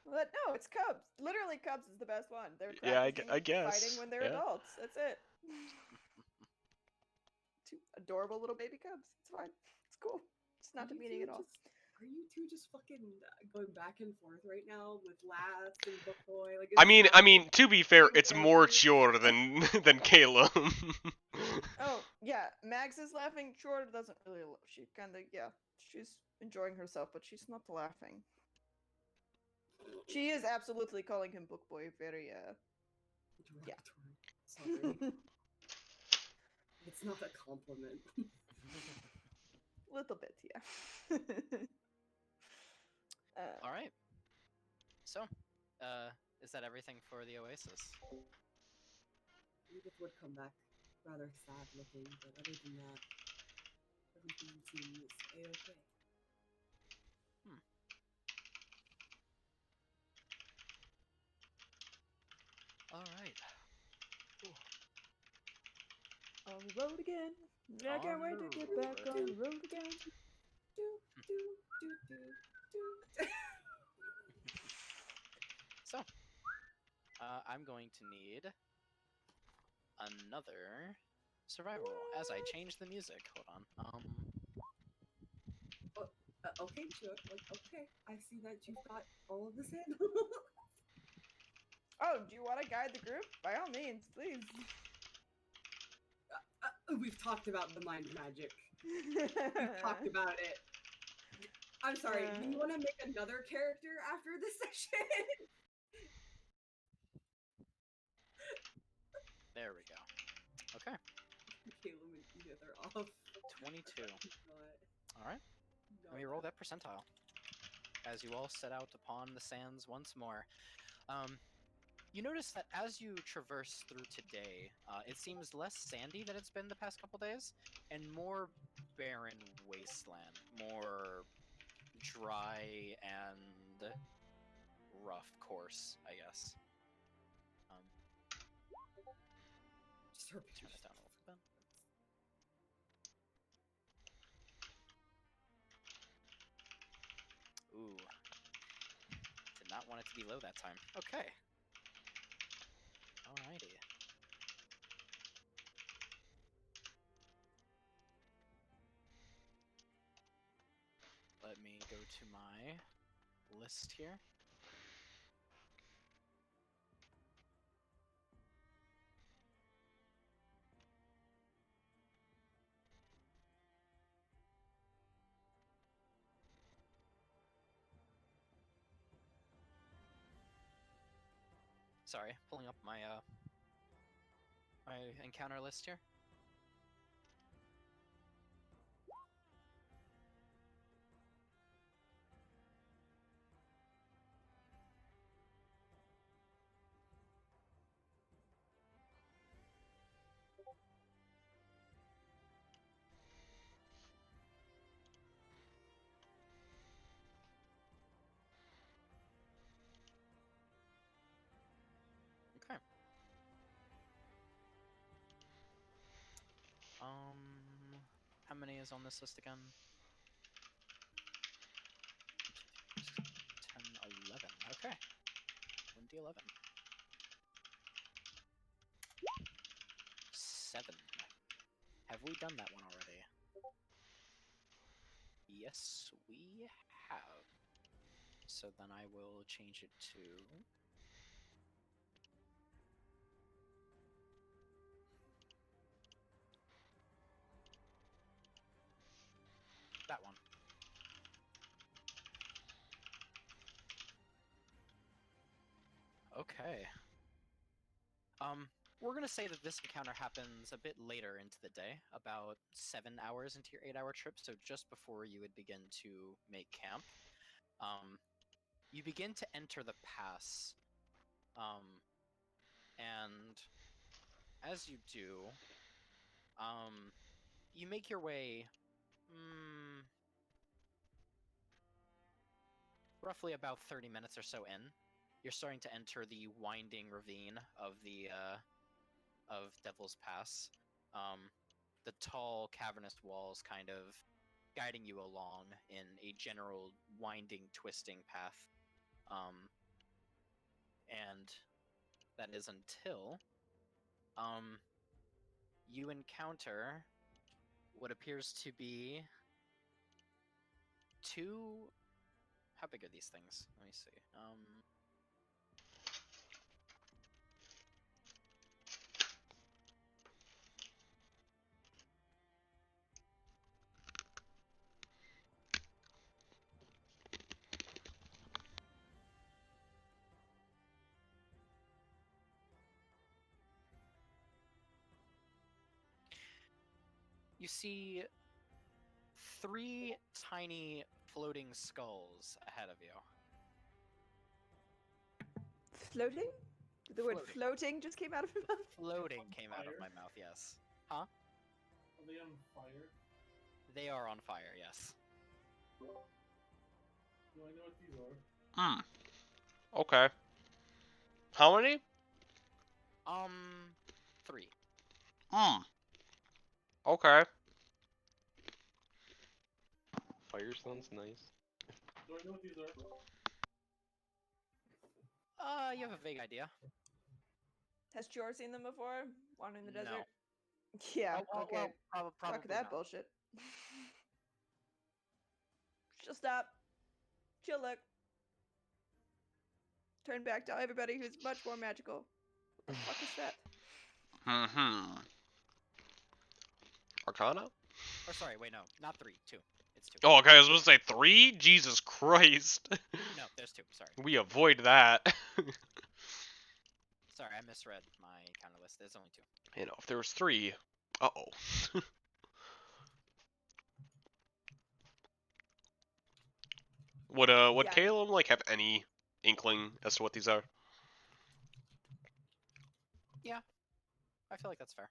But no, it's cubs. Literally, cubs is the best one. They're Yeah, practicing I guess. fighting when they're Yeah. adults. That's it. Two adorable little baby cubs. It's fine. It's cool. It's not Are you demeaning two at all. Are you two just fucking going back and forth right now with Lass and Book Boy? Like, I is mean, happening? to be fair, Big it's more characters? Chior than Caleb. Oh, yeah. Mags is laughing. Chor doesn't really. She kind of, yeah. She's enjoying herself, but she's not laughing. She is absolutely calling him Book Boy very, yeah. Sorry. It's not a compliment. Little bit, yeah. All right. So, is that everything for the Oasis? Edith would come back rather sad looking, but other than that, everything seems a-okay. All right. On the road again. I can't wait to get back on the road again. So, I'm going to need another survival roll as I change the music. Hold on. Okay, sure. Okay, I see that you've got all of the sandals. Oh, do you want to guide the group? By all means, please. We've talked about the mind magic. We've talked about it. I'm sorry. Do you want to make another character after this session? There we go. Okay, Caleb and Edith are off. 22. Not- All right, let me roll that percentile. As you all set out upon the sands once more. You notice that as you traverse through today, it seems less sandy than it's been the past couple days, and more barren wasteland, more dry and rough course, I guess. Turn it down a little bit. Ooh. Did not want it to be low that time. Okay. Alrighty. Let me go to my list here. Sorry, pulling up my my encounter list here. Okay. How many is on this list again? 10, 11. Okay. 1d11. 7. Have we done that one already? Yes, we have. So then I will change it to... that one. Okay. We're gonna say that this encounter happens a bit later into the day, about 7 hours into your 8-hour trip, so just before you would begin to make camp. You begin to enter the pass, and as you do, you make your way, roughly about 30 minutes or so in. You're starting to enter the winding ravine of the of Devil's Pass. The tall, cavernous walls kind of guiding you along in a general winding, twisting path. And that is until you encounter what appears to be two... How big are these things? Let me see. You see 3 tiny floating skulls ahead of you. Floating? The word Floating. floating just came out of my mouth. Floating came out of Fire? my mouth, yes. Huh? Are they on fire? They are on fire, yes. Do I know what these are? Okay. How many? 3. Okay. Firestone's nice. Do I know what these are? You have a vague idea. Has Jor seen them before? Wandering the No. desert? Yeah, okay. Probably Fuck that not. bullshit. She'll stop. She'll look. Turn back to everybody who's much more magical. What the fuck is that? Arcana? Or sorry, wait, no, not 3, 2. It's 2. Oh, okay, I was supposed to say 3? Jesus Christ. No, there's 2. Sorry. We avoid that. Sorry, I misread my counter list. There's only 2. You know, if there was 3, uh-oh. Would Yeah. Caleb like have any inkling as to what these are? I feel like that's fair.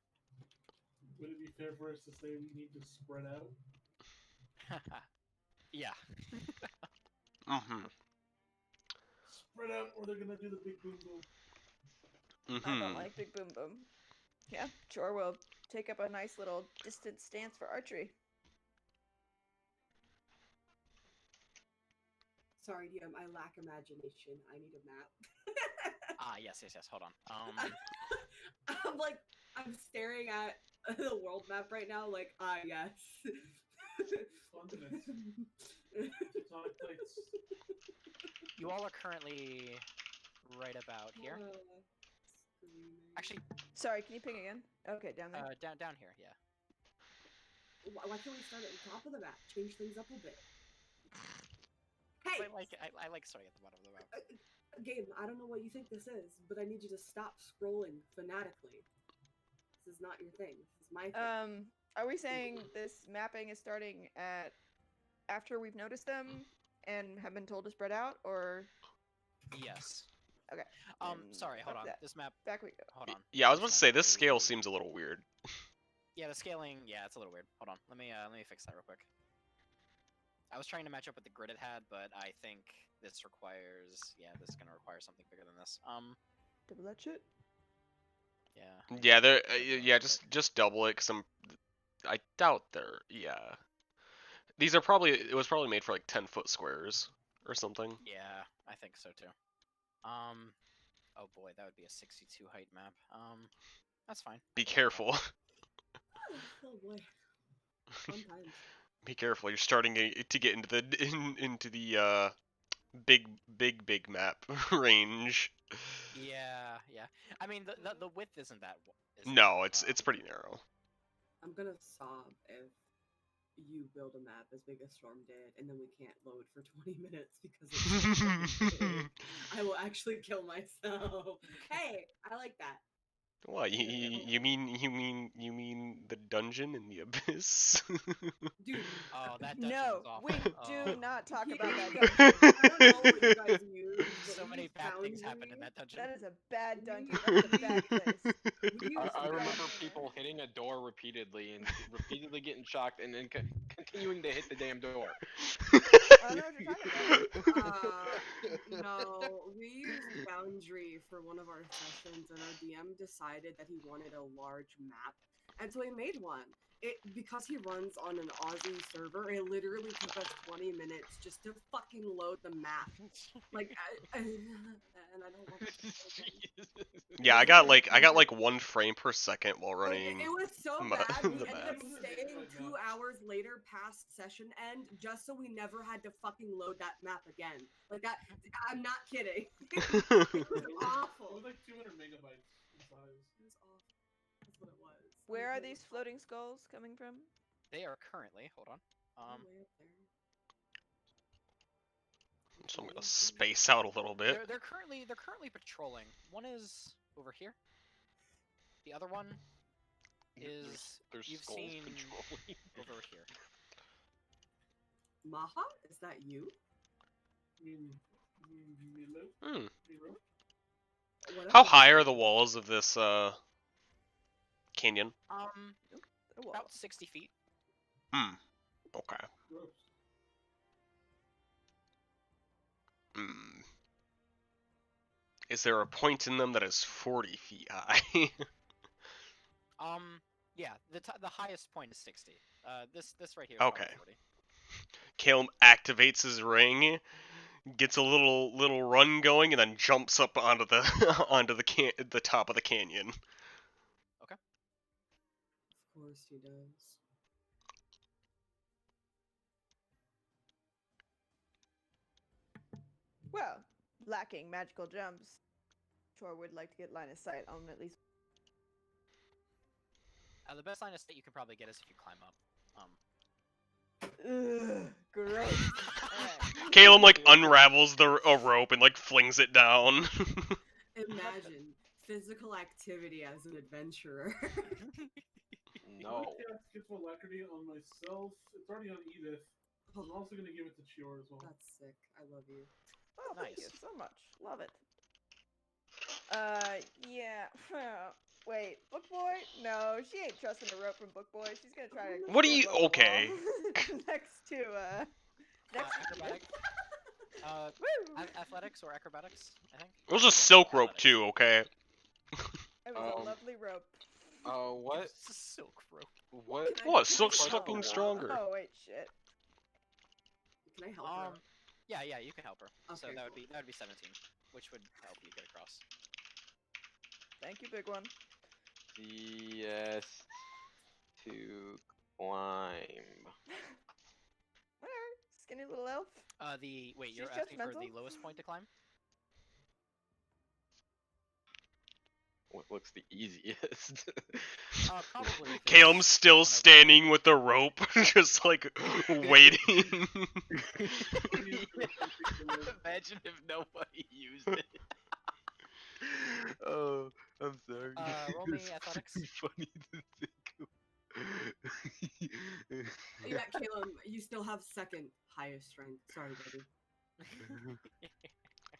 Would it be fair for us to say we need to spread out? Yeah. Mm-hmm. Spread out, or they're gonna do the big boom boom. I don't Mm-hmm. like big boom boom. Yeah, Jor will take up a nice little distant stance for archery. Sorry, DM, I lack imagination. I need a map. Yes. Hold on. I'm staring at the world map right now, like, yes. Continents. Tectonic plates. You all are currently right about here. Screaming. Actually, Sorry, can you ping again? Okay, down there. down here. Yeah. Why can't we start at the top of the map? Change things up a bit. Hey! I like starting at the bottom of the map. Game, I don't know what you think this is, but I need you to stop scrolling fanatically. This is not your thing. This is my thing. Are we saying this mapping is starting at after we've noticed them and have been told to spread out, or Yes. okay? Sorry, hold fuck on. that. This map. Back we go. Hold on. Yeah, I was about to This say, map this scale is- seems a little weird. Yeah, the scaling. Yeah, it's a little weird. Hold on. Let me fix that real quick. I was trying to match up with the grid it had, but I think this requires. Yeah, this is gonna require something bigger than this. Double that shit. Yeah. Yeah, there. Double it Yeah, real quick. just double it, cause I doubt they're. Yeah. These are probably. It was probably made for like 10-foot squares or something. Yeah, I think so too. Oh boy, that would be a 62 height map. That's fine. Be careful. Oh boy. Fun times. Be careful. You're starting to get into the big map range. Yeah. I mean, the width isn't that. No, it's pretty narrow. I'm gonna sob if you build a map as big as Storm did, and then we can't load for 20 minutes because it's so fucking big. I will actually kill myself. Hey, I like that. What? You mean the dungeon in the abyss? Dude, Oh, that dungeon No, is awful. we Oh. do not talk Here- about that I dungeon. don't know what you guys use, but So we many use bad things happened in Foundry. that dungeon. That is a bad dungeon. That is a bad place. We use I remember Foundry. people hitting a door repeatedly and repeatedly getting shocked and then continuing to hit the damn door. I don't know what you're talking about. No, we used Boundary for one of our sessions, and our DM decided that he wanted a large map, and so he made one. Because he runs on an Aussie server, it literally took us 20 minutes just to fucking load the map. Like, and I don't want to. Yeah, I got like 1 frame per second while running. It was so Ma- bad. We the ended map. up staying 2 hours later past session end just so we never had to fucking load that map again. Like that. I'm not kidding. It was It awful. was like 200 megabytes in size. It was awful. That's what it was. Where are these floating skulls coming from? They are currently. Hold on. Way up there. So I'm gonna space out a little bit. They're currently patrolling. One is over here. The other one is There's you've skulls seen patrolling. over here. Maha, is that you? Milo? Hmm. Milo? How high are the walls of this canyon? Oh, well. About 60 feet. Hmm. Okay. Gross. Hmm. Is there a point in them that is 40 feet high? Yeah. The highest point is 60. This right here is Okay. probably 40. Calum activates his ring, gets a little run going, and then jumps up onto the onto the top of the canyon. Of course he does. Well, lacking magical jumps, sure would like to get line of sight on at least. The best line of sight you could probably get is if you climb up. Ugh, gross. Alright. Calum like unravels a rope and like flings it down. Imagine physical activity as an adventurer. No. Yeah, skip alacrity on myself. It's already on Edith. I'm also gonna give it to Chior as well. That's sick. I love you. Oh, thank you Nice. so much. Love it. Yeah. Wait, Book Boy? No, she ain't trusting a rope from Book Boy. She's gonna try to. What do you- skip up the okay. wall next to next to Acrobatic. Woo! Athletics or acrobatics, I think. It was a silk rope Athletics. too, okay? It was a lovely rope. What? It's a silk rope. What? Can I- What? can I Silk's help fucking her? stronger. Oh wait, shit. Can I help her? Yeah, you can help her. So Okay, that would be 17, which would help you get across. Thank you, big one. Yes. To climb. Whatever. Skinny little elf. Wait, She's you're asking for the judgmental. lowest point to climb? What looks the easiest? Probably. if it's Calum's still one of- standing with the rope, just like waiting. Imagine if nobody used it. Oh, I'm sorry. Roll me It's athletics. too funny to think of. Yeah, Caleb, you still have second highest strength. Sorry, buddy.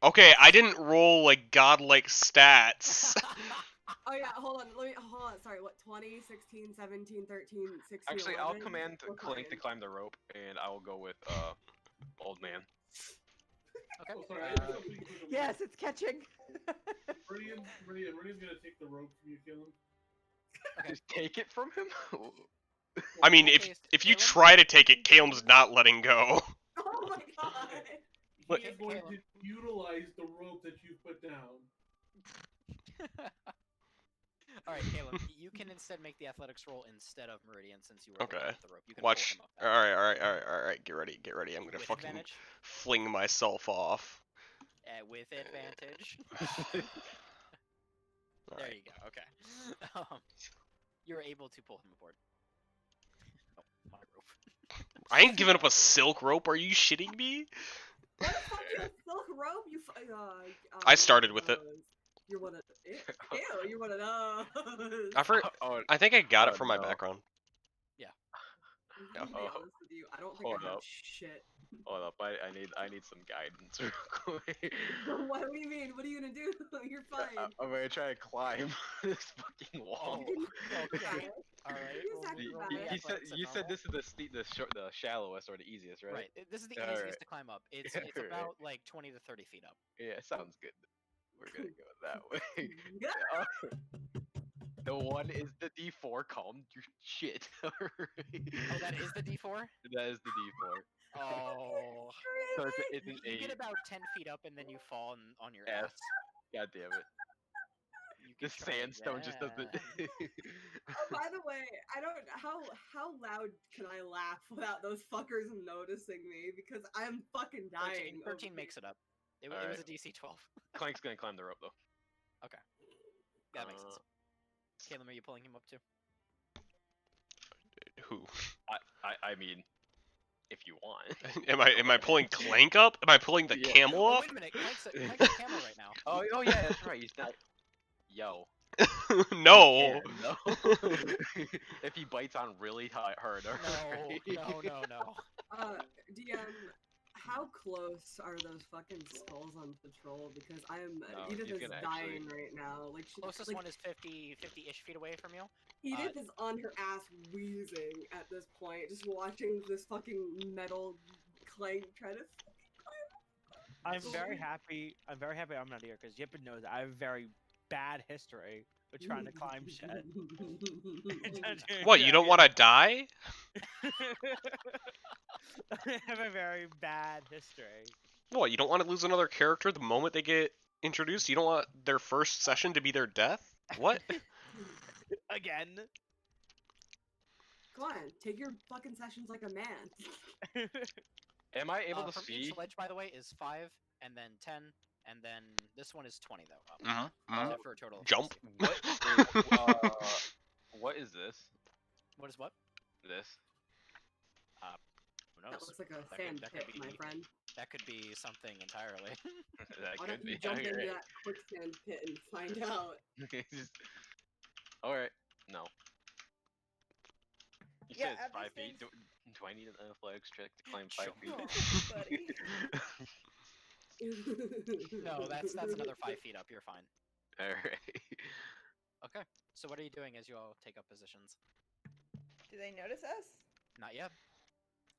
Okay, I didn't roll like godlike stats. Oh yeah, hold on. Sorry, what? 20, 16, 17, 13, 16, Actually, I'll 11? command We're Clank to fine. climb the rope, and I will go with old man. Okay. Oh, sorry, I did something with the Yes, it's catching. Meridian's gonna take the rope from you, Caleb. Just take it from him. I mean, In that if case, if you Calum? try to take it, Calum's not letting go. Oh my god! He Look, is going Caleb. to utilize the rope that you put down. Alright, Caleb, you can instead make the athletics roll instead of Meridian since you were the one Okay. with the rope. You can Watch. pull him up that All right. Get ready. I'm gonna with fucking advantage. fling myself off. With advantage. All There right. you go. Okay. You're able to pull him aboard. Oh, my rope. I ain't giving up a silk rope. Are you shitting me? What the fuck? You have silk rope? I started with it. You're one of ew, you're one of those. Oh, I think I got it Oh, from my no. background. I'm gonna be honest with you. I don't think Hold I have up. shit. hold up. I need some guidance real quick. What do you mean? What are you gonna do? You're fine. I'm gonna try to climb this fucking wall. Okay. Alright. Use You said this is the shallowest or the easiest, right? Right. This is the Alright. easiest to climb up. It's Alright. about like 20 to 30 feet up. Yeah, sounds good. We're gonna go that way. Yeah. The one is the D4. Calm your shit. Alright. Oh, that is the D4? That is the D4. Oh. So it's an You 8. get about 10 feet up and then you fall on your S. ass. God damn it. You The can try sandstone just doesn't. that. Oh, by the way, I don't. How loud can I laugh without those fuckers noticing me? Because I'm fucking 13, dying. 13 makes it up. It was Alright. a DC 12. Clank's gonna climb the rope though. That makes sense. Caleb, are you pulling him up too? Who? I mean, if you want. Am I pulling Clank up? Am I pulling the Yeah. camel Oh, up? wait a minute. Clank's a camel right now. Oh yeah, that's right. He's not. Yo. No. Yeah, no. If he bites on really hard. No. DM, how close are those fucking skulls on patrol? Because I am No, Edith you is can dying right now. Like she, Closest like, one is 50-ish feet away from you. Edith is on her ass wheezing at this point, just watching this fucking metal Clank try to. I'm very happy. I'm not here because Yippin knows I have a very bad history with trying to climb shit. What? You don't want to die? have a very bad history. What, you don't want to lose another character the moment they get introduced? You don't want their first session to be their death? What? Again. Come on, take your fucking sessions like a man. Am I able to From see? each ledge, by the way, is 5, and then 10, and then this one is 20 though. Uh-huh. For a total of Jump. 60. What is this? What is what? This? Who knows? That looks like a That sand could pit, be- my friend. That could be something entirely. That Why could don't you be. jump into Alright. that quicksand pit and find out? Alright. No. You Yeah, said it's at 5 these feet. things- Do I need an athletics check to climb 5 Sure. feet? Oh, buddy. No, that's another 5 feet up. You're fine. Alright. Okay. So what are you doing as you all take up positions? Do they notice us? Not yet.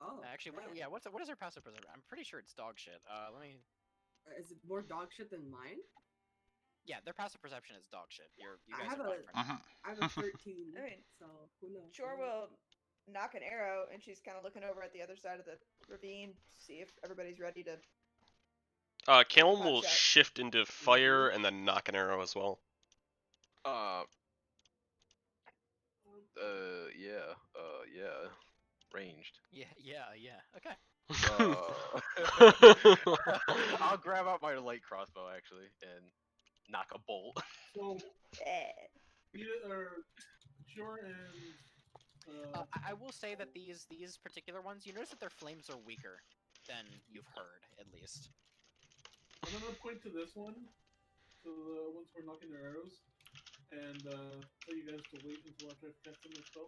Oh, Actually, man. what is her passive perception? I'm pretty sure it's dog shit. Let me. Is it more dog shit than mine? Yeah, their passive perception is dog shit. You I guys have are a- fine for now. I have a 13. I mean, so who knows? Shore will knock an arrow, and she's kind of looking over at the other side of the ravine, see if everybody's ready to. Calum will Pop shot. shift into fire and then knock an arrow as well. Yeah. Ranged. Yeah. Okay. I'll grab out my light crossbow actually and knock a bolt. So, Eh. Shore and I will say that these particular ones, you notice that their flames are weaker than you've heard, at least. I'm gonna point to this one, to the ones who are knocking their arrows, and tell you guys to wait until after I've cast my spell.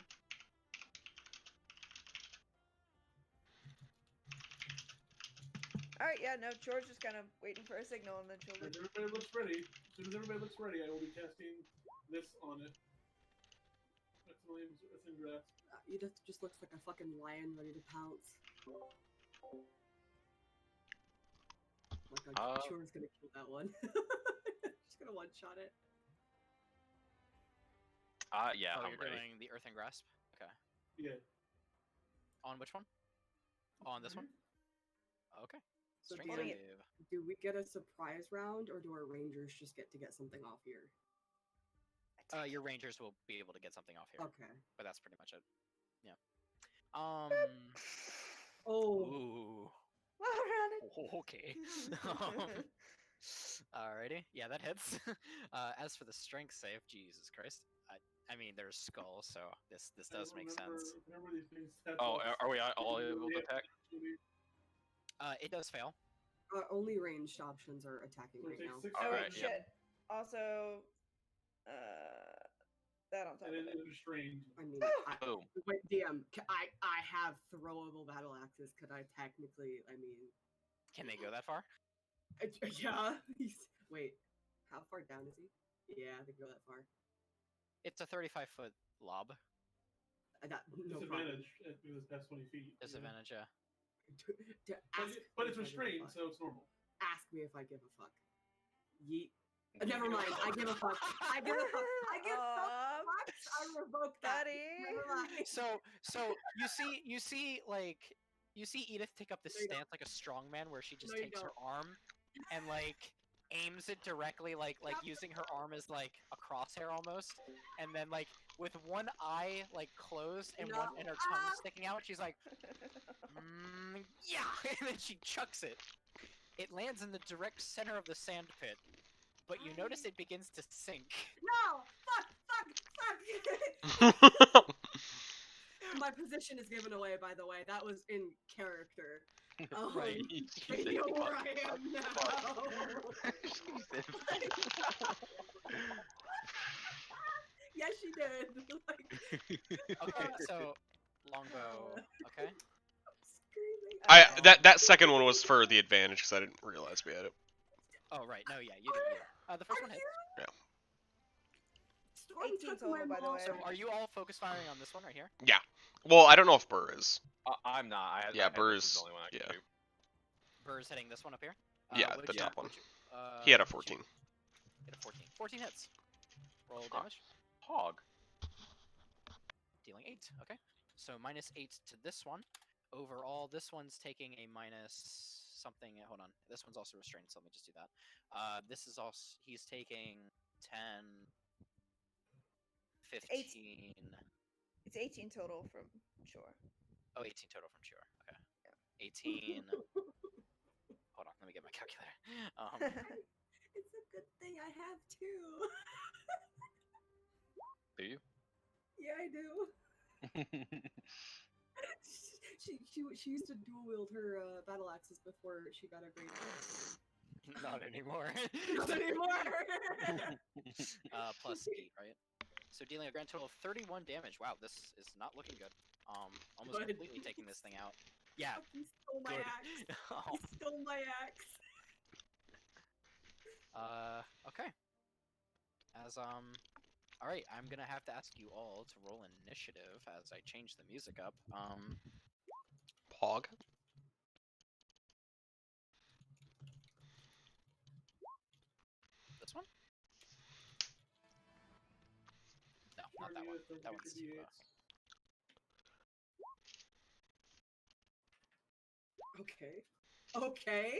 Alright, yeah, no, Shore's just kind of waiting for a signal, and then she'll As leave. everybody looks ready, as soon as everybody looks ready, I will be casting this on it. That's the name. It's in grass. Edith just looks like a fucking lion ready to pounce. Like I'm sure it's gonna kill that one. Just gonna one shot it. Yeah, Oh, I'm you're ready. doing the Earthen Grasp? Okay. Yeah. On which one? On this one? Okay. So Strength DM, save. Do we get a surprise round, or do our rangers just get to get something off here? Your rangers will be able to get something off here, Okay. but that's pretty much it. Yeah. Oh. Ooh. Well, around it. Okay. Alrighty. Yeah, that hits. As for the strength save, Jesus Christ. I mean, there's skull, so this does make sense. Remember these things. Oh, are we all able to attack? It does fail. Only ranged options are attacking So right take now. 6 Oh, Alright, wait, yeah. shit. Also, that on top and of then it. restrained. I mean, Boom. wait, DM. I have throwable battle axes. Could I technically? I mean, Can they go that far? yeah. Wait, how far down is he? Yeah, they go that far. It's a 35-foot lob. No problem. Disadvantage if it was past 20 feet. Disadvantage, yeah. Ask But it's me if I give a restrained, fuck. so it's normal. Ask me if I give a fuck. Yeet. Never mind. I give a fuck. I give a fuck. I give so Aw, fucks. I revoke that. buddy. Never mind. So you see Edith take up this No, you don't. stance like a strongman, where she just No, you takes her don't. arm and like aims it directly, like using her arm as like a crosshair almost, and then like with one eye like closed and one and her tongue sticking out, she's like, yeah, and then she chucks it. It lands in the direct center of the sand pit, but you notice it begins to sink. No! Fuck! My position is given away, by the way. That was in character. Right. They know where I am now. Yes, she did. Like, Okay, so longbow. Okay. screaming. That second one was for the advantage because I didn't realize we had it. Oh right, no, yeah, you did. The first one hit. Storm 18 took total, my by the ball. way. So are you all focus firing on this one right here? Well, I don't know if Burr is. I'm not. Yeah, Burr's Burr's- the only one I can yeah. do. Burr's hitting this one up here. Yeah, what the did you- top one. what'd you- He had a what'd you- 14. Hit a 14. 14 hits. Roll Ah. damage. Hog. Dealing 8. Okay. So minus 8 to this one. overall, this one's taking a minus something. Hold on. This one's also restrained, so let me just do that. This is also he's taking 10, 15. It's 18 total from shore. Oh, 18 total from shore. Okay. 18. Hold on, let me get my calculator. It's a good thing I have two. Do you? Yeah, I do. She used to dual wield her battle axes before she got a great. Not anymore. Not anymore. Plus 8, right? So dealing a grand total of 31 damage. Wow, this is not looking good. Almost Good. completely taking this thing out. Yeah. He stole my Good. axe. He stole my axe. Okay. All right, I'm gonna have to ask you all to roll initiative as I change the music up. Pog. This one? No, not that one. That one's too. Okay. Okay.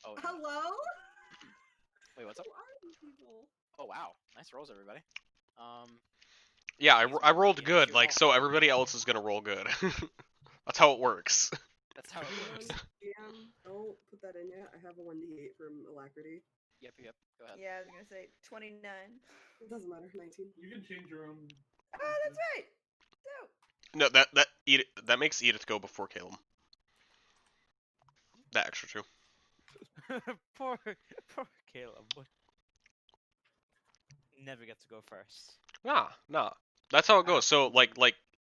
Oh, no. Hello? Wait, what's up? Who are these people? Oh wow, nice rolls, everybody. Yeah, These I are rolled the good, issue like, all. so everybody else is gonna roll good. That's how it works. That's how it works. Don't put that in yet. I have a 1d8 from Alacrity. Yep. Go ahead. Yeah, I was gonna say 29. It doesn't matter. 19. You can change your own. Oh, that's right. Dope. No, that makes Edith go before Caleb. That extra 2. poor Caleb. Never gets to go first. Nah. That's how it goes. So like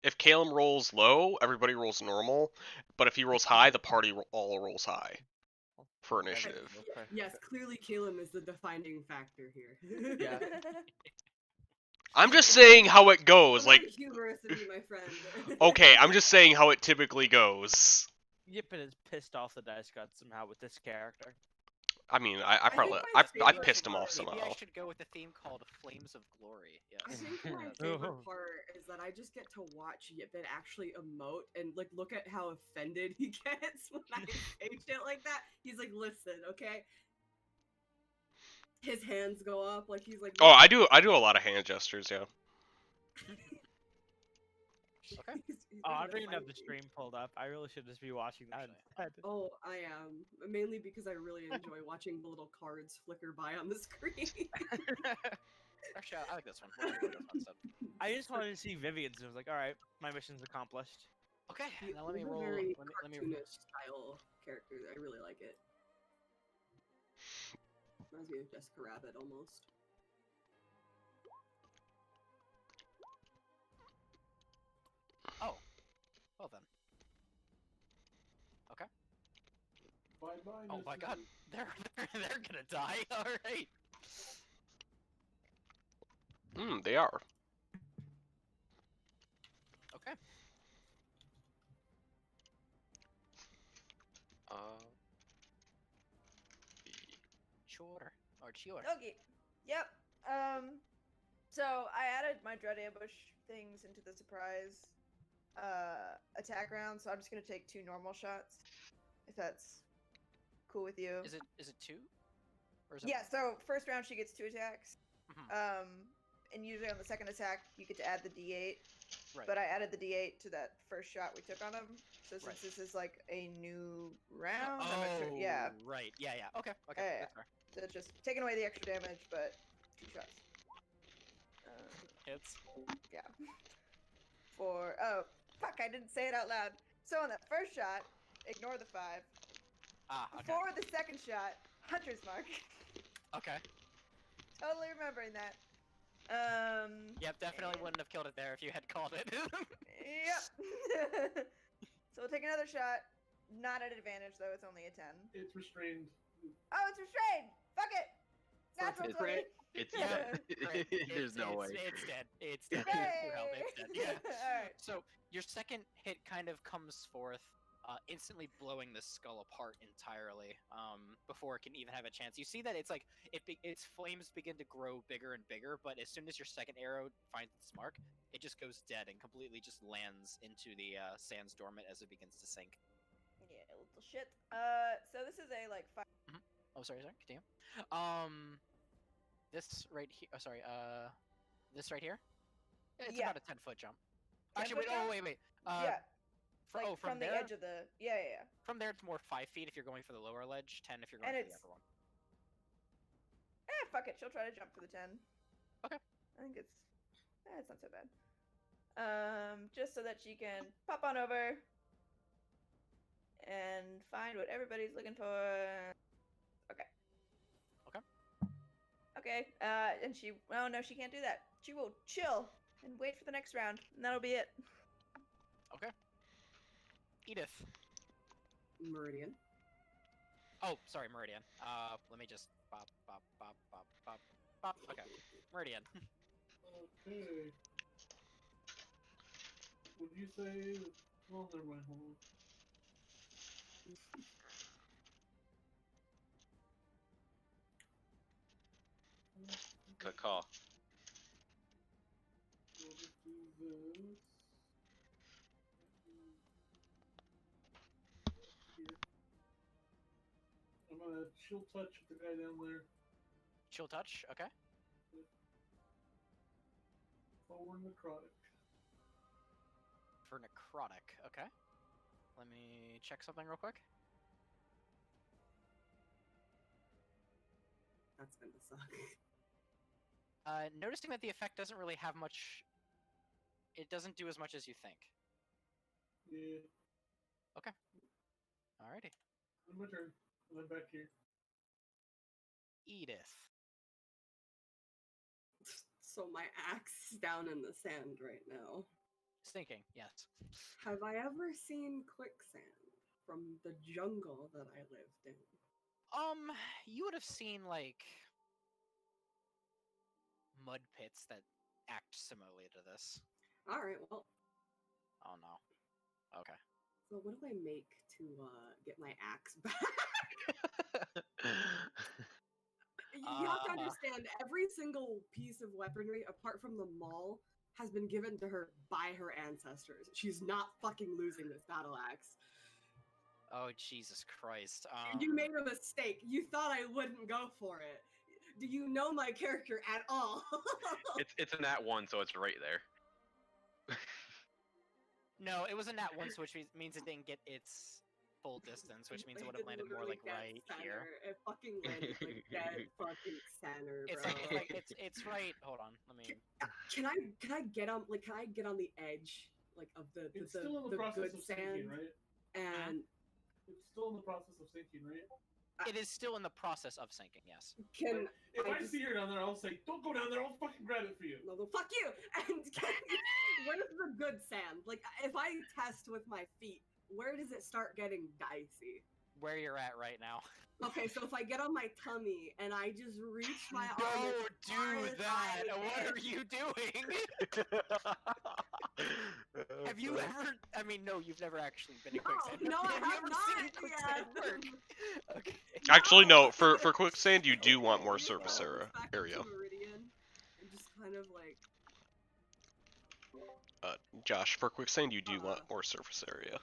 if Caleb rolls low, everybody rolls normal, but if he rolls high, the party all rolls high for initiative. Yes, clearly Caleb is the defining factor here. Yeah. I'm just saying how it goes. Well, Like, very humorous of you, my friend. okay, I'm just saying how it typically goes. Yippin is pissed off the dice god somehow with this character. I mean, I probably think my I favorite pissed him off part- somehow. Maybe I should go with a theme called Flames of Glory. Yes. I think my That's- favorite part is that I just get to watch Yippin actually emote and like look at how offended he gets when I say shit like that. He's like, "Listen, okay." His hands go up like he's like. Oh, I do a lot of hand gestures, yeah. Okay. he's Oh, I really don't even have the feisty. stream pulled up. I really should just be watching that instead. Oh, I am mainly because I really enjoy watching the little cards flicker by on the screen. Actually, I like this one. We're gonna go with this one instead. I just wanted to see Vivian's. And I was like, all right, my mission's accomplished. Okay, He- now let me he's a roll. very Let me cartoonish style character. I really like it. Reminds me of Jessica Rabbit almost. Oh, well then. Okay. Bye bye. Oh my god, they're gonna die. All right. They are. Okay. Sure. Or sure. Okay. Yep. So I added my dread ambush things into the surprise attack round, so I'm just gonna take 2 normal shots, if that's cool with you. Is it 2? Or is it Yeah. So first round she gets 2 attacks. Mhm. And usually on the second attack you get to add the D8. Right. But I added the D8 to that first shot we took on him. So since Right. this is like a new round, I'm Oh, not sure. Yeah. right. Yeah. Okay. Yeah. That's fair. So it's just taking away the extra damage, but 2 shots. Hits. Yeah. Oh, fuck, I didn't say it out loud. So on that first shot, ignore the 5. Ah, okay. For the second shot, Hunter's Mark. Okay. Totally remembering that. Yep, definitely wouldn't have killed it there if you had called it. Yep. So we'll take another shot. Not at advantage, though. It's only a 10. It's restrained. Oh, it's restrained! Fuck it! Natural It's 20! It's Yeah. dead. Right, There's no way. It's dead. It's dead. Hey! Well, it's dead. Yeah. Alright. So your second hit kind of comes forth, instantly blowing the skull apart entirely. Before it can even have a chance. You see that it's like its flames begin to grow bigger and bigger, but as soon as your second arrow finds its mark, it just goes dead and completely just lands into the sands dormant as it begins to sink. Yeah, little shit. So this is a like fire. Oh, sorry, continue. This right here. Oh, sorry. This right here. It's Yeah. about a 10-foot jump. 10 Actually, foot wait. jump? Oh, wait. Yeah. Like from the there. edge of the. Yeah. From there, it's more 5 feet if you're going for the lower ledge. 10 if you're going And for the it's- upper one. Fuck it. She'll try to jump for the 10. Okay. I think it's. It's not so bad. Just so that she can pop on over and find what everybody's looking for. Okay. Okay. Okay. And she. Oh no, she can't do that. She will chill and wait for the next round, and that'll be it. Okay. Edith. Meridian. Oh, sorry, Meridian. Let me just bop. Okay, Meridian. Okay. Would you say? Well, never mind. Hold on. Good call. We'll just do this. Here. I'm gonna chill touch the guy down there. Chill touch. Okay. Forward necrotic. For necrotic. Okay. Let me check something real quick. That's gonna suck. Noticing that the effect doesn't really have much. It doesn't do as much as you think. Yeah. Alrighty. On my turn. I'm back here. Edith. So my axe is down in the sand right now. Sinking. Yes. Have I ever seen quicksand from the jungle that I lived in? You would have seen like mud pits that act similarly to this. All right, well, Oh no. Okay. so what do I make to get my axe back? You have to understand, every single piece of weaponry, apart from the maul, has been given to her by her ancestors. She's not fucking losing this battle axe. Oh Jesus Christ. You made a mistake. You thought I wouldn't go for it. Do you know my character at all? It's an @1, so it's right there. No, it was a nat 1, which means it didn't get its full distance, which means it would have landed more like right here. It fucking landed like dead fucking center, It's bro. like it's right. Hold on, let me. Can I get on the edge like of the It's still in the process good of sand sinking, right? and It's still in the process of sinking, right? It is still in the process of sinking. Yes. can If I just- see her down there, I'll say, "Don't go down there. I'll fucking grab it for you." no, fuck you. And what is the good sand? Like if I test with my feet, where does it start getting dicey? Where you're at right now. Okay, so if I get on my tummy and I just reach my arm Don't as far do as that. I What can- are you doing? Have you ever? I mean, no, you've never actually been in quicksand. No, I have you have ever not seen quicksand yet. work? Okay. Actually, no. For quicksand, you do want more You surface go area. back to Meridian and just kind of like Josh, for quicksand, you do want more surface area.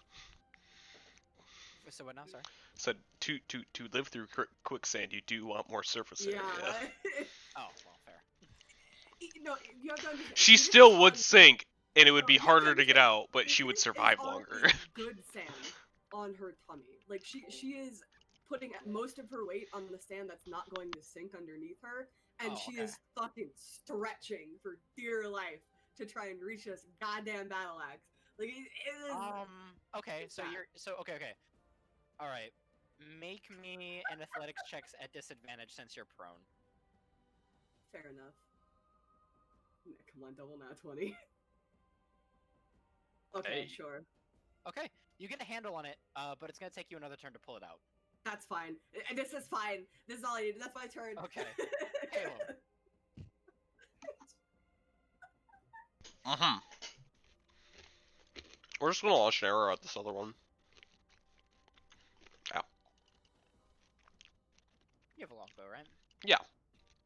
So what now? Sorry. Said to live through quicksand, you do want more surface area. Oh, well, fair. No, you have to understand. She Edith still is would on- sink, and it would be No, you have harder to get understand, out, but she would Edith is survive on longer. a good sand on her tummy. Like she is putting most of her weight on the sand that's not going to sink underneath her, and Oh, she okay. is fucking stretching for dear life to try and reach this goddamn battle axe. Like it is. Okay. It's So bad. okay. All right. Make me an athletics checks at disadvantage since you're prone. Fair enough. Come on, double nat 20. Okay, Hey. sure. Okay. You get a handle on it, but it's gonna take you another turn to pull it out. That's fine. This is fine. This is all I need. That's my turn. Okay. Caleb. We're just gonna launch an arrow at this other one. You have a longbow, right? Yeah.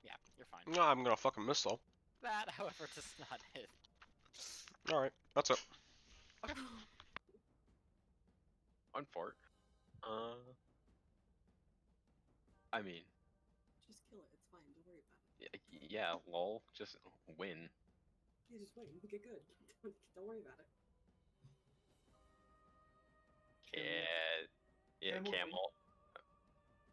Yeah, you're fine. No, I'm gonna fucking miss though. That, however, does not hit. All right, that's it. One fort. I mean, Just kill it. It's fine. Don't worry about it. yeah, lol, just win. Yeah, just wait. We'll get good. Don't worry about it. Yeah, Camel. camel.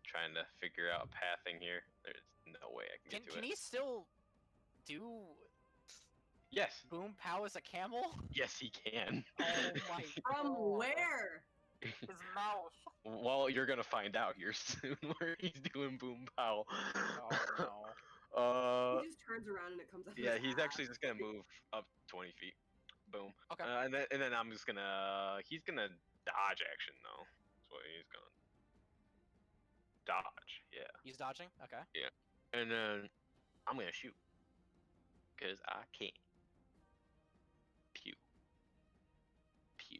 Trying to figure out pathing here. There's no way I can get to Can it. he still do Yes, boom pow as a camel? yes, he can. Oh my From god. where? His mouth. Well, you're gonna find out here soon where he's doing boom pow. Oh no. Uh, He just turns around and it comes out. yeah, his he's ass. actually just gonna move up 20 feet. Boom. Okay. And then I'm just gonna he's gonna dodge action though. That's what he's gonna dodge. Yeah. He's dodging? Okay. And then I'm gonna shoot. Cause I can. Pew. Pew.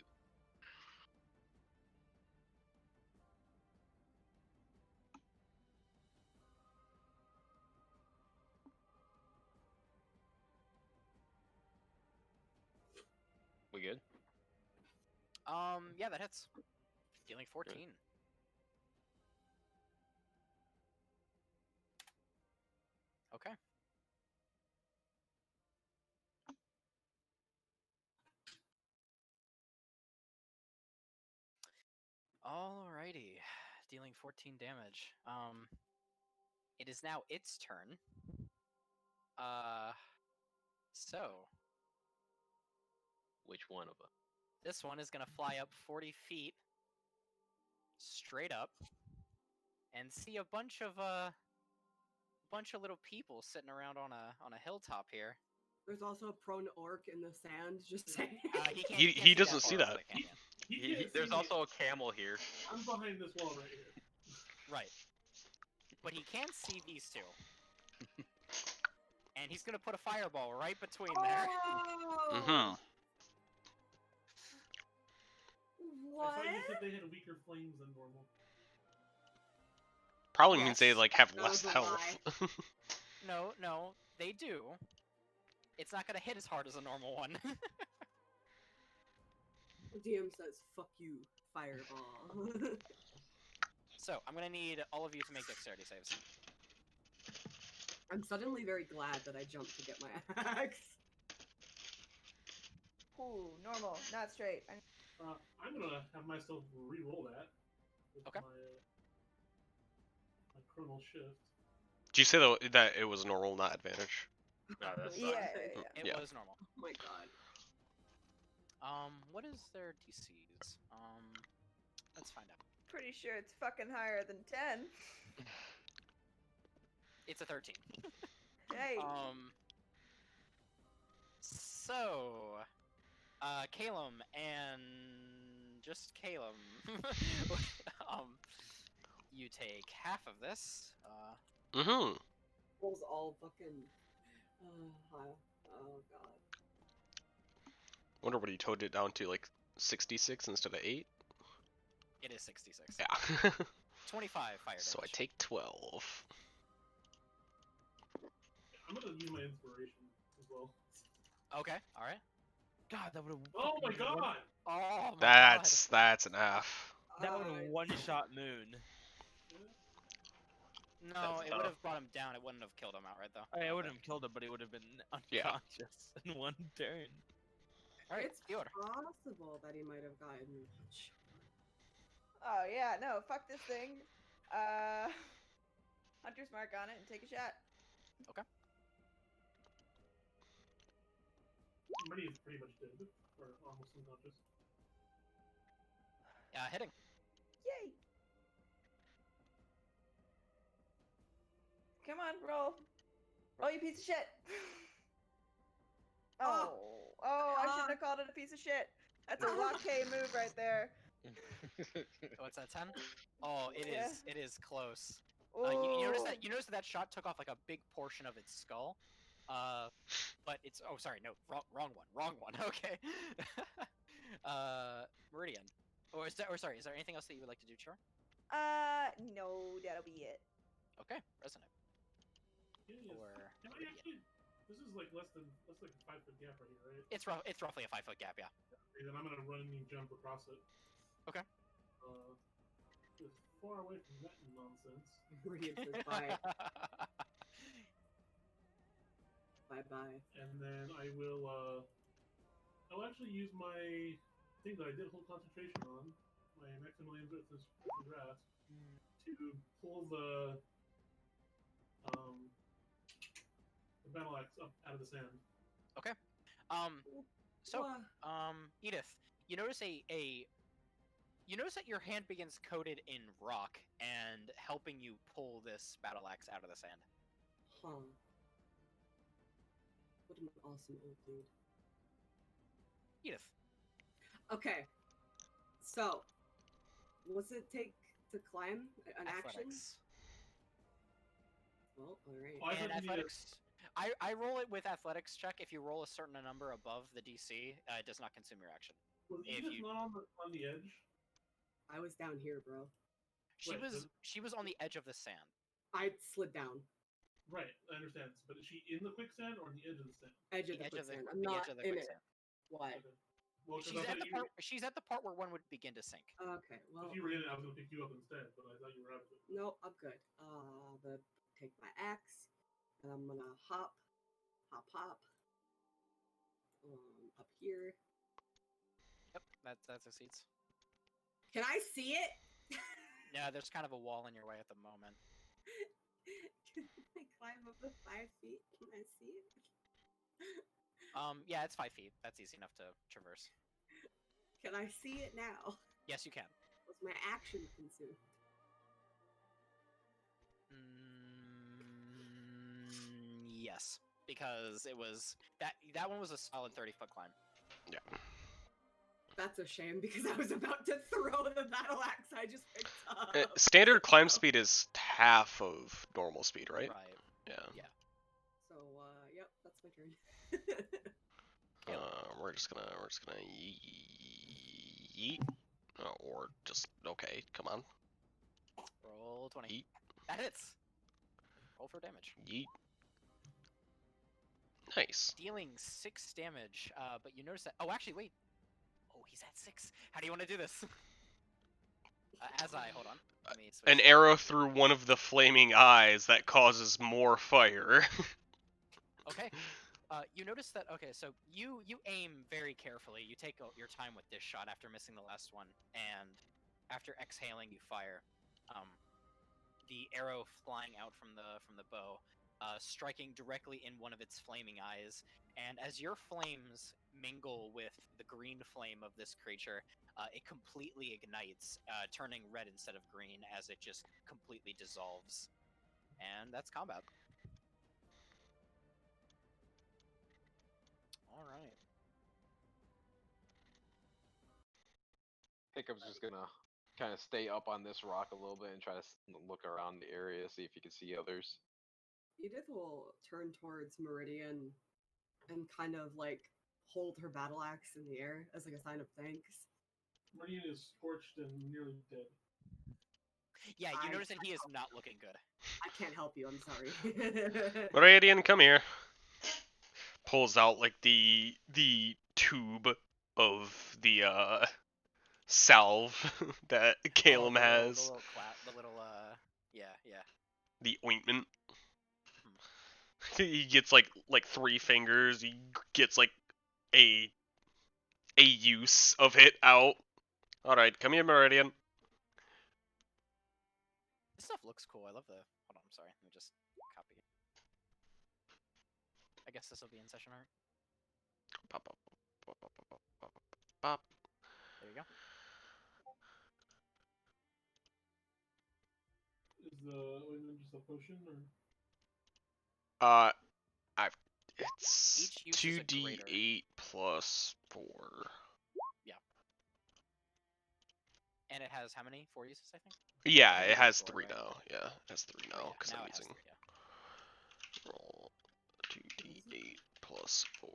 We good? Yeah, that hits. Dealing 14. Okay. Alrighty. Dealing 14 damage. It is now its turn. So Which one of them? this one is gonna fly up 40 feet, straight up, and see a bunch of little people sitting around on a hilltop here. There's also a prone orc in the sand. Just saying. He doesn't see far, that. but can ya? He can't There's see me. also a camel here. I'm behind this wall right here. Right. But he can see these two. And he's gonna put a fireball right between there. Oh! Mm-hmm. What? I thought you said they had weaker flames than normal. Probably means they Yes. like have That less was a health. No, they do. It's not gonna hit as hard as a normal one. DM says, "Fuck you, fireball." So, I'm gonna need all of you to make dexterity saves. I'm suddenly very glad that I jumped to get my axe. Ooh, normal, not straight. I'm gonna have myself re-roll that. With Okay. My chronal shift. Did you say though that it was normal, not advantage? No, that's Yeah, not. yeah, yeah. It Yeah. was normal. Oh my god. What is their DCs? Let's find out. Pretty sure it's fucking higher than 10. It's a 13. Hey. So, Calum and just Calum, you take half of this. Mm-hmm. Rolls all fucking. Oh god. Wonder what he toned it down to, like 66 instead of 8. It is 66. Yeah. 25 fire damage. So I take 12. I'm gonna use my inspiration as well. Okay, all right. God, that would have. Oh my god! Oh my That's an F. That would have one-shot Moon. god. No, That's it would tough. have brought him down. It wouldn't have killed him outright though. I wouldn't have killed him, but he would have been Yeah. unconscious in one turn. All right, It's Theodore. possible that he might have gotten. Oh yeah, no, fuck this thing. Hunter's mark on it and take a shot. Marty is pretty much dead, or almost unconscious. Hitting. Yay! Come on, roll. Roll, you piece of shit. Oh, I shouldn't have called it a piece of shit. That's a Rock K move right there. What's that, 10? Oh, it Yeah. is. It is close. Ooh. You notice that shot took off like a big portion of its skull. But it's sorry, no, wrong one. Okay. Meridian. Is there anything else that you would like to do, Char? No, that'll be it. Okay, resonate. Yes. Or Can I actually This is like less than a 5 foot gap right here, right? It's roughly a 5 foot gap, yeah. Okay, then I'm gonna run and jump across it. Okay. As far away from that nonsense. Radiant says bye. Bye. And then I will I'll actually use my thing that I did hold concentration on, my Maximilian Griffith's grasp, to pull the battle axe up out of the sand. Okay. So, Edith, you notice you notice that your hand begins coated in rock and helping you pull this battle axe out of the sand. Huh. What an awesome old dude. Edith. Okay. So, what's it take to climb an action? Athletics. Well, alright. Oh, I And thought you needed- athletics. I roll it with athletics check. If you roll a certain number above the DC, it does not consume your action. Was if Edith you- not on the edge? I was down here, bro. She Wait, was on the edge of the sand. I slid down. Right, I understand. But is she in the quicksand or on the edge of the sand? Edge of The the edge of the, quicksand. I'm the not edge of the in it. quicksand. Why? Okay. Well, 'cause I thought you, She's at the part where one would begin to sink. Okay, well. if you were in it, I was gonna pick you up instead, but I thought you were out of it. No, I'm good. I'm gonna take my axe, and I'm gonna hop. Up here. Yep, that succeeds. Can I see it? Yeah, there's kind of a wall in your way at the moment. Can I climb up the 5 feet? Can I see it? Yeah, it's 5 feet. That's easy enough to traverse. Can I see it now? Yes, you can. Was my action consumed? Yes, because it was that one was a solid 30-foot climb. Yeah. That's a shame because I was about to throw the battle axe I just picked up. Standard climb speed is half of normal speed, right? Right. Yeah. So, yep, that's my turn. We're just gonna yeet. Or just okay. Come on. Roll 20. Yeet. That hits. Roll for damage. Yeet. Nice. Dealing 6 damage. But you notice that. Oh, actually, wait. Oh, he's at 6. How do you want to do this? Hold on. Let me switch. An arrow through one of the flaming eyes that causes more fire. Okay. You notice that. Okay, so you aim very carefully. You take your time with this shot after missing the last one, and after exhaling, you fire. The arrow flying out from the bow, striking directly in one of its flaming eyes. And as your flames mingle with the green flame of this creature, it completely ignites, turning red instead of green as it just completely dissolves. And that's combat. All right. Hiccup's just gonna kind of stay up on this rock a little bit and try to look around the area, see if you can see others. Edith will turn towards Meridian and kind of like hold her battle axe in the air as like a sign of thanks. Meridian is scorched and nearly dead. Yeah, you notice that he is not looking good. I can't help you, I'm sorry. Meridian, come here. Pulls out like the tube of the salve that Caleb has. Yeah. The ointment. He gets like 3 fingers. He gets like a use of it out. All right, come here, Meridian. This stuff looks cool. I love the. Hold on, I'm sorry. Let me just copy. I guess this will be in session art. Pop, pop, pop, pop, pop, pop, pop. There you go. Is the ointment just a potion, or? It's Each use is a 2d8 plus 4. And it has how many? 4 uses, I think. Yeah, I it think has it's 4, 3 right? now. Yeah, it has 3 now Yeah, because now I'm it has using 3, yeah. roll 2d8 plus 4.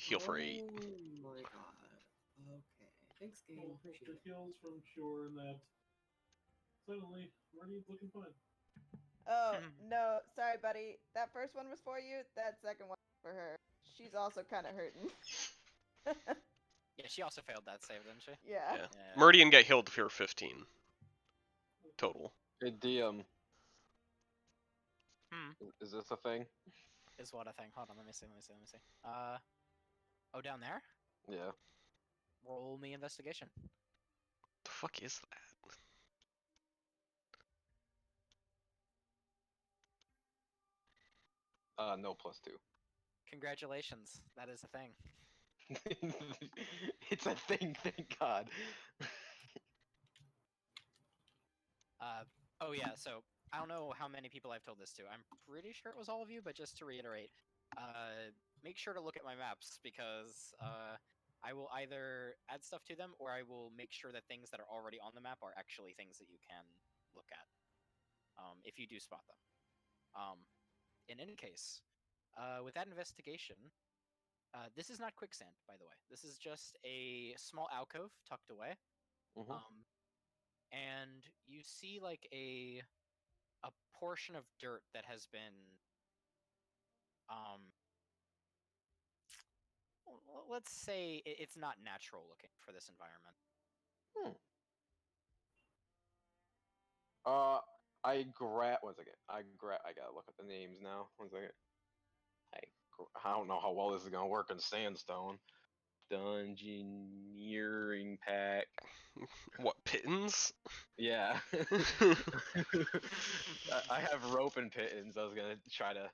Heal for 8. Oh my god. Okay. Thanks, game. Well, Appreciate the it. heals from Shore and that. Suddenly, Meridian's looking fine. Oh, no. Sorry, buddy. That first one was for you. That second one was for her. She's also kind of hurting. Yeah, she also failed that save, didn't she? Yeah. Yeah. Yeah. Meridian get healed for 15 total. Hey, DM, Hmm. is this a thing? Is what I think. Hold on, let me see. Oh, down there? Yeah. Roll me investigation. The fuck is that? No, +2. Congratulations, that is a thing. It's a thing, thank God. Oh yeah, so I don't know how many people I've told this to. I'm pretty sure it was all of you, but just to reiterate, make sure to look at my maps because I will either add stuff to them or I will make sure that things that are already on the map are actually things that you can look at if you do spot them. In any case, with that investigation, this is not quicksand, by the way. This is just a small alcove tucked away. Mhm. And you see like a portion of dirt that has been let's say it's not natural looking for this environment. I grab. One second. I gotta look at the names now. One second. I don't know how well this is gonna work in sandstone. Dungeoneering pack. What, pittance? Yeah. I have rope and pittance. I was gonna try to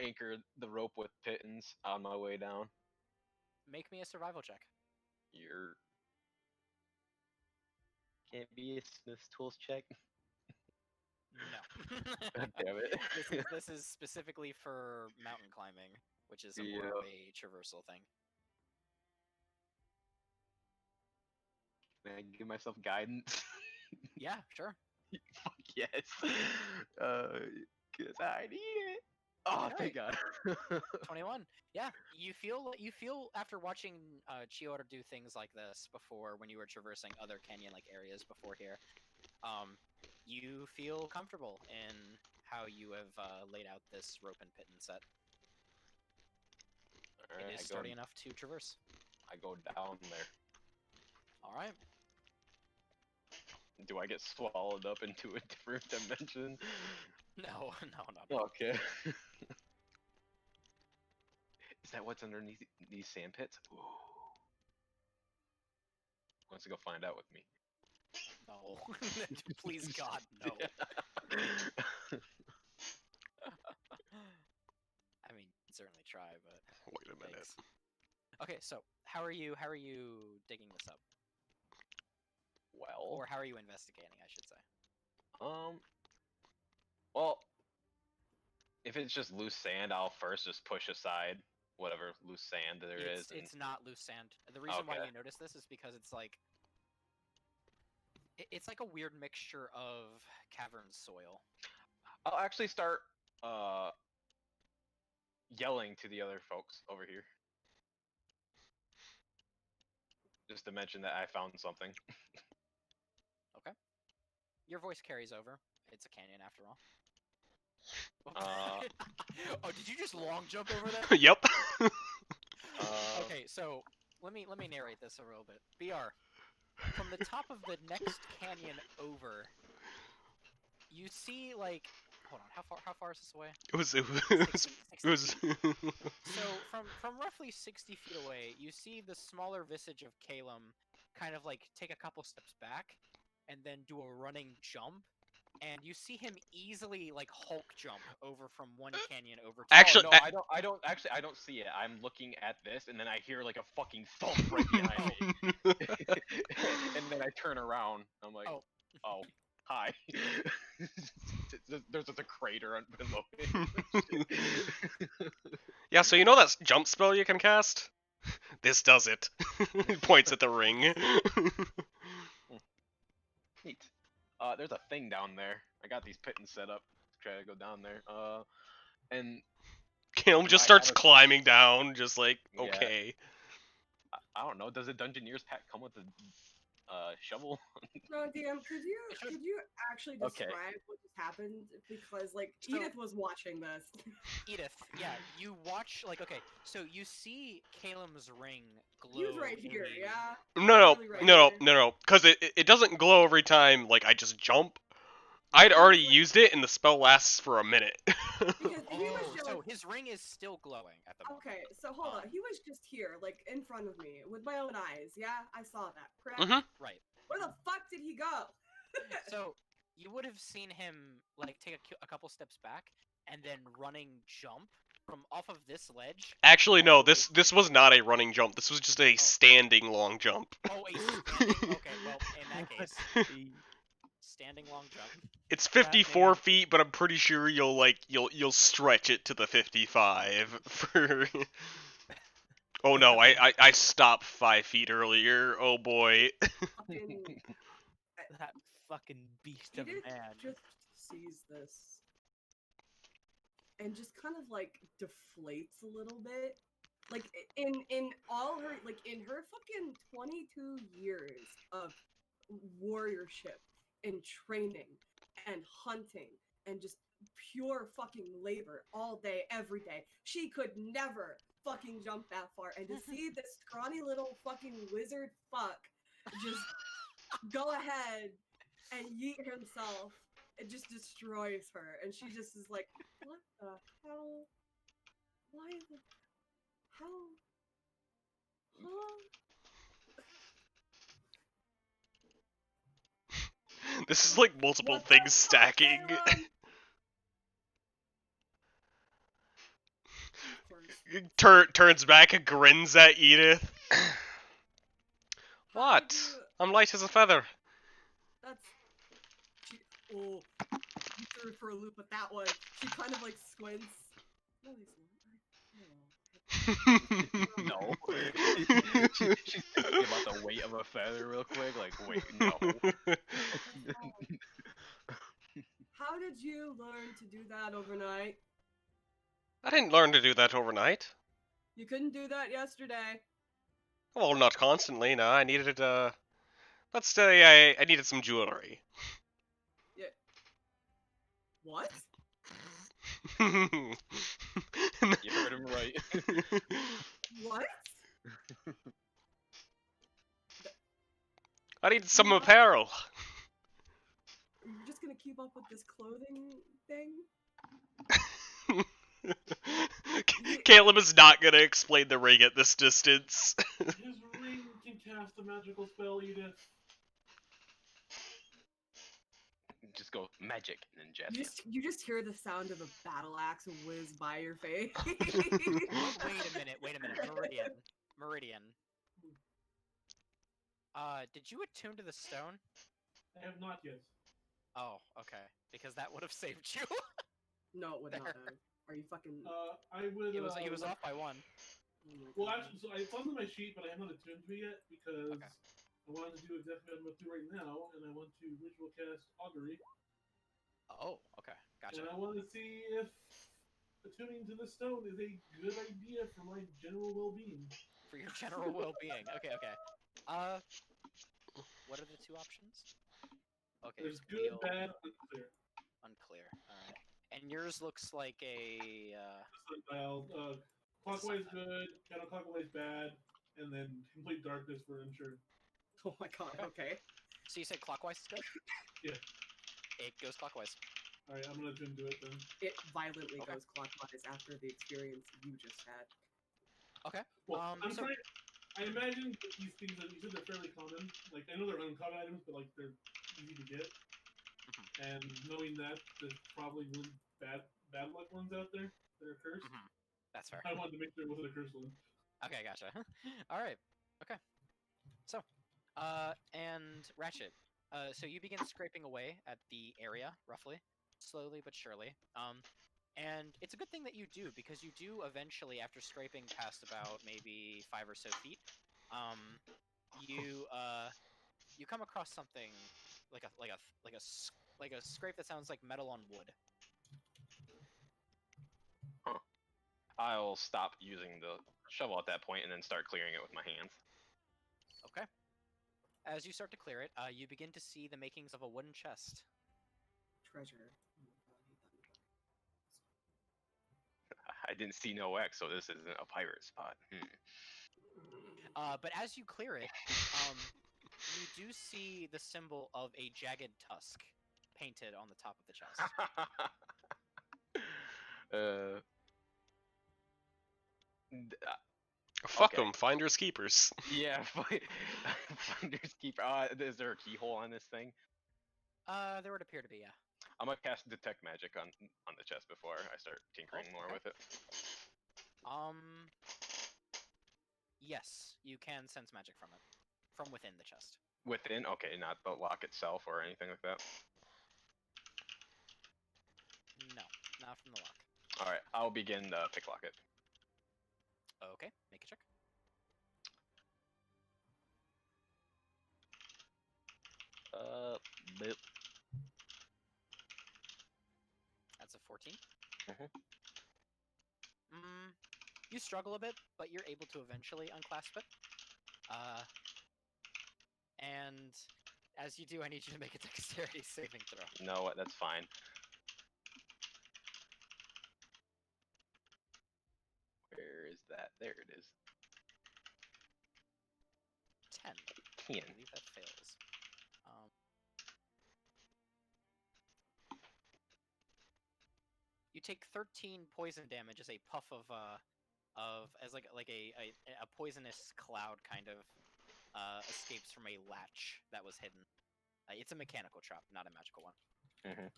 anchor the rope with pittance on my way down. Make me a survival check. You're can't be a Smith's tools check. No. Damn it. This is specifically for mountain climbing, which is more of a traversal thing. Can I give myself guidance? Yeah, sure. Fuck yes. Cause I need it. Oh, thank God. 21. Yeah, you feel after watching Chiyoda do things like this before when you were traversing other canyon-like areas before here, you feel comfortable in how you have laid out this rope and piton set. Alright, It is sturdy enough to traverse. I go down there. All right. Do I get swallowed up into a different dimension? No. Okay. Is that what's underneath these sand pits? Ooh. Wants to go find out with me. No. Please God, no. I mean, you can certainly try, but Wait a minute. thanks. Okay, so how are you digging this up? Well, Or how are you investigating, I should say? well, if it's just loose sand, I'll first just push aside whatever loose sand there is. It's not loose sand. The reason why Okay. you notice this is because it's like a weird mixture of cavern soil. I'll actually start yelling to the other folks over here. Just to mention that I found something. Okay. Your voice carries over. It's a canyon after all. Oh, did you just long jump over there? Yep. Okay, so let me narrate this a little bit. BR, from the top of the next canyon over, you see like, hold on, how far is this away? It was 60 feet. So from roughly 60 feet away, you see the smaller visage of Calum kind of like take a couple steps back and then do a running jump. And you see him easily like Hulk jump over from one canyon over to Actually, no, I don't actually I don't see it. I'm looking at this and then I hear like a fucking thump right behind me. And then I turn around. I'm like, oh hi. There's just a crater below it. Yeah, so you know that jump spell you can cast? This does it. He points at the ring. Neat. There's a thing down there. I got these pittons set up to try to go down there. And Caleb just I starts have a- climbing down, just like, Yeah. okay. I don't know. Does a Dungeoneer's pack come with shovel. No, DM, could you actually Okay. describe what just happened? Because like So- Edith was watching this. Edith, yeah, you watch like okay, so you see Caleb's ring glow. He was right here, in the- yeah. No, Literally right no, here. no, because it doesn't glow every time. Like I just jump. I'd He already was like- used it, and the spell lasts for a minute. Because he was Oh, just so his ring is still glowing at the moment. okay. So hold on, Um, he was just here, like in front of me, with my own eyes. Yeah, I saw that. Correct. Mhm. Right. Where the fuck did he go? So you would have seen him like take a couple steps back and then running jump from off of this ledge. Actually, all no. the way- This was not a running jump. This was just a standing long jump. Oh, a standing. Okay, well in that case, standing long jump. It's 54 Batman. feet, but I'm pretty sure you'll stretch it to the 55 for. Oh no, I stopped 5 feet earlier. Oh boy. Fucking That fucking beast of a Edith man. just sees this and just kind of like deflates a little bit. Like in all her like in her fucking 22 years of warriorship and training and hunting and just pure fucking labor all day every day, she could never fucking jump that far. And to see this scrawny little fucking wizard fuck just go ahead and yeet himself, it just destroys her. And she just is like, what the hell? Why the hell? Huh? This is like multiple What the things fuck, stacking. Caleb? Of course. Turns back and grins at Edith. How What? did you- I'm light as a feather. That's. She, oh, you threw her for a loop with that one. She kind of like squints. No, he's not. No. She's thinking about the weight of a feather real quick. Like, wait, no. How did you learn to do that overnight? I didn't learn to do that overnight. You couldn't do that yesterday. Well, not constantly. No, I needed let's say I needed some jewelry. Yeah. What? You heard him right. What? I needed some apparel. You're just gonna keep up with this clothing thing? Caleb is not gonna explain the ring at this distance. His ring can cast a magical spell, Edith. Just go magic and then jazz. You just hear the sound of a battle axe whiz by your face. Wait a minute. Meridian. Did you attune to the stone? I have not yet. Oh, okay. Because that would have saved you. No, it would not There. have. Are you fucking? I would. He was off by one. Oh my Well, God. actually, so it's on my sheet, but I have not attuned to it yet because Okay. I wanted to do exactly what I'm going to do right now, and I want to ritual cast augury, Oh, okay. Gotcha. and I want to see if attuning to the stone is a good idea for my general well-being. For your general well-being. Okay. What are the two options? Okay. There's wheel, good, bad, unclear. unclear. All right. And yours looks like a. Sundial, clockwise good, counterclockwise bad, and then complete darkness for unsure. Oh my God. Okay. So you said clockwise is good? Yeah. It goes clockwise. All right, I'm gonna attune to it then. It violently Okay. goes clockwise after the experience you just had. Okay. Well, I'm so- trying. I imagine that these things that you said they're fairly common. Like I know they're uncommon items, but like they're easy to get. And knowing that there's probably really bad luck ones out there that are cursed, That's fair. I wanted to make sure it wasn't a cursed one. Okay, gotcha. All right. Okay. So, and Ratchet. So you begin scraping away at the area, roughly, slowly but surely. And it's a good thing that you do because you do eventually, after scraping past about maybe 5 or so feet, you come across something like a scrape that sounds like metal on wood. I'll stop using the shovel at that point and then start clearing it with my hands. Okay. As you start to clear it, you begin to see the makings of a wooden chest. Treasure. Oh my god, I hate that. I didn't see no X, so this isn't a pirate spot. But as you clear it, you do see the symbol of a jagged tusk painted on the top of the chest. Fuck Okay. them, finders keepers. Yeah, finders keeper. Is there a keyhole on this thing? There would appear to be, yeah. I'm gonna cast detect magic on the chest before I start tinkering more okay. with it. Yes, you can sense magic from it, from within the chest. Within? Okay, not the lock itself or anything like that. No, not from the lock. All right, I'll begin the picklock it. Okay, make a check. Bip. That's a 14. Mhm. You struggle a bit, but you're able to eventually unclasp it. And as you do, I need you to make a dexterity saving throw. No, what? That's fine. Where is that? There it is. 10. 10. I believe that fails. You take 13 poison damage as a puff of as like a poisonous cloud kind of escapes from a latch that was hidden. It's a mechanical trap, not a magical one. Mhm.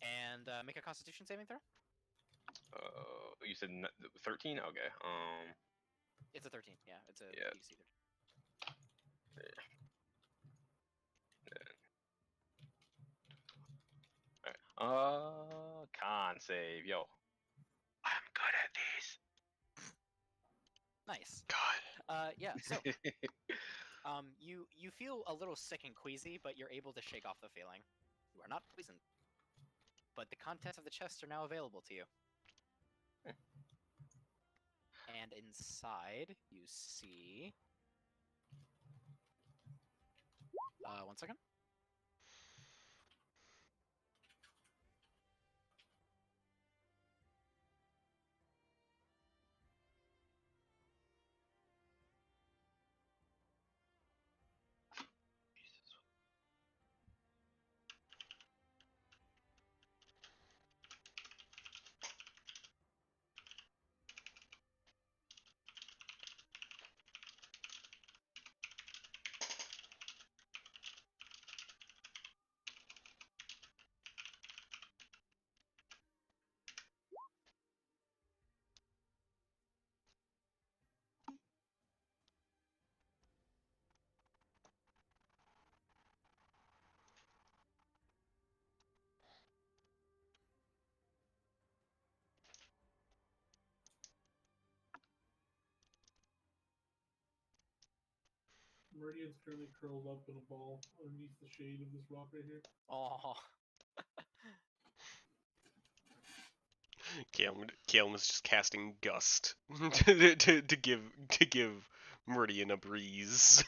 And make a Constitution saving throw. You said 13? Okay. It's a 13. Yeah, it's a Yeah. DC. Alright. Con save, yo. I'm good at these. Nice. God. Yeah. So, you feel a little sick and queasy, but you're able to shake off the feeling. You are not poisoned, but the contents of the chest are now available to you. And inside, you see. 1 second. Meridian's currently curled up in a ball underneath the shade of this rock right here. Oh. Calum is just casting gust to give Meridian a breeze.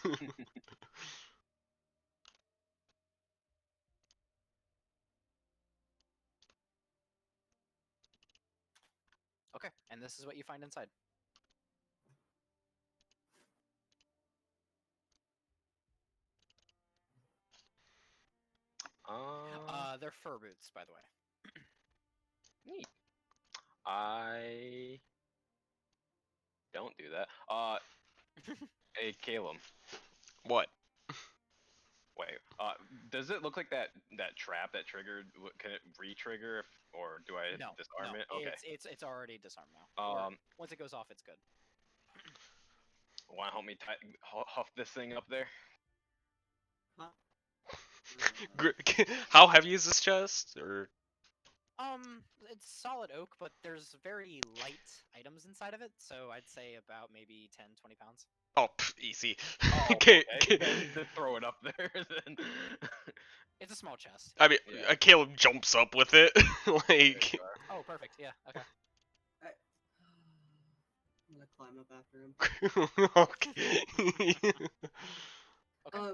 Okay, and this is what you find inside. They're fur boots, by the way. Neat. I don't do that. Hey, Caleb. What? Wait. Does it look like that trap that triggered? Can it re-trigger, or do I No, disarm no, it? Okay. it's already disarmed now. Or once it goes off, it's good. Want to help me huff this thing up there? Huh? How heavy is this chest? Or It's solid oak, but there's very light items inside of it, so I'd say about maybe 10, 20 pounds. oh, easy. Oh, Okay. okay. Then just throw it up there. Then. It's a small chest. I mean, Yeah. Caleb jumps up with it, like. Oh, perfect. Yeah. Okay. I'm gonna climb up after him. Okay. Okay.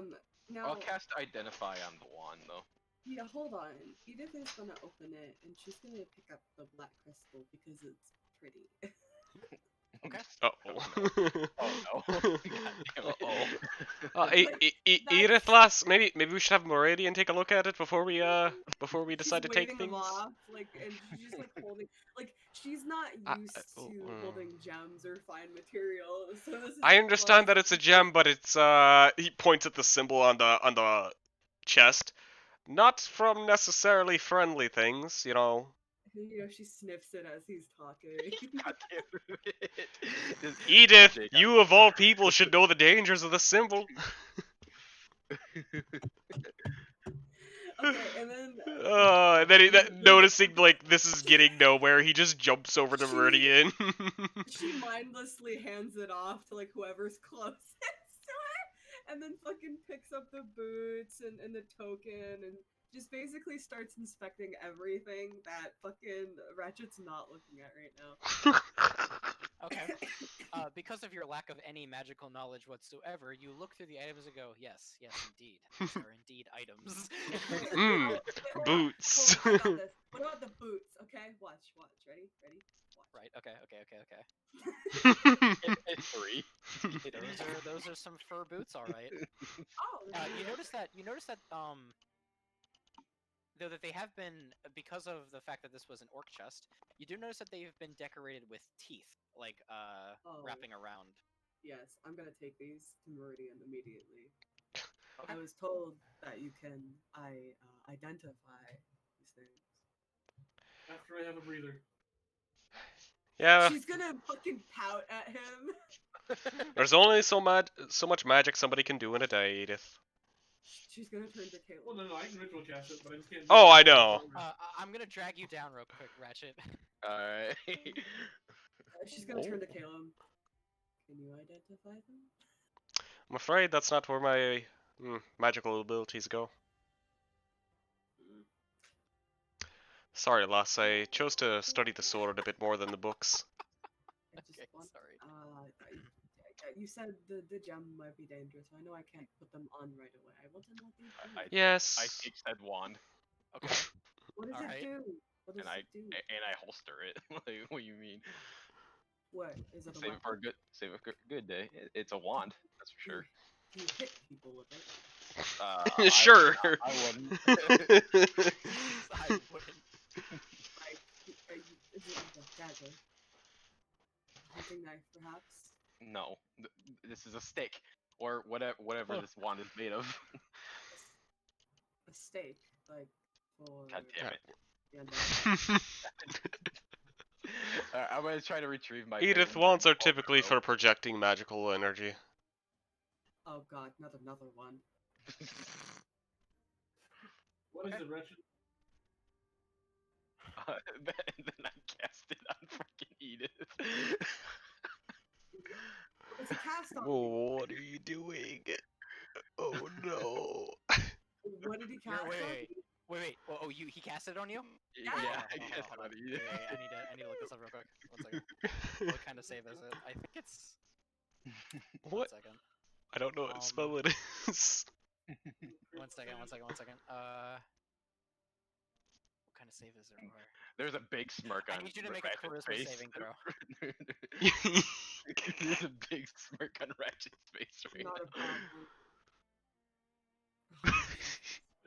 Now, I'll cast Identify on the wand, though. yeah, hold on. Edith is gonna open it, and she's gonna pick up the black crystal because it's pretty. Okay. Uh-oh. Oh no. God damn it. Edith, lass, maybe we should have Meridian take a look at it before we decide to She's take waving things. them off, like, and she's just like holding, like, she's not used to holding gems or fine materials. So this is I understand plus- that it's a gem, but it's he points at the symbol on the chest. Not from necessarily friendly things, you know. You know, she sniffs it as he's talking. God damn it. Just Edith, Jake, you of all people should know the dangers of the symbol. Okay, and then. And then noticing like this is getting nowhere, he just jumps over to Meridian. She mindlessly hands it off to like whoever's closest to her, and then fucking picks up the boots and the token and just basically starts inspecting everything that fucking Ratchet's not looking at right now. Okay. Because of your lack of any magical knowledge whatsoever, you look through the items and go, yes, indeed. These are indeed items. Boots. Oh, I got this. What about the boots? Okay, watch. Ready? Watch. Right, okay. It's 3. Those are some fur boots, alright. Oh, You notice that though that they have been, because of the fact that this was an orc chest, you do notice that they've been decorated with teeth, like, wrapping around. Yes, I'm gonna take these to Meridian immediately. I was told that you can identify these things. After I have a breather. Yeah, She's gonna fucking pout at him. there's only so much magic somebody can do in a day, Edith. She's gonna turn to Well, Caitlin. no, I can ritual cast it, but I just can't. Oh, I know. I'm gonna drag you down real quick, Ratchet. Alright. She's gonna turn to Caleb. Can you identify them? I'm afraid that's not where my magical abilities go. Sorry, lass. I chose to study the sword a bit more than the books. I just Okay, want, sorry. you said the gem might be dangerous. I know I can't put them on right away. I want to know what they do. Yes. I take said wand Okay. What does Alright. it do? What does and it do? I holster it. Like, what do you mean? What is it? A Save it for a weapon? good day. It's a wand, that's for sure. Do you hit people with it? Sure. I wouldn't. I wouldn't. Like, is it like a dagger? A hunting knife, perhaps? No, this is a stick or whatever this wand is made of. A stake, like for. God damn it. the end I'm gonna try to retrieve my. Edith, thing wands are and pull it typically out. for projecting magical energy. Oh god, another one. What is it, Wretched? And then I cast it on freaking Edith. It's a cast on. Oh, what are you doing? Oh no. What did he cast Wait, on? wait. Oh, he cast it on you? Yeah, Hold I on, cast hold it on. on Edith. Wait, I need to look this up real quick. 1 second. What kind of save is it? I think it's. What? 1 second. I don't know what spell it is. 1 second. What kind of save is there? There's a big smirk on I need you to make a Ratchet's charisma face. saving throw. There's a big smirk on Ratchet's face right Not a now. problem.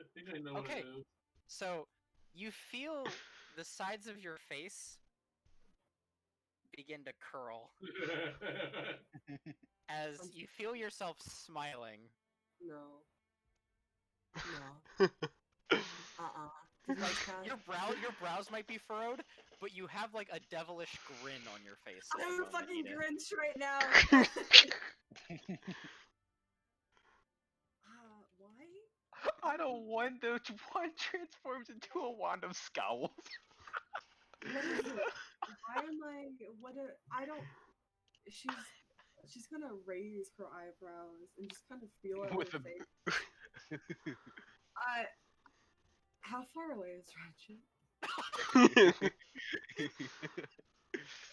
I think I know Okay. what it is. So, you feel the sides of your face begin to curl as you feel yourself smiling. No. No. Did Like, you cast? your brows might be furrowed, but you have like a devilish grin on your face. at the I'm moment, fucking Edith. Grinch right now. Why? I don't want the wand transforms into a wand of scowls. What is it? Why am I? I don't. She's gonna raise her eyebrows and just kind of feel at With her a- face. How far away is Ratchet?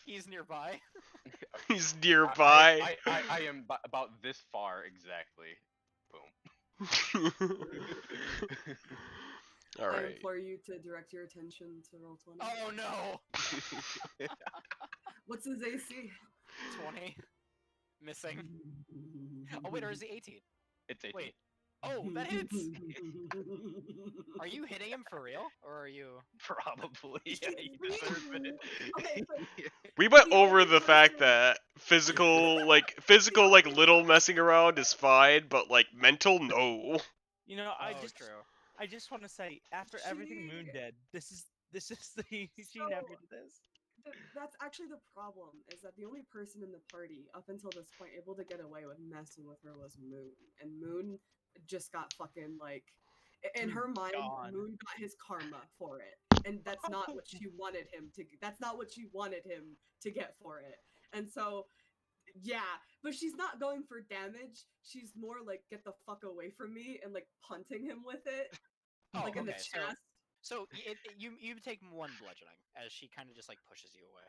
He's nearby. He's nearby. I am about this far exactly. Boom. I Alright. implore you to direct your attention to roll 20. Oh no! What's his AC? 20. Missing. Oh wait, or is he 18? It's 18. Wait. Oh, that hits! Are you hitting him for real? Or are you... Probably. Yeah, you deserve it. Okay, so We went The over only the fact person- that physical little messing around is fine, but like mental, no. You know, Oh, true. I just want to say, after everything Moon She- did, this is the she So- never did this. That's actually the problem, is that the only person in the party up until this point able to get away with messing with her was Moon. And Moon just got fucking like, in her mind, Gone. Moon got his karma for it. And that's not what she wanted him to, that's not what she wanted him to get for it. And so, yeah, but she's not going for damage. She's more like, get the fuck away from me, and like punting him with it. Oh, Like in the okay, chest. So you take 1 bludgeoning as she kind of just like pushes you away.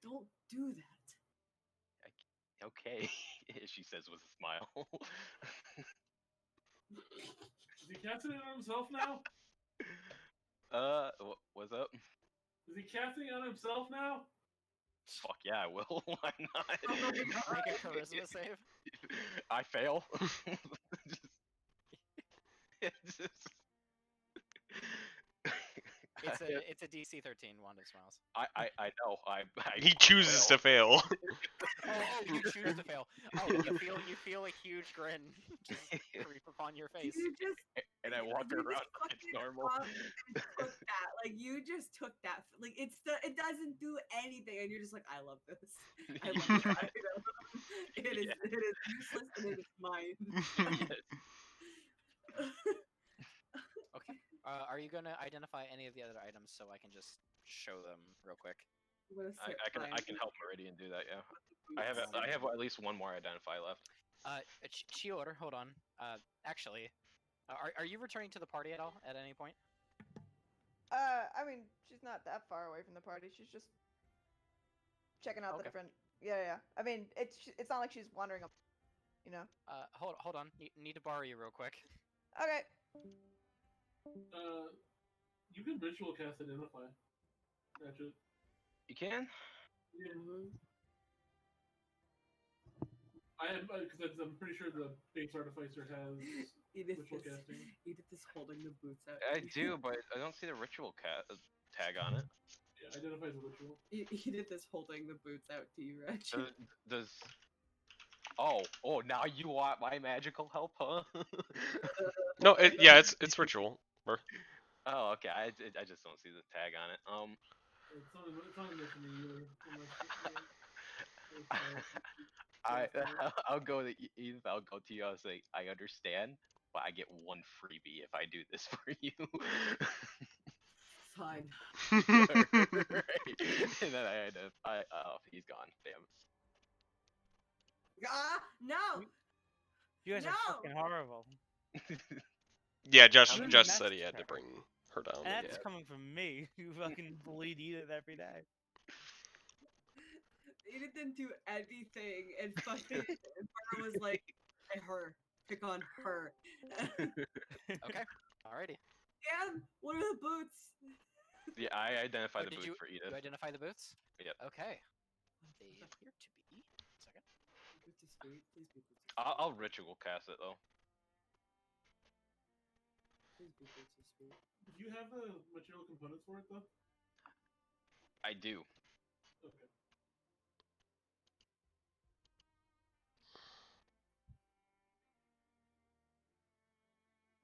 Don't do that. Okay, she says with a smile. Is he casting it on himself now? What's up? Is he casting it on himself now? Fuck yeah, I will. Why not? Oh my God. Make a charisma save. I fail. Just- It's a DC 13 Wand of Smiles. I know. He chooses to fail. Oh, you choose to fail. Oh, you feel a huge grin just creep upon your face. You just and I walk you just around like it's fucking normal. up and took that. Like you just took that. Like it doesn't do anything, and you're just like, I love this. I love this item. It is useless and it is mine. Okay. Are you gonna identify any of the other items so I can just show them real quick? I'm gonna sit I fine. can help Meridian do that. Yeah, I have at least one more identify left. Chior, hold on. Actually, are you returning to the party at all at any point? I mean, she's not that far away from the party. She's just checking out the Okay. different. Yeah. I mean, it's not like she's wandering up. You know. Hold on. Need to borrow you real quick. Okay. You can ritual cast identify. Ratchet. You can? Yeah. Mhm. I have because I'm pretty sure the base artificer has Edith ritual is, casting. Edith is holding the boots out. I do, but I don't see the ritual tag on it. Yeah, identifies a ritual. Edith is holding the boots out to you, Ratchet. Does oh now you want my magical help, huh? No, it's ritual. Oh, okay. I just don't see the tag on it. It's not enough for me either. I'll go to Eve. I'll go to you. I'll say I understand, but I get one freebie if I do this for you. Fine. Right. And then oh, he's gone. Damn. No! You guys No! are fucking horrible. Yeah, Josh Moon just said he messaged had to her. bring her down. And that's yeah. coming from me, who fucking bleed Edith every day. Edith didn't do anything, and fucking Burr was like, "Hey, her, pick on her." Okay. Alrighty. And what are the boots? Yeah, I identify the Did boots you, for you Edith. identify the boots? Yep. Okay. They appear to be. Second. Boots is sweet. Please be boots. I'll ritual cast it though. Please be boots is sweet. Do you have the material components for it though? I do. Okay.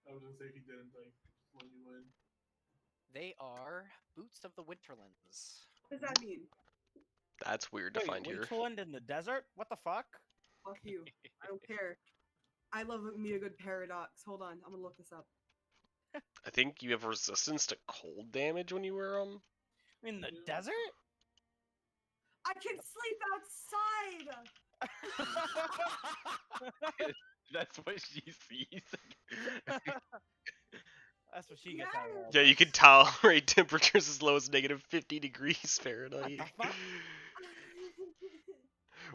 I was gonna say if he didn't, like, just let you in. They are boots of the Winterlands. What does that mean? That's weird to Wait, find here. Winterland in the desert? What the fuck? Fuck you. I don't care. I love me a good paradox. Hold on, I'm gonna look this up. I think you have resistance to cold damage when you wear them. In the Yeah. desert? I can sleep outside. That's what she sees. That's what she gets out of all Yeah, you this. can tolerate temperatures as low as -50 degrees Fahrenheit. What the fuck?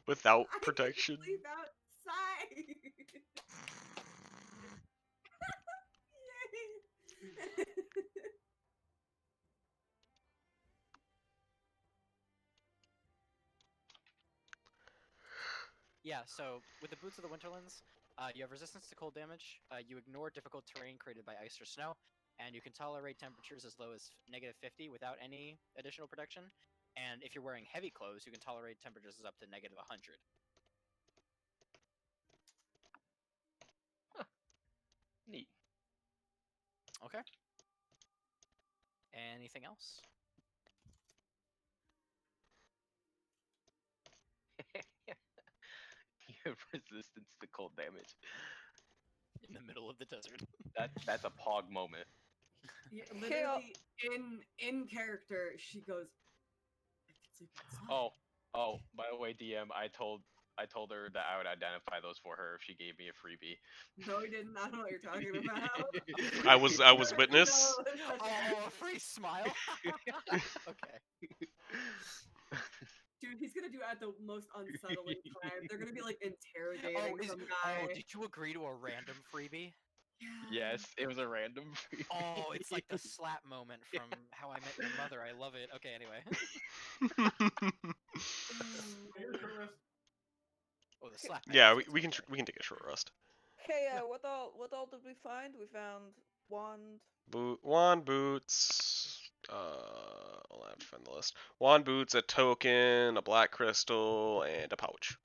Without I protection. sleep outside. Yay. Yeah, so with the Boots of the Winterlands, you have resistance to cold damage, you ignore difficult terrain created by ice or snow, and you can tolerate temperatures as low as -50 without any additional protection. And if you're wearing heavy clothes, you can tolerate temperatures up to -100. Neat. Okay. Anything else? You have resistance to cold damage. In the middle of the desert. That's a pog moment. Yeah, literally in character, she goes, I can sleep outside. Oh, by the way, DM, I told her that I would identify those for her if she gave me a freebie. No, he didn't. I don't know what you're talking about. I was witness. No, that's not Oh, a free smile? Okay. Dude, he's gonna do it at the most unsettling time. They're gonna be like interrogating Oh, some guy. did you agree to a random freebie? Yeah. Yes, it was a random freebie. Oh, it's like the slap moment from How I Met Your Mother. I love it. Okay, anyway. You're a short rest. Oh, the slap. Yeah, benefits, we can okay. we can take a short rest. Okay, what all did we find? We found wand. Wand boots. I'll have to find the list. Wand boots, a token, a black crystal, and a pouch.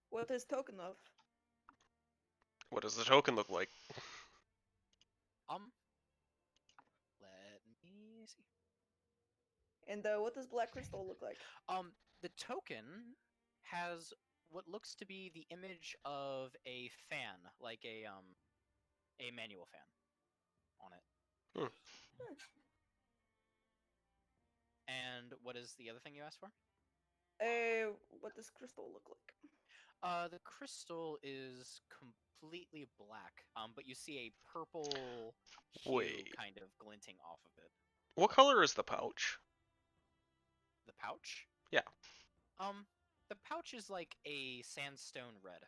What is token of? What does the token look like? Let me see. And what does black crystal look like? The token has what looks to be the image of a fan, like a manual fan on it. And what is the other thing you asked for? What does crystal look like? The crystal is completely black, but you see a purple hue Wait. kind of glinting off of it. What color is the pouch? The pouch? Yeah. The pouch is like a sandstone red.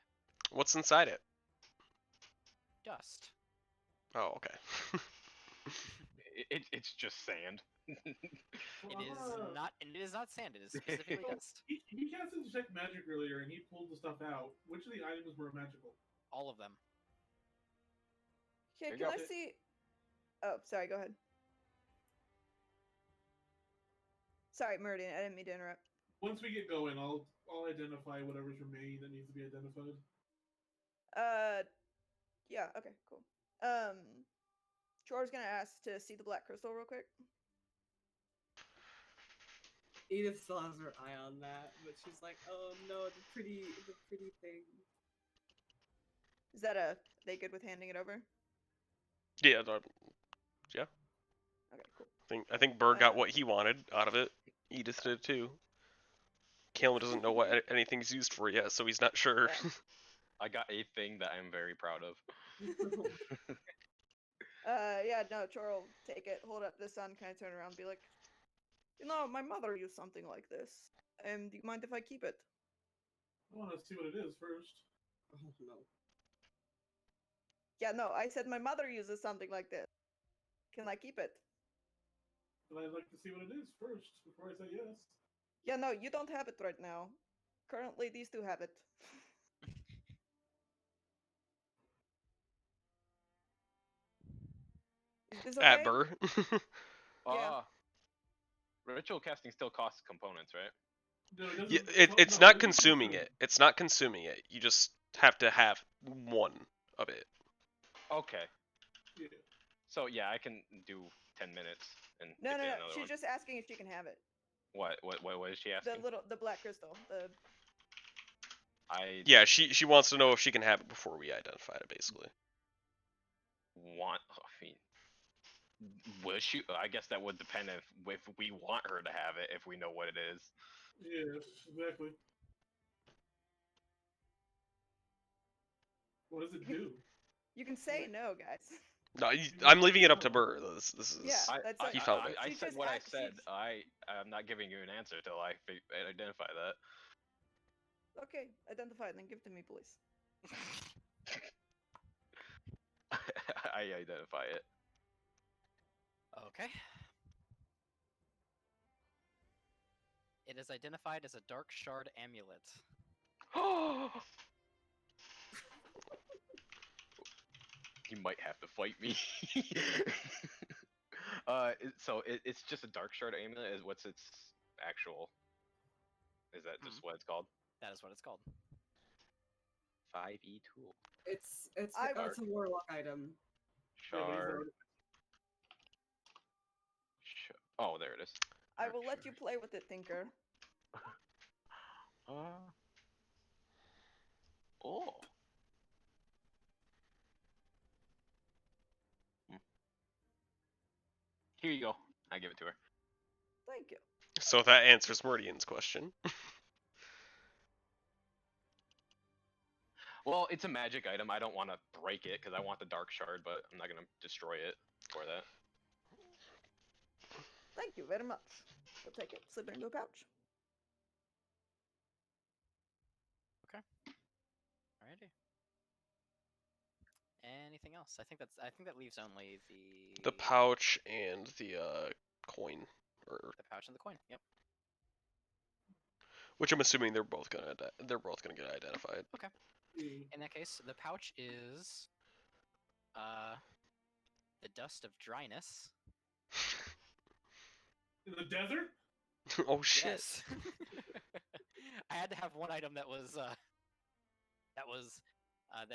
What's inside it? Dust. Oh, okay. It's just sand. It is not sand, it is specifically dust. He cast detect magic earlier, and he pulled the stuff out. Which of the items were magical? All of them. Okay, There you can go. I see? Oh, sorry. Go ahead. Sorry, Meridian. I didn't mean to interrupt. Once we get going, I'll identify whatever's remaining that needs to be identified. Yeah. Okay. Cool. Jor's gonna ask to see the black crystal real quick. Edith still has her eye on that, but she's like, "Oh no, the pretty thing." Is that are they good with handing it over? Yeah, Okay. Cool. I think Berg got what he wanted out of it. Edith did too. Caleb doesn't know what anything's used for yet, so he's not sure. Yeah. I got a thing that I'm very proud of. Yeah. No, Chor will take it, hold up the sun, kind of turn around, and be like, my mother used something like this. Do you mind if I keep it? I want to see what it is first. Oh no. Yeah. No, I said my mother uses something like this. Can I keep it? But I'd like to see what it is first before I say yes. Yeah. No, you don't have it right now. Currently, these two have it. Is this okay? At Burr. Yeah. Ritual casting still costs components, right? No, it doesn't. Yeah, it's no, not it doesn't consuming consume. it. It's not consuming it. You just have to have one of it. Okay. Yeah. So yeah, I can do 10 minutes and No, get no, no. another She's one. just asking if she can have it. What is she asking? The black crystal. Yeah, she wants to know if she can have it before we identify it, basically. I mean, will she? I guess that would depend if we want her to have it, if we know what it is. Yeah, exactly. What does it do? You can say no, guys. No, I'm leaving it up to Burr. This is. Yeah. I He found it. I She's said just what I act- said. she's- I'm not giving you an answer till I identify that. Okay, identify it and then give it to me, please. I identify it. Okay. It is identified as a dark shard amulet. You might have to fight me. It's just a dark shard amulet. What's its actual? Is that just what it's called? That is what it's called. 5e tool. It's I- it's a warlock item. Shard. Oh, there it is. I Dark will let you shard. play with it, Tinker. Oh. Here you go. I give it to her. Thank you. So that answers Meridian's question. Well, it's a magic item. I don't want to break it because I want the dark shard, but I'm not gonna destroy it for that. Thank you very much. We'll take it, slip it into a pouch. Alrighty. Anything else? I think that leaves only The pouch and the coin, or the pouch and the coin. Yep. which I'm assuming they're both gonna get identified. Okay. In that case, the pouch is the dust of dryness. In the desert? Oh shit! Yes. I had to have one item that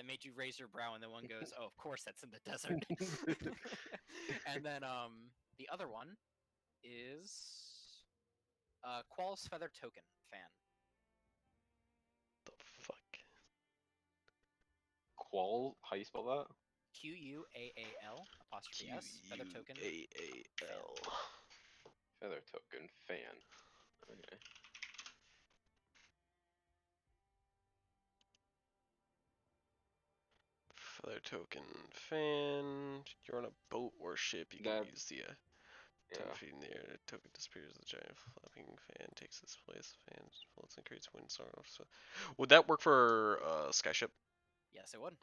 made you raise your brow, and then one goes, "Oh, of course, that's in the desert." And then the other one is Qual's Feather Token fan. The fuck? Qual? How you spell that? Quaal apostrophe S Feather Token. Quaal. Feather token fan. Okay. Feather token fan. You're on a boat or ship. You can use the 10 feet in the air. The token disappears. The giant flapping fan takes its place. Fan floats and creates wind storm. So, would that work for skyship? Yes, it would.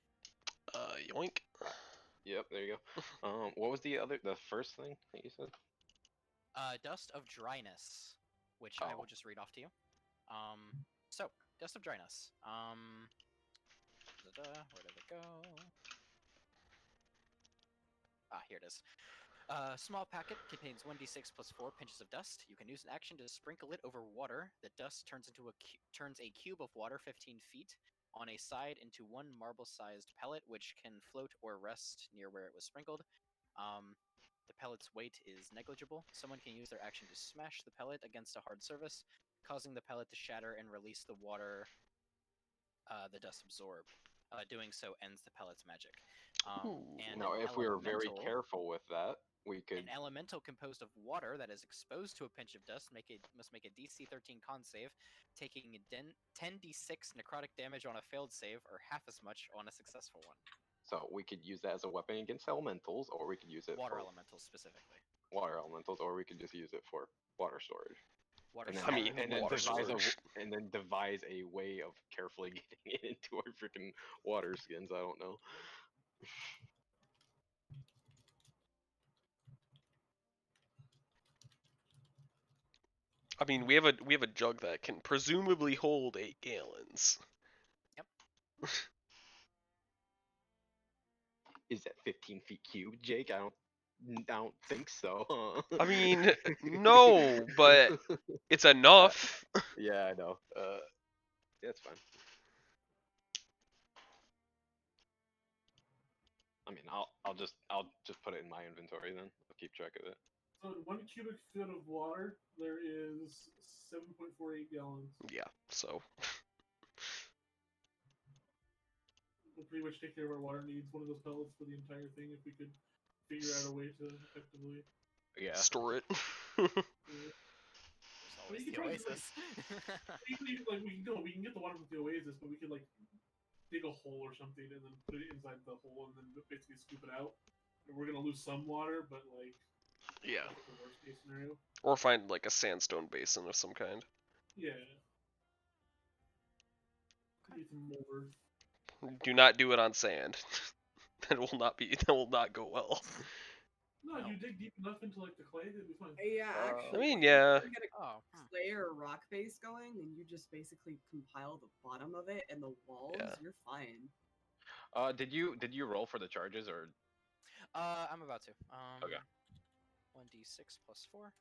Yoink. Yep, there you go. What was the first thing that you said? Dust of dryness, which I will just read off to you. So dust of dryness. Where did it go? Here it is. Small packet contains 1d6 plus 4 pinches of dust. You can use an action to sprinkle it over water. The dust turns a cube of water 15 feet on a side into one marble-sized pellet, which can float or rest near where it was sprinkled. The pellet's weight is negligible. Someone can use their action to smash the pellet against a hard surface, causing the pellet to shatter and release the water the dust absorbed. Doing so ends the pellet's magic. And now, if we were very careful with that, we could. An elemental composed of water that is exposed to a pinch of dust must make a DC 13 con save, taking 10d6 necrotic damage on a failed save, or half as much on a successful one. So we could use that as a weapon against elementals, or we could use it water for elementals specifically. Water elementals, or we could just use it for water storage. Water and then, storage. and then devise a way of carefully getting it into our freaking water skins. I don't know. I mean, we have a jug that can presumably hold 8 gallons. Yep. Is that 15 feet cubed, Jake? I don't think so. Huh? I mean, no, but it's enough. Yeah, I know. Yeah, it's fine. I mean, I'll just put it in my inventory then. I'll keep track of it. So in 1 cubic foot of water, there is 7.48 gallons. Yeah, so. We'll pretty much take care of our water needs. One of those pellets for the entire thing, if we could figure out a way to effectively store it. There's always the Oasis. We can get the water from the Oasis, but we could dig a hole or something and then put it inside the hole and then basically scoop it out. And we're gonna lose some water, but yeah. That's the worst case scenario. Or find a sandstone basin of some kind. Yeah. Could be some more. Do not do it on sand. That will not go well. No, if you dig deep enough into like the clay, it'd be fine. Yeah, actually. I mean, if yeah. you get a Oh. clay or rock base going, and you just basically compile the bottom of it and the walls, Yeah. you're fine. Did you roll for the charges or? I'm about to. Okay. 1d6 plus 4.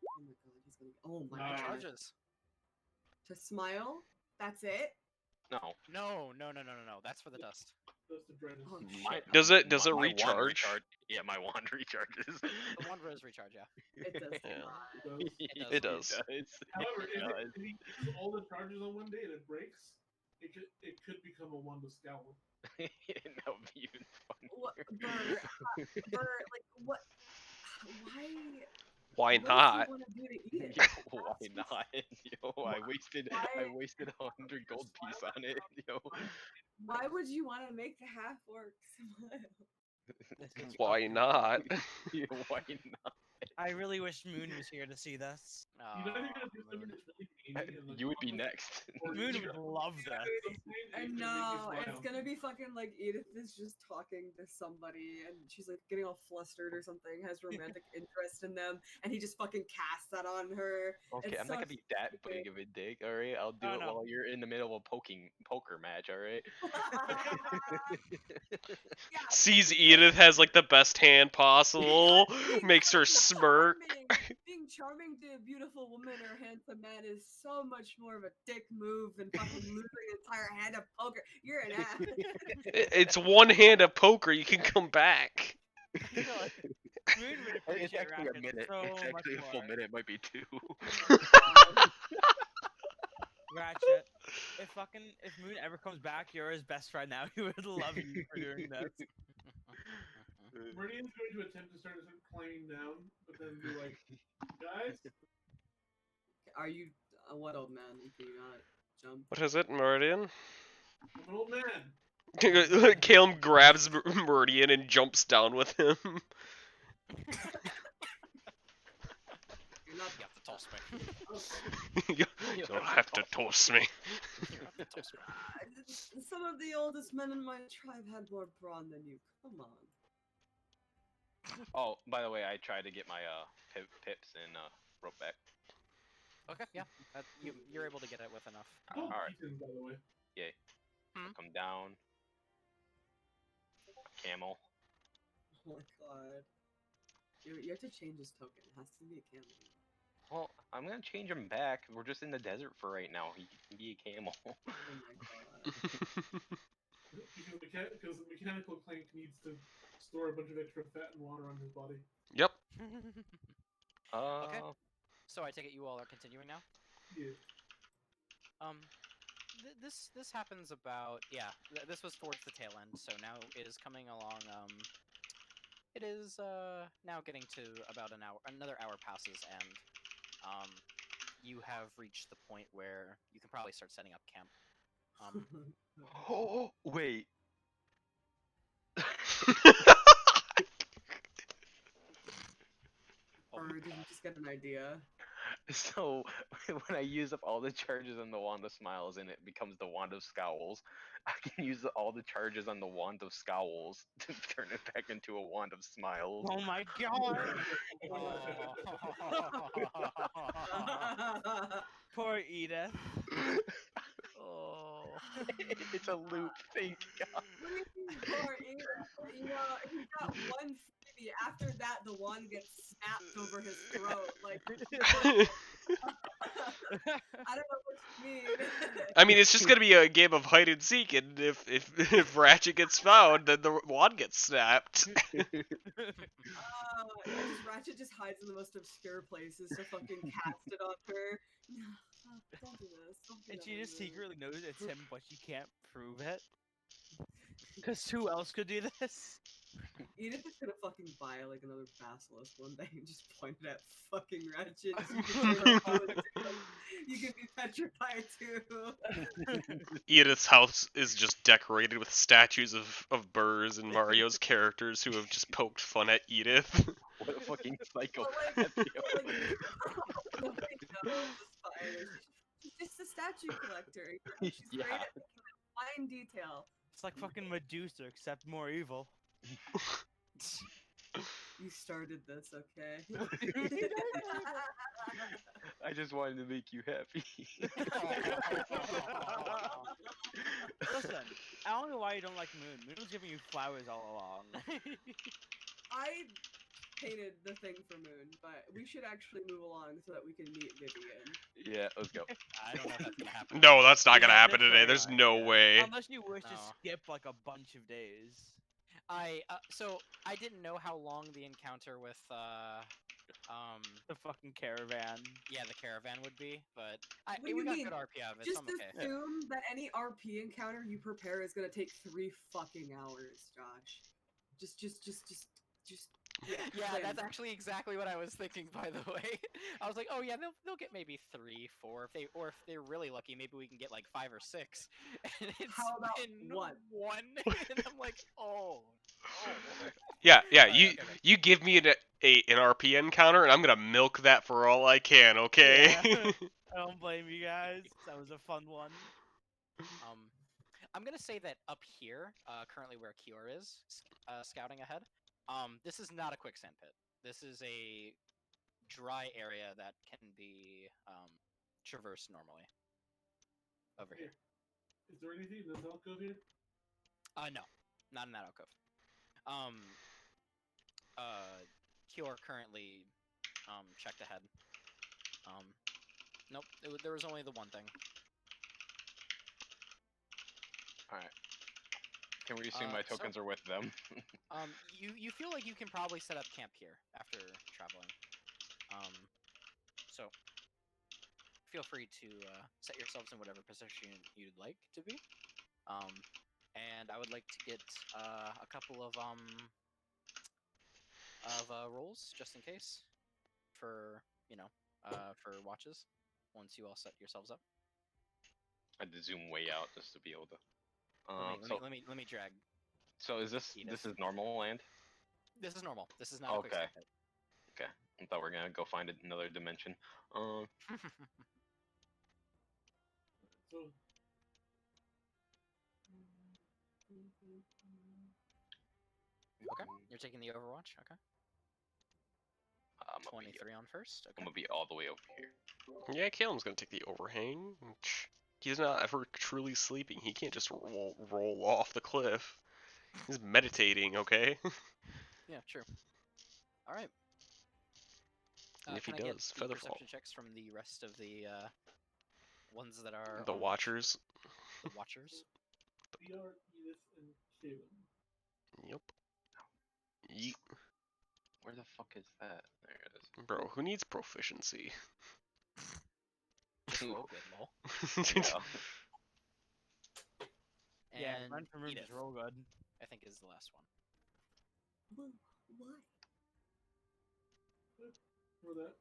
Oh my god, he's gonna. Oh my Nice. god. Charges. To smile. That's it. No. No. That's for the dust. That's the dread. Oh, My, shit. Does it my wand recharge? Yeah, my wand recharges. The one rose recharge, yeah. It does. Yeah. It does. It does. However, It does. if he uses all the charges on one day and it breaks, it could become a wand of scowl. That would be even funnier. What, Burr, like what? Why? Why what not? do you want to do to eat it? Yo, why not? Yo, I wasted Why- 100 gold piece on it. Yo. Why would you want to make the half orc smile? Why not? Yo, why not? I really wish Moon was here to see this. You know, you're gonna do something that's really gaming and, like, You would be next. Moon would love that. I know, it's gonna be fucking like Edith is just talking to somebody and she's like getting all flustered or something, has romantic interest in them, and he just fucking casts that on her. Okay, It's I'm not gonna so be that stupid. big of a dick, alright? I'll do Oh, it no. while you're in the middle of a poker match, alright? Yeah, Sees Edith has like the best hand possible, being makes her fucking smirk. Being charming to a beautiful woman or handsome man is so much more of a dick move than fucking losing an entire hand of poker. You're an ass. It's one hand of poker. You can come back. Moon would It's appreciate actually a Ratchet minute. so It's much actually a full more. minute. It might be 2. Ratchet, if Moon ever comes back, you're his best friend now. He would love you for doing this. Meridian's going to attempt to start climbing down, but then be like, guys, Are you what old man? Can you not jump? What is it, Meridian? I'm an old man. Caleb grabs Meridian and jumps down with him. You're not. You have to toss me. You don't have to toss me. You have to toss me. Some of the oldest men in my tribe had more brawn than you. Come on. Oh, by the way, I tried to get my pips and rope back. Okay, yeah. You're able to get it with enough. Gold Alright. pieces, by the way. Yay. Hmm. Come down. Camel. Oh my god. You have to change his token. It has to be a camel. Well, I'm gonna change him back. We're just in the desert for right now. He can be a camel. Oh my god. Because the mechanical clank needs to store a bunch of extra fat and water on his body. Yep. Okay. So I take it you all are continuing now? Yeah. This happens about this was towards the tail end, so now it is coming along. It is now getting to about an hour. Another hour passes, and you have reached the point where you can probably start setting up camp. Oh, wait. Or did you just get an idea? So, when I use up all the charges on the Wand of Smiles and it becomes the Wand of Scowls, I can use all the charges on the Wand of Scowls to turn it back into a Wand of Smiles. Oh my god! Poor Edith. Oh. It's a loop, thank God. Or he got one freebie. After that, the wand gets snapped over his throat. Like, I don't know what you mean. I mean, it's just gonna be a game of hide and seek, and if Ratchet gets found, then the wand gets snapped. Ratchet just hides in the most obscure places to fucking cast it on her. Don't do this. Don't do And that she to just me. secretly knows it's him, but she can't prove it. Because who else could do this? Edith is gonna fucking buy like another basilisk one day and just point it at fucking Ratchet. So you can say, like, oh, you can be petrified too. Edith's house is just decorated with statues of Burrs and Mario's characters who have just poked fun at Edith. What a fucking But, psychopath. like, yo. nobody knows the spider. She's just a statue collector. You know? She's great Yeah. at making fine detail. It's like fucking Medusa, except more evil. You started this, okay? I just wanted to make you happy. Listen, I don't know why you don't like Moon. Moon was giving you flowers all along. I painted the thing for Moon, but we should actually move along so that we can meet Vivian. Yeah, let's go. I don't know if that's gonna happen. No, that's not gonna Yeah, happen that's today. right. There's no Yeah. way. Unless you wish to No. skip like a bunch of days. So I didn't know how long the encounter with The fucking caravan. yeah, the caravan would be, but What do we you got mean? good RP out of it, so Just I'm okay. assume that any RP encounter you prepare is gonna take 3 fucking hours, Josh. Just. Yeah, plan. that's actually exactly what I was thinking. By the way, I was like, oh yeah, they'll get maybe 3, 4 if they're really lucky, maybe we can get like 5 or 6. And it's How about been 1? and I'm like, oh. Yeah. Alright, You okay. you give me an RP encounter, and I'm gonna milk that for all I can. Okay. Yeah. I don't blame you guys. That was a fun one. I'm gonna say that up here, currently where Kior is, scouting ahead, this is not a quicksand pit. This is a dry area that can be traversed normally. Over here. Is there anything in this alcove here? No, not in that alcove. Kior currently checked ahead. Nope, there was only the one thing. Alright. Can we assume my So- tokens are with them? You feel like you can probably set up camp here after traveling. So feel free to set yourselves in whatever position you'd like to be. And I would like to get a couple of rolls just in case for for watches once you all set yourselves up. I had to zoom way out just to be able to. Let me drag. So is this Edith. is normal land? This is normal. This is not a quicksand pit. Okay. I thought we were gonna go find another dimension. So, Okay, you're taking the Overwatch. Okay, I'm gonna, be, 23 on first. I'm Okay. gonna be all the way over here. Yeah, Caleb's gonna take the overhang. He's not ever truly sleeping. He can't just roll off the cliff. He's meditating, okay? Yeah, true. All right. And if he can I get does, the feather perception checks from the rest of the ones that are The on Watchers. the Watchers. VR, Edith, and Shaven. Yep. Yeet. Where the fuck is that? There it is. Bro, who needs proficiency? Just roll good, lol. Yeah. And Yeah, run from room Edith, just roll good. I think is the last one. Well, what? For that.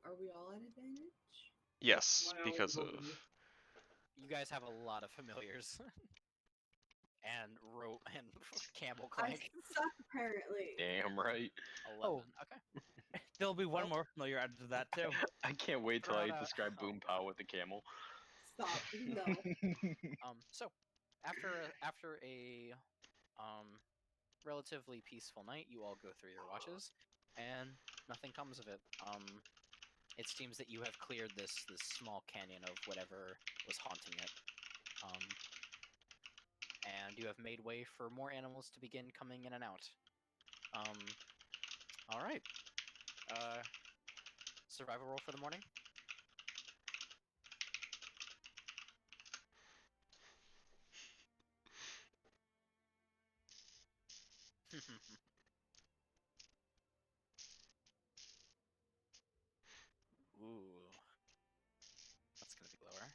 Are we all at advantage? Yes, My ally because is of... open. You guys have a lot of familiars. and camel I clank. suck, apparently. Damn right. 11. Okay. There'll be one Well- more familiar added to that too. I can't wait till I Right, describe oh. Boom Pow with the camel. Stop. No. So after a relatively peaceful night, you all go through your watches, and nothing comes of it. It seems that you have cleared this small canyon of whatever was haunting it. And you have made way for more animals to begin coming in and out. All right. Survival roll for the morning. Ooh, that's gonna be lower.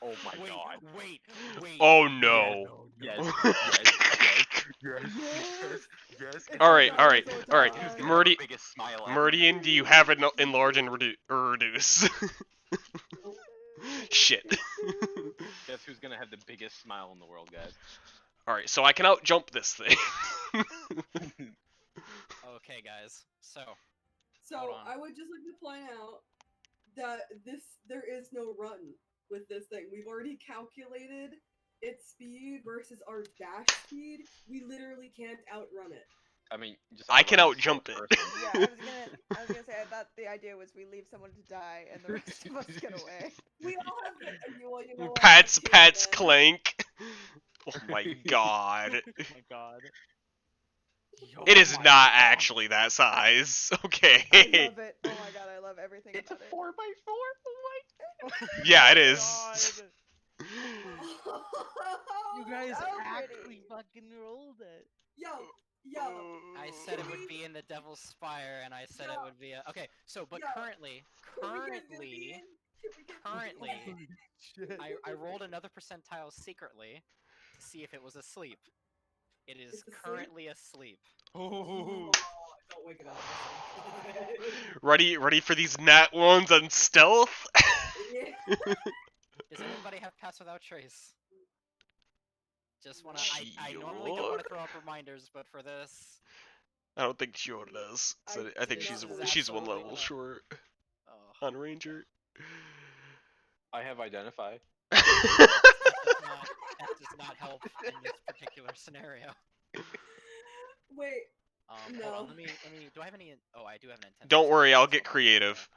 Oh my wait, god. wait. Oh no. Yes, yes. Alright, alright, alright. Who's gonna have the Murdy, biggest smile ever? Meridian, do you have an enlarge and reduce? Shit. Guess who's gonna have the biggest smile in the world, guys? Alright, so I can out jump this thing. Okay, guys. So Hold So on. I would just like to point out that there is no run with this thing. We've already calculated its speed versus our dash speed. We literally can't outrun it. I mean, just I can outrun outjump the it. person. Yeah, I was gonna say I thought the idea was we leave someone to die and the rest of us get away. We all have well, you know what? Pats, Okay, pats, then. clank. Oh my god. Oh my god. It Oh is my not god. actually that size. Okay. I love it. Oh my god, I love everything It's a about it. 4x4. Oh Yeah, it Oh is. god. You guys So actually pretty. fucking rolled it. Yo, I said it would be in the Devil's Spire, and I said it would be a. Okay, so but Yo. currently, Can we get Vivian? Can we get currently, Shit. I rolled another percentile secretly to see if it was asleep. It is It's asleep? currently asleep. Oh, don't wake it up. Ready for these nat ones on stealth? Yeah. Does anybody have Pass Without Trace? Just wanna. I normally don't want to throw up reminders, but for this. I don't think Shior does. So I think This is she's one absolutely level gonna- short Oh, on Ranger. I have identify. that does not help in this particular scenario. Wait. Hold No. on. Let me. Do I have any? Oh, I do have an intent. Don't worry, I'll get creative.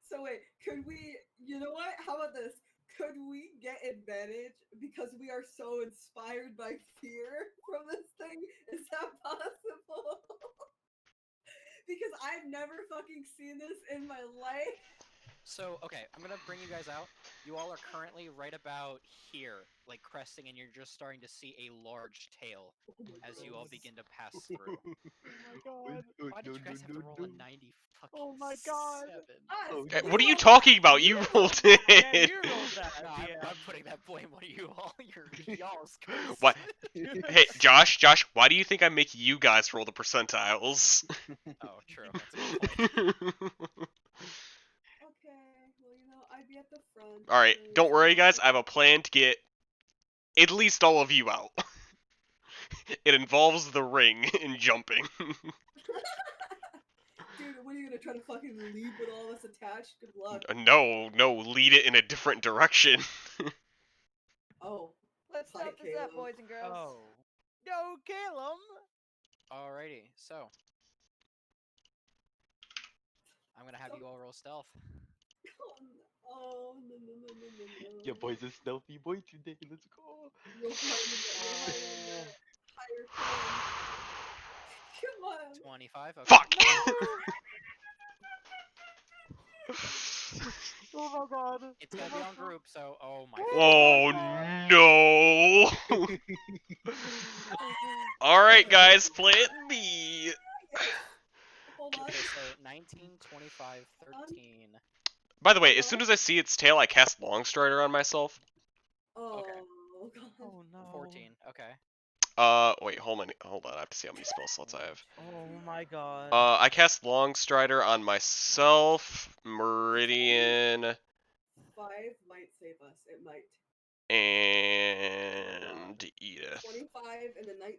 So wait, could we? You know what? How about this? Could we get advantage because we are so inspired by fear from this thing? Is that possible? Because I've never fucking seen this in my life. So, okay, I'm gonna bring you guys out. You all are currently right about here, like cresting, and you're just starting to see a large tail as you all begin to pass through. Oh my god. Why did you guys have to roll a 90 fucking Oh my god. 7? What are you talking about? You rolled Yeah, it. you rolled that. No, Yeah. I'm putting that blame on you all. Y'all's cursed. What? Hey, Josh, why do you think I make you guys roll the percentiles? Oh, true. That's a good point. Okay, well, you know, I'd be at the front. Alright, because, don't worry you know, guys, I have a plan to get at least all of you out. It involves the ring and jumping. Dude, what are you gonna try to fucking leave with all of us attached? Good luck. No, lead it in a different direction. Oh. Let's Hi, stop this up, Caleb. boys and girls. Oh. No, Caleb. Alrighty, so. I'm gonna have you all roll stealth. Oh, no. Your boy's a stealthy boy today. Let's go. We'll find the higher plan. Come on. 25. Okay. Fuck! Oh my god. It's gonna be on group, so oh my. Oh no! Alright guys, plan B! Hold on. Okay, so 19, 25, 13. By the way, as soon as I see its tail, I cast Longstrider on myself. Oh, Okay. God. Oh no. 14. Okay. Wait, hold on, I have to see how many spell slots I have. Oh my god. I cast Longstrider on myself, Meridian, 5 might save us. It might. and Edith. 25 and the 19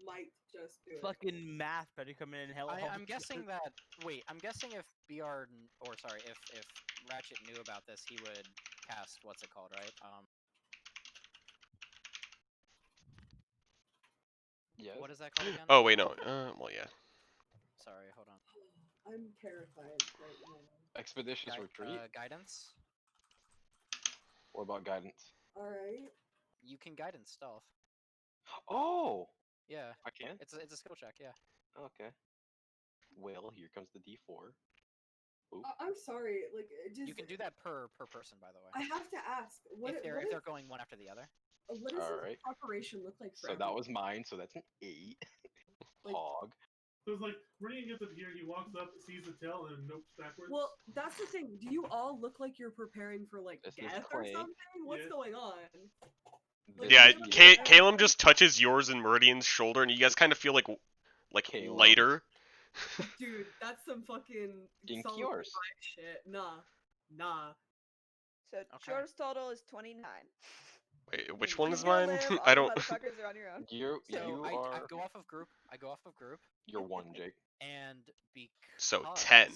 might just do it. Fucking math better come in and help. I'm guessing that. Wait, I'm guessing if BR or sorry, if Ratchet knew about this, he would cast what's it called, right? Yes. What is that called again? Oh wait, no. Well yeah. Sorry, hold on. I'm terrified right now. Expeditious retreat. Guidance. What about guidance? Alright. You can guidance stealth. Oh, Yeah, I can. it's a skill check. Yeah. Okay. Well, here comes the D4. Ooh. I'm sorry. Like, just, You can do that per person, by the way. I have to ask. What, if what, they're going one after the other. what does Alright. this preparation look like for So that was mine. So that's an 8. Like- Hog. So it's like Meridian gets up here, he walks up, sees the tail, and nopes backwards. Well, that's the thing. Do you all look like you're preparing for like This is death or Clay. something? What's Yes. going on? This Yeah, is Caleb just touches yours and Meridian's shoulder, and you guys kind of feel like Caleb. lighter. Dude, that's some fucking Ink solid yours. vibe shit. Nah. So Okay. Jor's total is 29. Wait, which one You is gonna mine? live, all I the don't. Motherfuckers are on your own. You So you I are. go off of group. You're 1, Jake. And because So 10.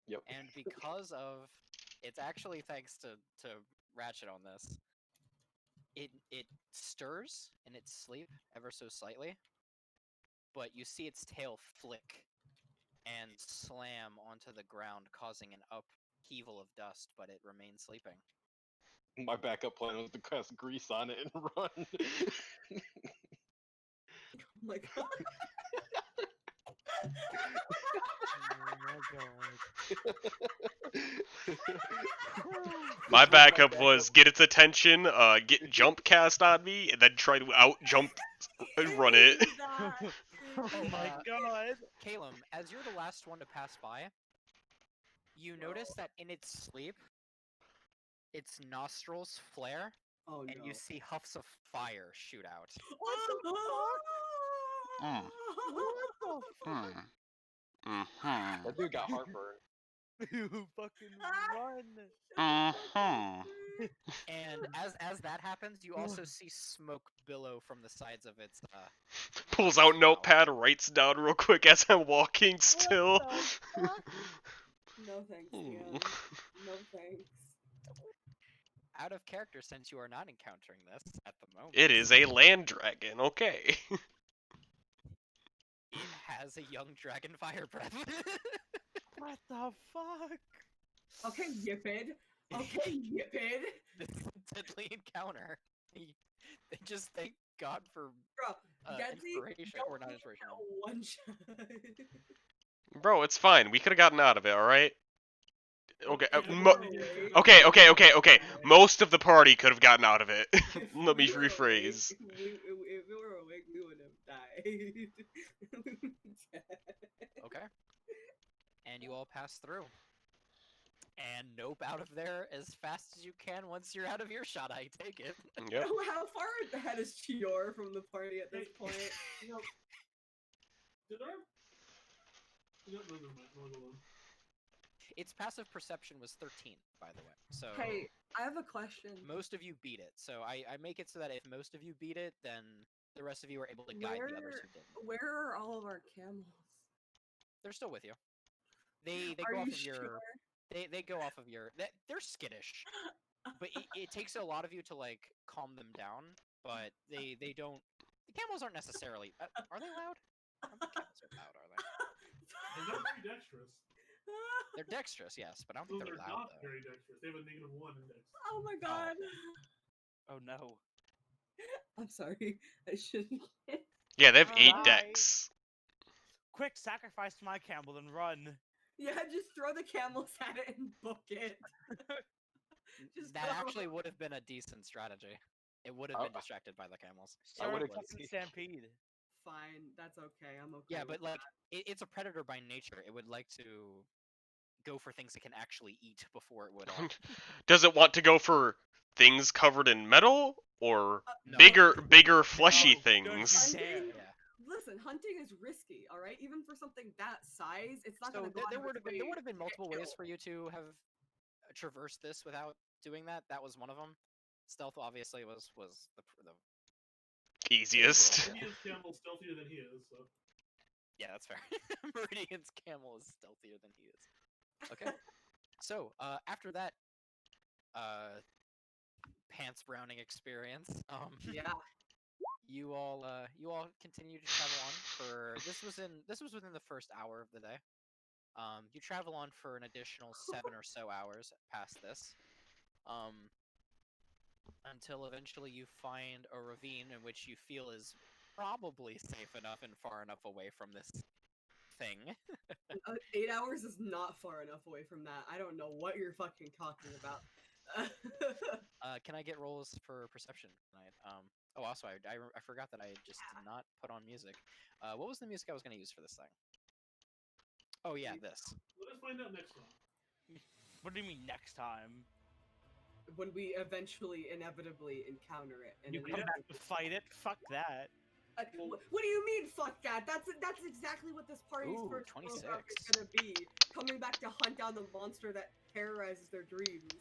Yep. And because of it's actually thanks to Ratchet on this. It stirs in its sleep ever so slightly, but you see its tail flick and slam onto the ground, causing an upheaval of dust, but it remains sleeping. My backup plan was to cast grease on it and run. Oh my god. My backup was get its attention, get jump cast on me, and then try to out jump and run it. Oh my god. Calum, as you're the last one to pass by, you notice that in its sleep, its nostrils flare, Oh no. and you see huffs of fire shoot out. What the fuck? That dude got heartburn. You fucking run. And as that happens, you also see smoke billow from the sides of its Pulls out notepad, writes down real quick as I'm walking still. No thanks, Ian. No thanks. Out of character, since you are not encountering this at the moment. It is a land dragon, okay. It has a young dragon fire breath. What the fuck? Okay, Yipid. Okay, Yipid. This is a deadly encounter. They just thank God for Bro, Deadly, inspiration, or not inspiration. one shot. Bro, it's fine. We could have gotten out of it, alright? Okay, okay. Most of the party could have gotten out of it. Let me rephrase. If we were awake, we would have died. We would be dead. Okay. And you all pass through. And nope out of there as fast as you can once you're out of earshot, I take it. Yep. How far ahead is Chior from the party at this point? You know, did our... No, never mind. No, no, no. Its passive perception was 13, by the way. So Hey, I have a question. most of you beat it. So I make it so that if most of you beat it, then the rest of you are able to guide the others who didn't. Where are all of our camels? They're still with you. They Are go off you of your sure? they go off of your they're skittish. But it takes a lot of you to like calm them down, but they don't. The camels aren't necessarily. Are they loud? I don't think camels are loud, are they? They're not very dexterous. They're dexterous, yes, but I don't No, think they're they're loud not though. very dexterous. They have a -1 index. Oh my god. Oh no. I'm sorry. I shouldn't. Yeah, they have 8 Bye. decks. Quick, sacrifice my camel and run. Yeah, just throw the camels at it and book it. Just That go. actually would have been a decent strategy. It would have been distracted by the camels. I Start a would've- fucking stampede. Fine, that's okay. I'm okay. Yeah, with but like it's a predator by nature. It would like to go for things it can actually eat before it would. Does it want to go for things covered in metal or No. bigger fleshy No, things? don't you dare. Yeah. Listen, hunting is risky, all right? Even for something that size, it's not So gonna go there out of would its have been way multiple to get ways for you to have traversed this without doing that. That was one of them. Stealth obviously was the Easiest. Indian's camel stealthier than he is, so... yeah, that's fair. Meridian's camel is stealthier than he is. Okay. So after that pants browning experience, Yeah. you all continue to travel on for this was within the first hour of the day. You travel on for an additional 7 or so hours past this, until eventually you find a ravine in which you feel is probably safe enough and far enough away from this thing. 8 hours is not far enough away from that. I don't know what you're fucking talking about. Can I get rolls for perception tonight? Oh, also I forgot that I just did not put on music. What was the music I was going to use for this thing? Oh yeah, this. Let us find out next time. What do you mean next time? When we eventually, inevitably encounter it. And You come back to fight it? Fuck that. What do you mean, fuck that? That's exactly what this party's Ooh, first 26. program is gonna be. Coming back to hunt down the monster that terrorizes their dreams.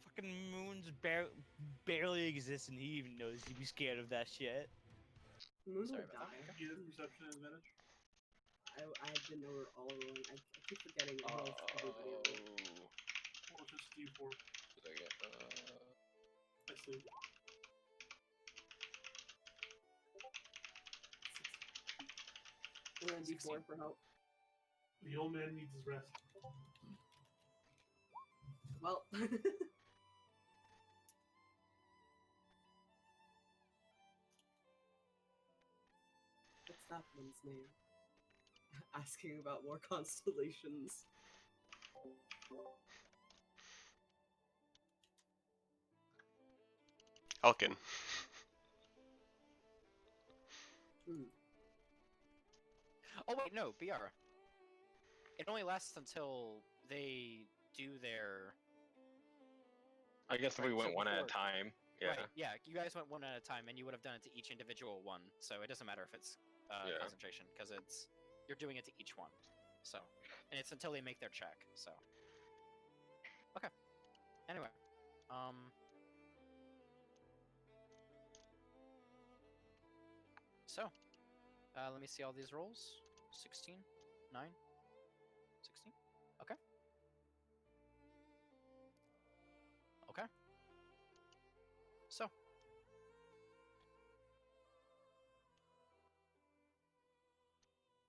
Fucking Moons barely exists and he even knows you'd be scared of that shit. Moon Sorry will about die. that. You have perception advantage. I didn't know we were all rolling. I keep forgetting it heals everybody over. Well, it's just D4. I sleep. And then D4 for help. The old man needs his rest. Well. What's that one's name? Asking about more constellations. Elkin. Oh wait, no, BR. It only lasts until they do their. I guess if Right, we went so one at a before- time. Yeah. Right, yeah, you guys went one at a time, and you would have done it to each individual one. So it doesn't matter if it's Yeah. concentration, because you're doing it to each one. So, and it's until they make their check. So, okay. Anyway, So, let me see all these rolls. 16, 9, 16. Okay. Okay. So.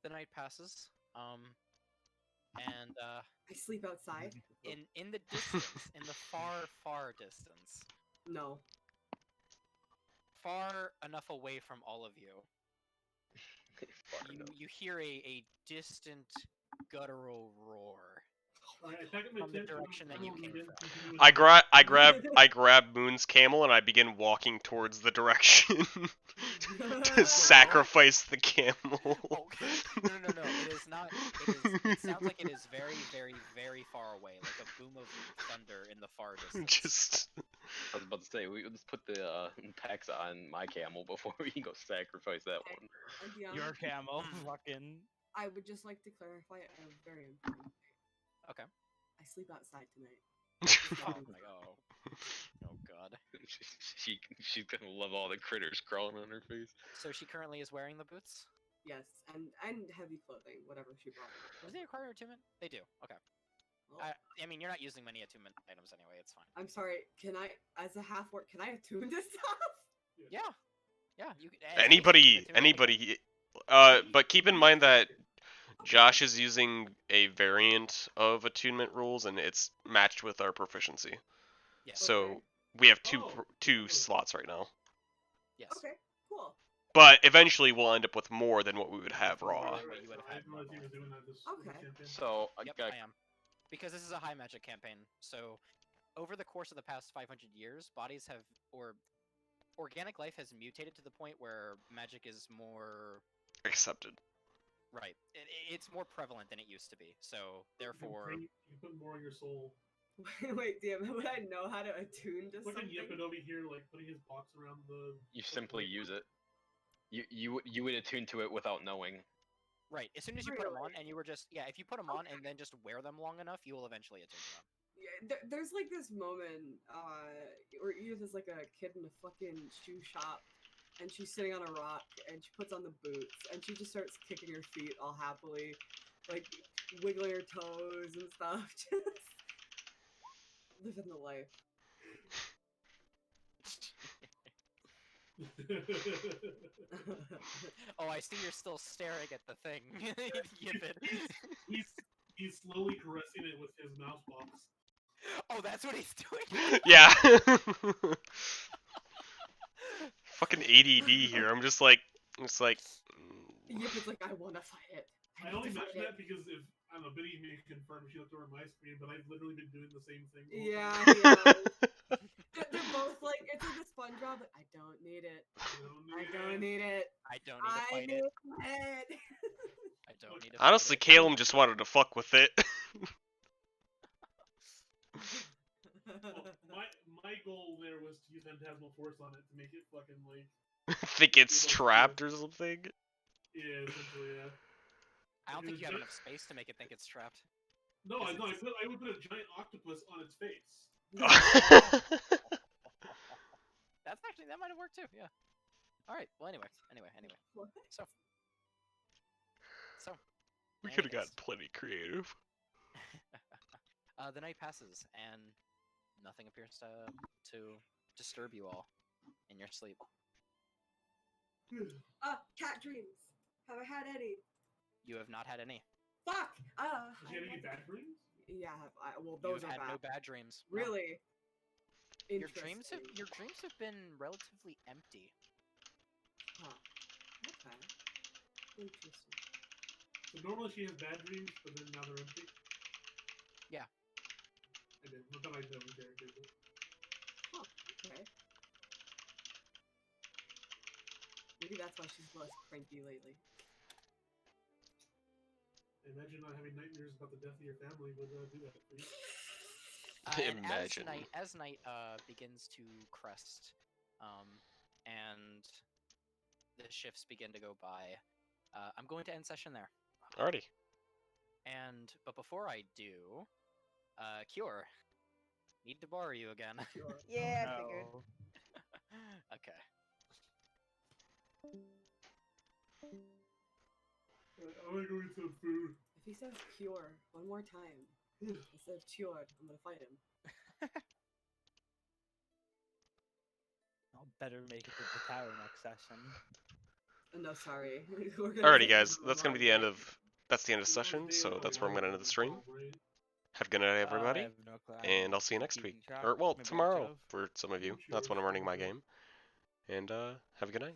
The night passes. And I sleep outside? in the distance, in the far distance, No. far enough away from all of you, Far enough. you hear a distant guttural roar Alright, I pack up my from the tent, direction that you I'm came gonna from. continue with I grab Moon's camel and I begin walking towards the direction to sacrifice the camel. Oh, no. It is not. It sounds like it is very, very, very far away, like a boom of thunder in the far distance. Just I was about to say, we let's put the packs on my camel before we can go sacrifice that one. And beyond, Your camo, fucking. I would just like to clarify a very important thing. Okay. I sleep outside tonight. Oh my god. Oh god. She's gonna love all the critters crawling on her face. So she currently is wearing the boots. Yes, and heavy clothing, whatever she brought. Does they require attunement? They do. Okay. Well, I mean, you're not using many attunement items anyway. It's fine. I'm sorry. Can I, as a half orc, can I attune to stuff? Yeah. Yeah. You could. anybody. But keep in mind that Josh is using a variant of attunement rules, and it's matched with our proficiency. Yes. So Okay. we have Oh. two slots right now. Yes. Okay, cool. But eventually we'll end up with more than what we would have raw. Right, what you would have I had didn't realize he was doing that this Okay. campaign. So I Yep, got I am. Because this is a high magic campaign, so over the course of the past 500 years, bodies have, or organic life has mutated to the point where magic is more, Accepted. right, it's more prevalent than it used to be, so therefore, You can put more in your soul. Wait, damn, would I know how to attune to Look at something? Yipin over here, like putting his box around the. you simply use it. You would attune to it without knowing. right, as soon as you put them on, Really? and you were just, yeah, if you put them on and then just wear them long enough, you will eventually attune to them. Yeah, there's like this moment, where there's like a kid in a fucking shoe shop, and she's sitting on a rock, and she puts on the boots, and she just starts kicking her feet all happily, like wiggling her toes and stuff, just living the life. Oh, I see you're still staring at the thing. Yippin. he's slowly caressing it with his mouse box. Oh, that's what he's doing? Yeah. Fucking ADD here. I'm just like. Yep, it's like, I wanna fight it. I need only to fight mention it. that because if I don't know, Biddy may confirm she looked over my screen, but I've literally been doing the same thing. the whole Yeah, time. they're both like, it's like a SpongeBob, like, I don't need it. I don't need it. I don't need to I fight need it. it. I don't need to Honestly, fight it. Caleb just wanted to fuck with it. Well, my goal there was to use Phantasmal Force on it to make it fucking like Think it's trapped or something. yeah, essentially yeah. I don't It think was you have ju- enough space to make it think it's trapped. No, I Is no, it- I would put a giant octopus on its face. That's actually, that might have worked too, yeah. All right. Well, anyway. What? So. We could have Shenanigans. gotten plenty creative. The night passes and nothing appears to disturb you all in your sleep. Cat dreams. Have I had any? You have not had any. Fuck! Did you have any bad dreams? Yeah, well, You those have are had bad. no bad dreams. No. Really? Your dreams Interesting. have been relatively empty. Huh. Okay. Interesting. So normally she has bad dreams, but then now they're empty. Yeah. I did. Not that I know the character, but Huh. Okay. Maybe that's why she's less cranky lately. I imagine not having nightmares about the death of your family would do that for you. And Imagine. as night begins to crest, and the shifts begin to go by, I'm going to end session there. Alrighty. But before I do, Cure, need to borrow you again. Sure. Yeah, I figured. No. Okay. I want to go eat some food. If he says cure one more time, instead of cured, I'm gonna fight him. I'll better make it to the tower next session. No, sorry. We're gonna Alrighty, take guys. him That's gonna be the end of. That's the end of the session. So that's where I'm gonna end the stream. Have a good night, I everybody, have no clue. and I'll see you next Keeping week. track, Or well, maybe tomorrow Jove. for some of you. That's when I'm running my game. And have a good night.